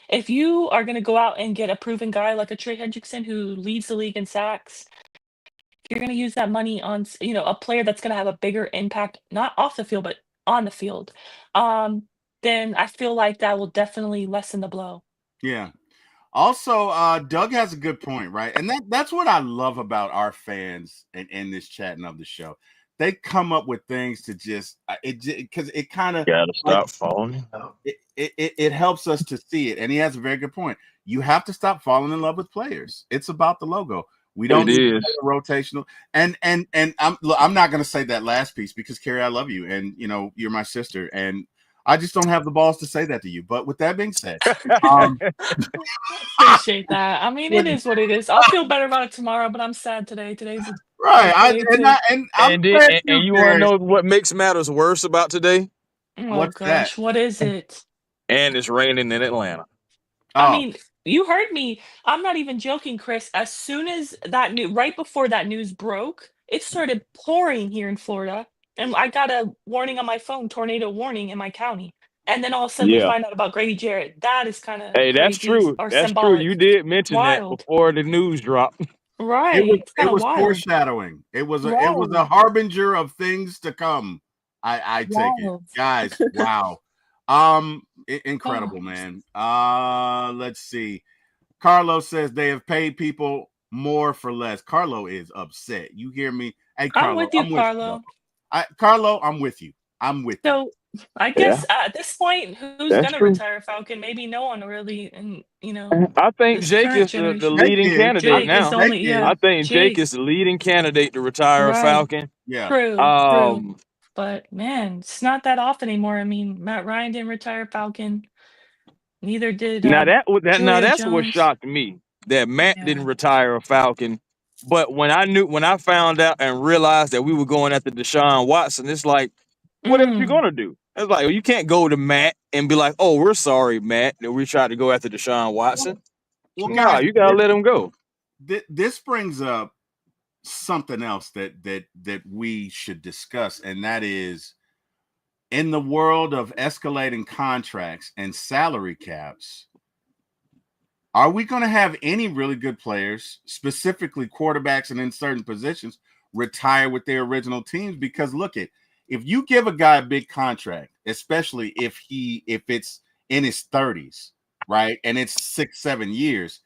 Speaker 2: If you are gonna go out and get a proven guy like a Trey Hendrickson who leads the league in sacks, you're gonna use that money on a player that's gonna have a bigger impact, not off the field, but on the field, um, then I feel like that will definitely lessen the blow.
Speaker 1: Yeah. Also, Doug has a good point, right? And that's what I love about our fans in this chatting of the show. They come up with things to just because it kind of
Speaker 3: Gotta stop falling.
Speaker 1: it helps us to see it. And he has a very good point. You have to stop falling in love with players. It's about the logo. We don't need a rotational. And I'm not going to say that last piece because Carrie, I love you, and you're my sister, and I just don't have the balls to say that to you. But with that being said,
Speaker 2: Appreciate that. I mean, it is what it is. I'll feel better about it tomorrow, but I'm sad today. Today's
Speaker 1: right.
Speaker 3: And you want to know what makes matters worse about today?
Speaker 2: oh
Speaker 1: What's
Speaker 2: gosh,
Speaker 1: that?
Speaker 2: what is it?
Speaker 3: And it's raining in Atlanta.
Speaker 2: I mean, you heard me. I'm not even joking, Chris. As soon as right before that news broke, it started pouring here in Florida. And I got a warning on my phone, tornado warning in my county. And then all of a sudden we find out about Grady Jarrett. That is kind of
Speaker 3: Hey, that's
Speaker 2: crazy
Speaker 3: true.
Speaker 2: or
Speaker 3: That's
Speaker 2: symbolic.
Speaker 3: true. You did mention
Speaker 2: Wild.
Speaker 3: that before the news dropped.
Speaker 2: Right. It's kind
Speaker 1: It
Speaker 2: of
Speaker 1: was
Speaker 2: wild.
Speaker 1: foreshadowing. It was a harbinger of things to come. I take it. Guys, wow. Incredible, man. Let's see. Carlo says they have paid people more for less. Carlo is upset. You hear me? Hey, Carlo,
Speaker 2: I'm with you, Carlo.
Speaker 1: Carlo, I'm with you.
Speaker 2: So I guess at this point, who's gonna retire Falcon? Maybe no one really, and
Speaker 3: I think Jake is the leading candidate now. I think Jake is the leading candidate to retire a Falcon.
Speaker 1: Yeah,
Speaker 2: true. But man, it's not that often anymore. I mean, Matt Ryan didn't retire Falcon. Neither did
Speaker 3: that's what shocked me, that Matt didn't retire a Falcon. But when I found out and realized that we were going after Deshaun Watson, it's like, what else you gonna do? It's like, well, you can't go to Matt and be like, "Oh, we're sorry, Matt, that we tried to go after Deshaun Watson."
Speaker 1: Well,
Speaker 3: no, you gotta let him go.
Speaker 1: This brings up something else that we should discuss, and that is, in the world of escalating contracts and salary caps, are we going to have any really good players, specifically quarterbacks and in certain positions, retire with their original teams? Because if you give a guy a big contract, especially if it's in his 30s, right, and it's 6-7 years,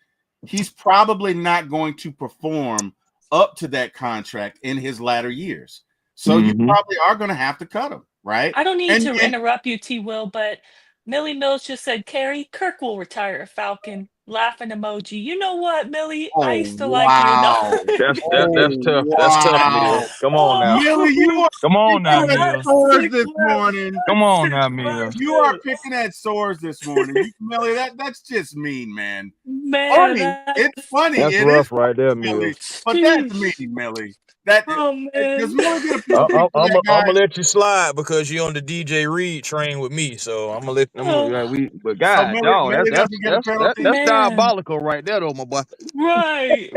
Speaker 1: he's probably not going to perform up to that contract in his latter years. So you probably are going to have to cut him, right?
Speaker 2: I don't need to interrupt you, T. Will, but Millie Mills just said, Carrie, Kirk will retire a Falcon. Laughing emoji. You know what, Millie? I used to like you.
Speaker 3: That's tough. Wow. That's tough, Mia. Come on now.
Speaker 1: Millie,
Speaker 3: come on now, Mia.
Speaker 1: Sores this morning.
Speaker 3: Come on now, Mia.
Speaker 1: You are picking at sores this morning, Millie. That's just mean, man.
Speaker 2: Man,
Speaker 1: it's funny.
Speaker 3: That's rough right there, Millie.
Speaker 1: But that's mean, Millie. I'm
Speaker 3: gonna let you slide because you're on the DJ Reed train with me. So I'm gonna let But guys, that's diabolical right there, though, my boy.
Speaker 2: Right.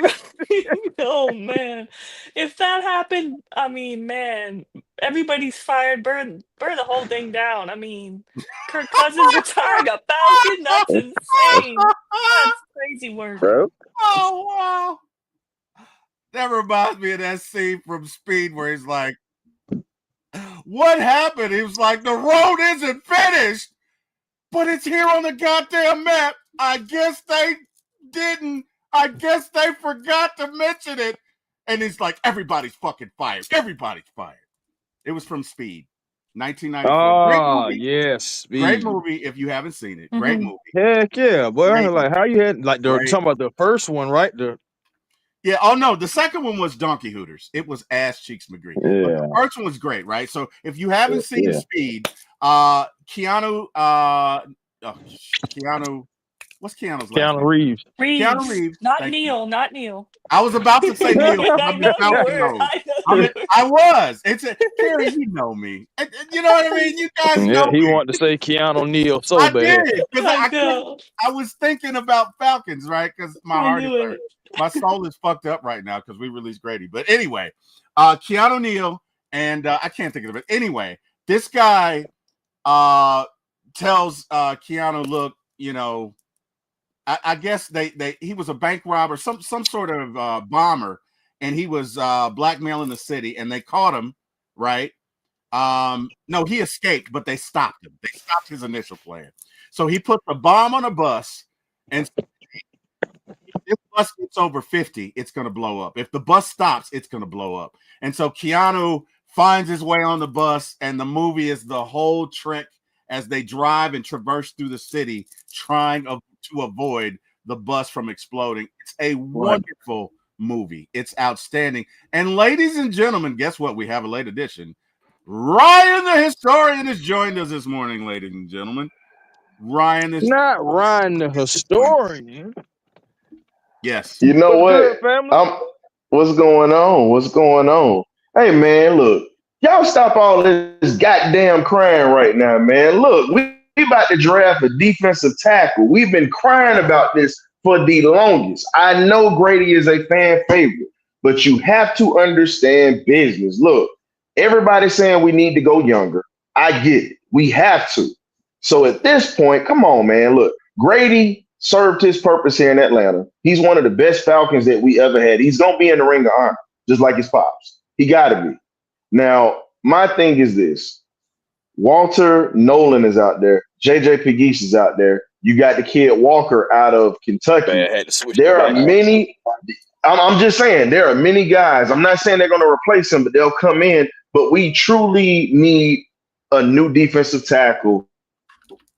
Speaker 2: Oh man, if that happened, I mean, man, everybody's fired. Burn the whole thing down. I mean, Kirk Cousins retiring a Falcon. That's insane. That's crazy work.
Speaker 3: Bro.
Speaker 1: Oh wow. That reminds me of that scene from Speed where he's like, what happened? He was like, the road isn't finished, but it's here on the goddamn map. I guess they didn't. I guess they forgot to mention it. And he's like, everybody's fucking fired. Everybody's fired. It was from Speed, 1994.
Speaker 3: Oh, yes. Speed.
Speaker 1: Great movie if you haven't seen it. Great movie.
Speaker 3: Heck yeah, boy. Like, how you had, like, talking about the first one, right?
Speaker 1: Yeah. Oh no, the second one was Donkey Hooters. It was Ass Cheeks McGree.
Speaker 3: Yeah.
Speaker 1: But the first one was great, right? So if you haven't seen Speed, Keanu, what's Keanu's last name?
Speaker 3: Reeves.
Speaker 1: Keanu Reeves.
Speaker 2: Not Neil. Not Neil.
Speaker 1: I was about to say Neil.
Speaker 2: I know
Speaker 1: I was. It's a Kerry, you know me. You know what I mean? You guys
Speaker 3: Yeah,
Speaker 1: know
Speaker 3: he
Speaker 1: me.
Speaker 3: wanted to say Keanu Neal so
Speaker 1: I
Speaker 3: bad.
Speaker 1: did because
Speaker 2: I
Speaker 1: I couldn't.
Speaker 2: know.
Speaker 1: I was thinking about Falcons, right? Because my
Speaker 2: I
Speaker 1: heart is
Speaker 2: knew
Speaker 1: hurt.
Speaker 2: it.
Speaker 1: My soul is fucked up right now because we released Grady. But anyway, Keanu Neal and I can't think of it. Anyway, this guy tells Keanu, look, you know, I guess he was a bank robber, some sort of bomber, and he was blackmailing the city, and they caught him, right? No, he escaped, but they stopped him. They stopped his initial plan. So he put the bomb on a bus, and if this bus gets over 50, it's going to blow up. If the bus stops, it's going to blow up. And so Keanu finds his way on the bus, and the movie is the whole trick as they drive and traverse through the city, trying to avoid the bus from exploding. It's a wonderful movie. It's outstanding. And ladies and gentlemen, guess what? We have a late edition. Ryan the historian has joined us this morning, ladies and gentlemen. Ryan is
Speaker 3: Not Ryan the historian.
Speaker 1: yes.
Speaker 4: You know
Speaker 3: What's
Speaker 4: what?
Speaker 3: good, family?
Speaker 4: What's going on? What's going on? Hey man, look, y'all stop all this goddamn crying right now, man. Look, we about to draft a defensive tackle. We've been crying about this for the longest. I know Grady is a fan favorite, but you have to understand business. Look, everybody's saying we need to go younger. I get it. We have to. So at this point, come on, man. Look, Grady served his purpose here in Atlanta. He's one of the best Falcons that we ever had. He's going to be in the Ring of Honor, just like his pops. He got to be. Now, my thing is this. Walter Nolan is out there. JJ Pegues is out there. You got the kid Walker out of Kentucky.
Speaker 3: Man, I had to switch
Speaker 4: There are
Speaker 3: back.
Speaker 4: many. I'm just saying, there are many guys. I'm not saying they're going to replace him, but they'll come in. But we truly need a new defensive tackle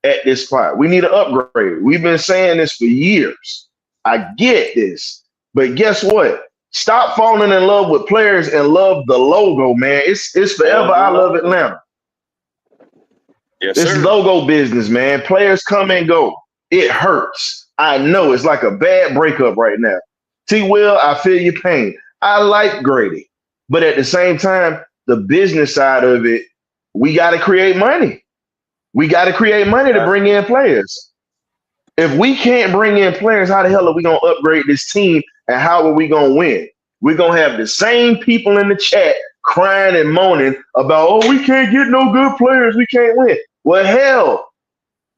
Speaker 4: at this spot. We need an upgrade. We've been saying this for years. I get this. But guess what? Stop falling in love with players and love the logo, man. It's forever. I love Atlanta.
Speaker 3: Yes,
Speaker 4: It's
Speaker 3: sir.
Speaker 4: logo business, man. Players come and go. It hurts. I know it's like a bad breakup right now. T. Will, I feel your pain. I like Grady. But at the same time, the business side of it, we got to create money. We got to create money to bring in players. If we can't bring in players, how the hell are we going to upgrade this team and how are we going to win? We're going to have the same people in the chat crying and moaning about, oh, we can't get no good players. We can't win. Well, hell,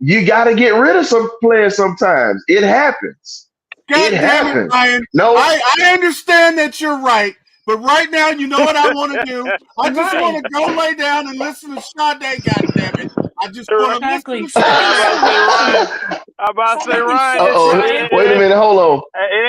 Speaker 4: you got to get rid of some players sometimes. It happens.
Speaker 1: God damn it, Ryan.
Speaker 4: No,
Speaker 1: I understand that you're right, but right now, you know what I want to do? I just want to go lay down and listen to Sade, goddammit. I just want to
Speaker 2: Exactly.
Speaker 1: listen to Sade.
Speaker 3: I'm about to say Ryan.
Speaker 4: Uh-oh. Wait a minute. Hold on.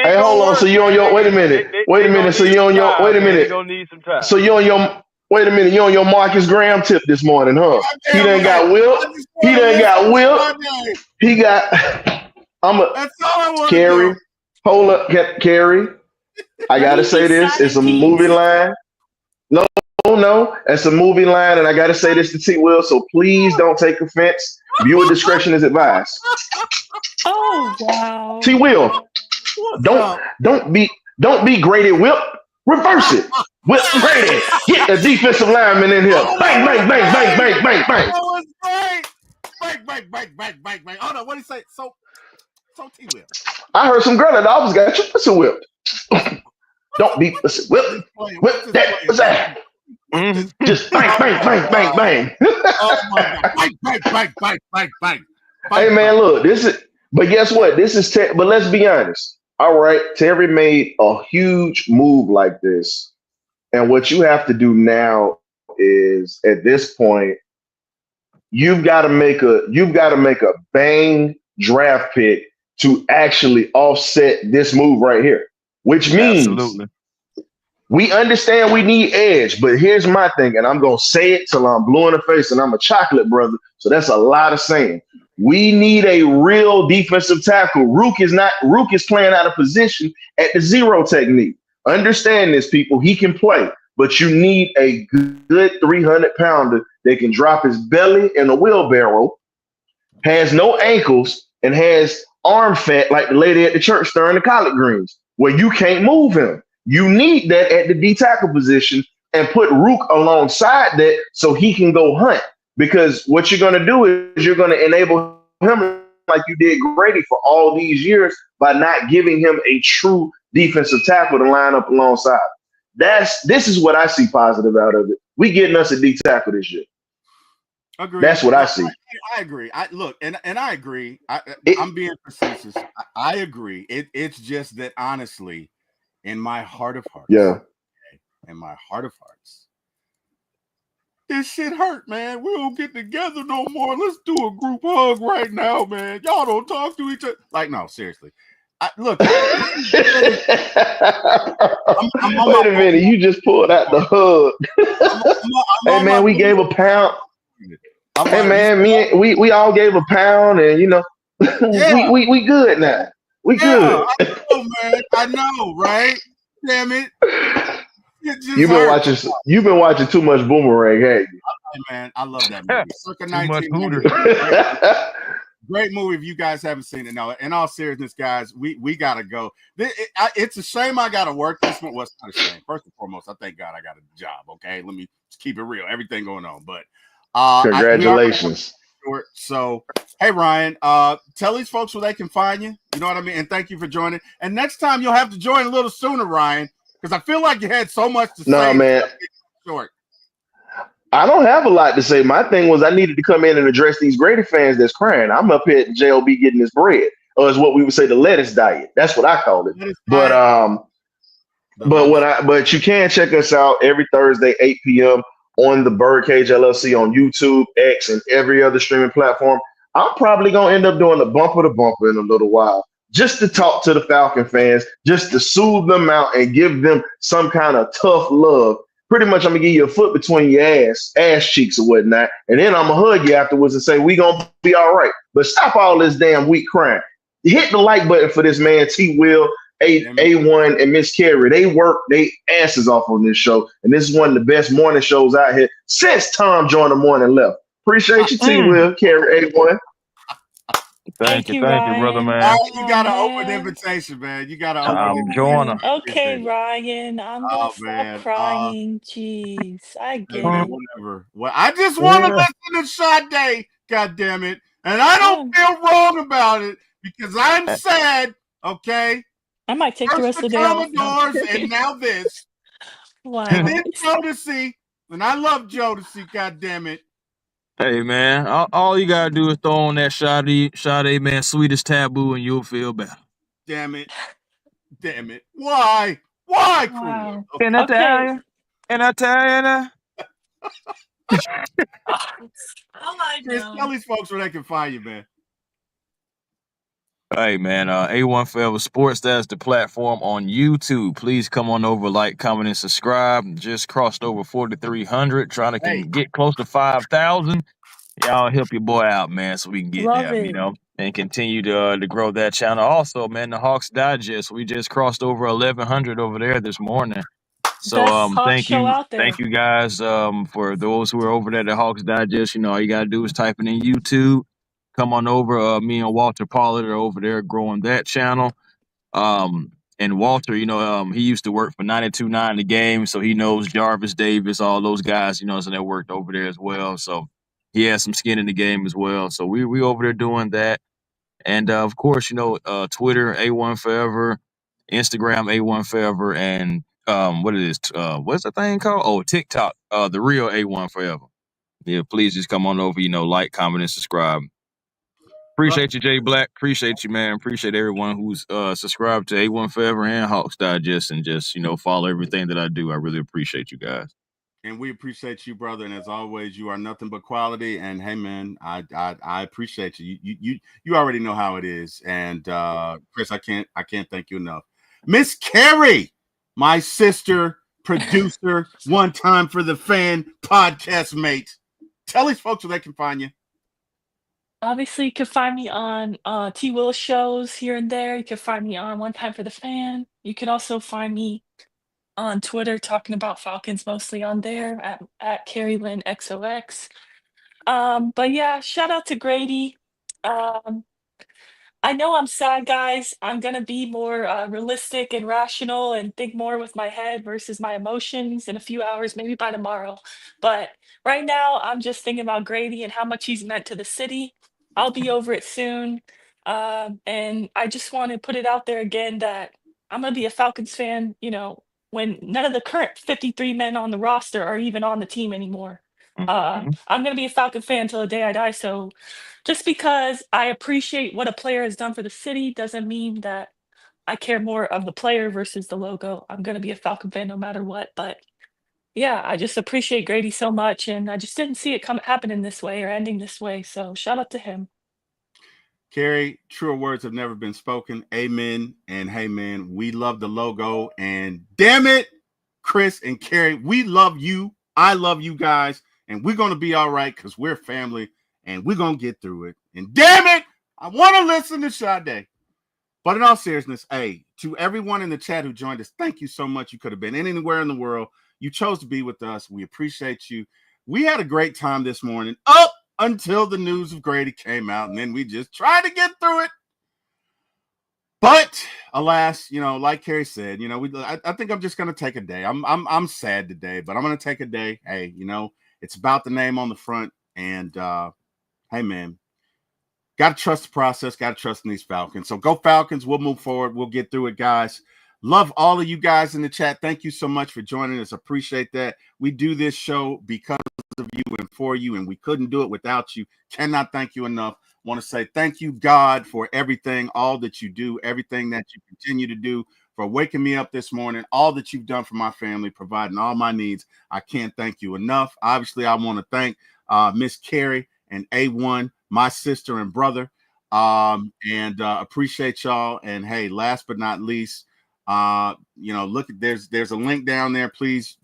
Speaker 4: Hey, hold on. So you on your, wait a minute. Wait a minute. So you on your, wait a minute.
Speaker 3: Gonna need some time.
Speaker 4: So you on your, wait a minute. You on your Marcus Graham tip this morning, huh? He done got whipped. He done got whipped. He got,
Speaker 1: That's all I want to
Speaker 4: Carrie,
Speaker 1: do.
Speaker 4: hold up, Carrie. I got to say this. It's a movie line. No, it's a movie line, and I got to say this to T. Will, so please don't take offense. Viewer discretion is advised.
Speaker 2: Oh wow.
Speaker 4: T. Will, don't be Grady Whip. Reverse it. Whip Grady. Get the defensive lineman in here. Bang, bang, bang, bang, bang, bang, bang.
Speaker 1: That was great. Bang, bang, bang, bang, bang, bang. Oh no, what did he say? So T. Will.
Speaker 4: I heard some girl that always got your pussy whipped. Don't be pussy whipped. Whip that. What's that? Just bang, bang, bang, bang, bang.
Speaker 1: Oh my God. Bang, bang, bang, bang, bang, bang.
Speaker 4: Hey man, look, this is, but guess what? This is, but let's be honest. All right, Terry made a huge move like this. And what you have to do now is at this point, you've got to make a bang draft pick to actually offset this move right here, which means we understand we need edge, but here's my thing, and I'm going to say it till I'm blue in the face, and I'm a chocolate brother, so that's a lot of saying. We need a real defensive tackle. Rook is playing out of position at the zero technique. Understand this, people. He can play, but you need a good 300-pounder that can drop his belly in a wheelbarrow, has no ankles, and has arm fat like the lady at the church stirring the collard greens, where you can't move him. You need that at the D tackle position and put Rook alongside that so he can go hunt. Because what you're going to do is you're going to enable him like you did Grady for all these years by not giving him a true defensive tackle to line up alongside. This is what I see positive out of it. We getting us a D tackle this year.
Speaker 1: Agreed.
Speaker 4: That's what I see.
Speaker 1: I agree. I look, and I agree.
Speaker 4: It-
Speaker 1: I'm being facetious. I agree. It's just that honestly, in my heart of hearts,
Speaker 4: Yeah.
Speaker 1: in my heart of hearts, this shit hurt, man. We don't get together no more. Let's do a group hug right now, man. Y'all don't talk to each other. Like, no, seriously. Look,
Speaker 4: Wait a minute, you just pulled out the hug. Hey man, we gave a pound. Hey man, we all gave a pound, and you know,
Speaker 1: Yeah.
Speaker 4: we good now. We good.
Speaker 1: I know, man. I know, right? Damn it.
Speaker 4: You've been watching too much Boomerang, hey
Speaker 1: man. I love that movie. Circa
Speaker 3: Too much
Speaker 1: 1990. Great movie if you guys haven't seen it. No, in all seriousness, guys, we gotta go. It's a shame I gotta work this one. Well, it's not a shame. First and foremost, I thank God I got a job. Okay, let me keep it real. Everything going on, but
Speaker 4: congratulations.
Speaker 1: So, hey Ryan, tell these folks where they can find you. You know what I mean? And thank you for joining. And next time you'll have to join a little sooner, Ryan, because I feel like you had so much to say.
Speaker 4: No, man.
Speaker 1: Short.
Speaker 4: I don't have a lot to say. My thing was I needed to come in and address these Grady fans that's crying. I'm up here at JOB getting this bread, or is what we would say the lettuce diet. That's what I call it. But you can check us out every Thursday 8 p.m. on the Birdcage LLC on YouTube, X, and every other streaming platform. I'm probably gonna end up doing a bumper to bumper in a little while, just to talk to the Falcon fans, just to soothe them out and give them some kind of tough love. Pretty much, I'm gonna give you a foot between your ass cheeks or whatnot, and then I'm gonna hug you afterwards and say we gonna be all right. But stop all this damn weak crying. Hit the like button for this man, T. Will, A1, and Miss Carrie. They work they asses off on this show, and this is one of the best morning shows out here since Tom joined the morning left. Appreciate you, T. Will, Carrie, A1.
Speaker 3: Thank you,
Speaker 2: Ryan.
Speaker 3: brother, man.
Speaker 1: All right, you got an open invitation, man. You got an open
Speaker 3: joining.
Speaker 2: Okay, Ryan, I'm gonna stop crying. Jeez, I get it.
Speaker 1: Whatever. Well, I just want to listen to Sade, God damn it. And I don't feel wrong about it because I'm sad, okay?
Speaker 2: I might take the rest of the day off.
Speaker 1: Commodores and now this.
Speaker 2: Wow.
Speaker 1: And then Jodeci. And I love Jodeci, God damn it.
Speaker 3: Hey man, all you gotta do is throw on that Sade, man, Sweetest Taboo, and you'll feel better.
Speaker 1: Damn it. Why? Why,
Speaker 2: Wow.
Speaker 1: okay.
Speaker 3: Can I tell you? Can I tell you that?
Speaker 1: Chris, tell these folks where they can find you, man.
Speaker 3: Hey man, A1 Forever Sports, that's the platform on YouTube. Please come on over, like, comment, and subscribe. Just crossed over 4,300, trying to get close to 5,000. Y'all help your boy out, man, so we can get there, you know, and continue to grow that channel. Also, man, the Hawks Digest, we just crossed over 1,100 over there this morning. So thank you guys for those who are over there at the Hawks Digest. You know, all you gotta do is type it in YouTube. Come on over. Me and Walter Pollard are over there growing that channel. And Walter, you know, he used to work for 92.9 The Game, so he knows Jarvis Davis, all those guys, you know, so they worked over there as well. So he has some skin in the game as well. So we over there doing that. And of course, you know, Twitter, A1 Forever, Instagram, A1 Forever, and what's the thing called? Oh, TikTok, the real A1 Forever. Yeah, please just come on over, you know, like, comment, and subscribe. Appreciate you, Jay Black. Appreciate you, man. Appreciate everyone who's subscribed to A1 Forever and Hawks Digest and just, you know, follow everything that I do. I really appreciate you guys.
Speaker 1: And we appreciate you, brother. And as always, you are nothing but quality. And hey, man, I appreciate you. You already know how it is. And Chris, I can't thank you enough. Miss Carrie, my sister, producer, one time for the fan, podcast mate. Tell these folks where they can find you.
Speaker 2: Obviously, you can find me on T. Will shows here and there. You can find me on One Time for the Fan. You can also find me on Twitter talking about Falcons, mostly on there at Carrie Lynn XOX. But yeah, shout out to Grady. I know I'm sad, guys. I'm gonna be more realistic and rational and think more with my head versus my emotions in a few hours, maybe by tomorrow. But right now, I'm just thinking about Grady and how much he's meant to the city. I'll be over it soon. And I just want to put it out there again that I'm gonna be a Falcons fan, when none of the current 53 men on the roster are even on the team anymore.
Speaker 3: Mhm.
Speaker 2: I'm gonna be a Falcon fan till the day I die. So just because I appreciate what a player has done for the city doesn't mean that I care more of the player versus the logo. I'm gonna be a Falcon fan no matter what. But yeah, I just appreciate Grady so much, and I just didn't see it come happening this way or ending this way. So shout out to him.
Speaker 1: Carrie, truer words have never been spoken. Amen. And hey, man, we love the logo. And damn it, Chris and Carrie, we love you. I love you guys. And we're going to be all right because we're family and we're going to get through it. And damn it, I want to listen to Sade. But in all seriousness, hey, to everyone in the chat who joined us, thank you so much. You could have been anywhere in the world. You chose to be with us. We appreciate you. We had a great time this morning up until the news of Grady came out, and then we just tried to get through it. But alas, like Carrie said, I think I'm just gonna take a day. I'm sad today, but I'm gonna take a day. Hey, it's about the name on the front, and hey, man, got to trust the process. Got to trust in these Falcons. So go Falcons. We'll move forward. We'll get through it, guys. Love all of you guys in the chat. Thank you so much for joining us. Appreciate that. We do this show because of you and for you, and we couldn't do it without you. Cannot thank you enough. Want to say thank you, God, for everything, all that you do, everything that you continue to do, for waking me up this morning, all that you've done for my family, providing all my needs. I can't thank you enough. Obviously, I want to thank Miss Carrie and A1, my sister and brother, and appreciate y'all. And hey, last but not least, look at there's a link down there. Please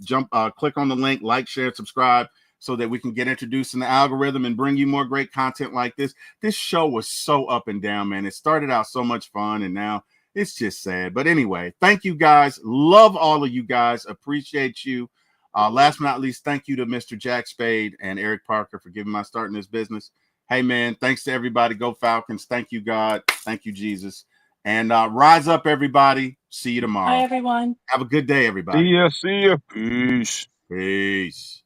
Speaker 1: click on the link, like, share, subscribe, so that we can get introduced in the algorithm and bring you more great content like this. This show was so up and down, man. It started out so much fun, and now it's just sad. But anyway, thank you guys. Love all of you guys. Appreciate you. Last but not least, thank you to Mr. Jack Spade and Eric Parker for giving my start in this business. Hey, man, thanks to everybody. Go Falcons. Thank you, God. Thank you, Jesus. And rise up, everybody. See you
Speaker 2: Bye,
Speaker 1: tomorrow.
Speaker 2: everyone.
Speaker 1: Have a good day,
Speaker 3: See
Speaker 1: everybody.
Speaker 3: ya. See ya. Peace.
Speaker 1: Peace.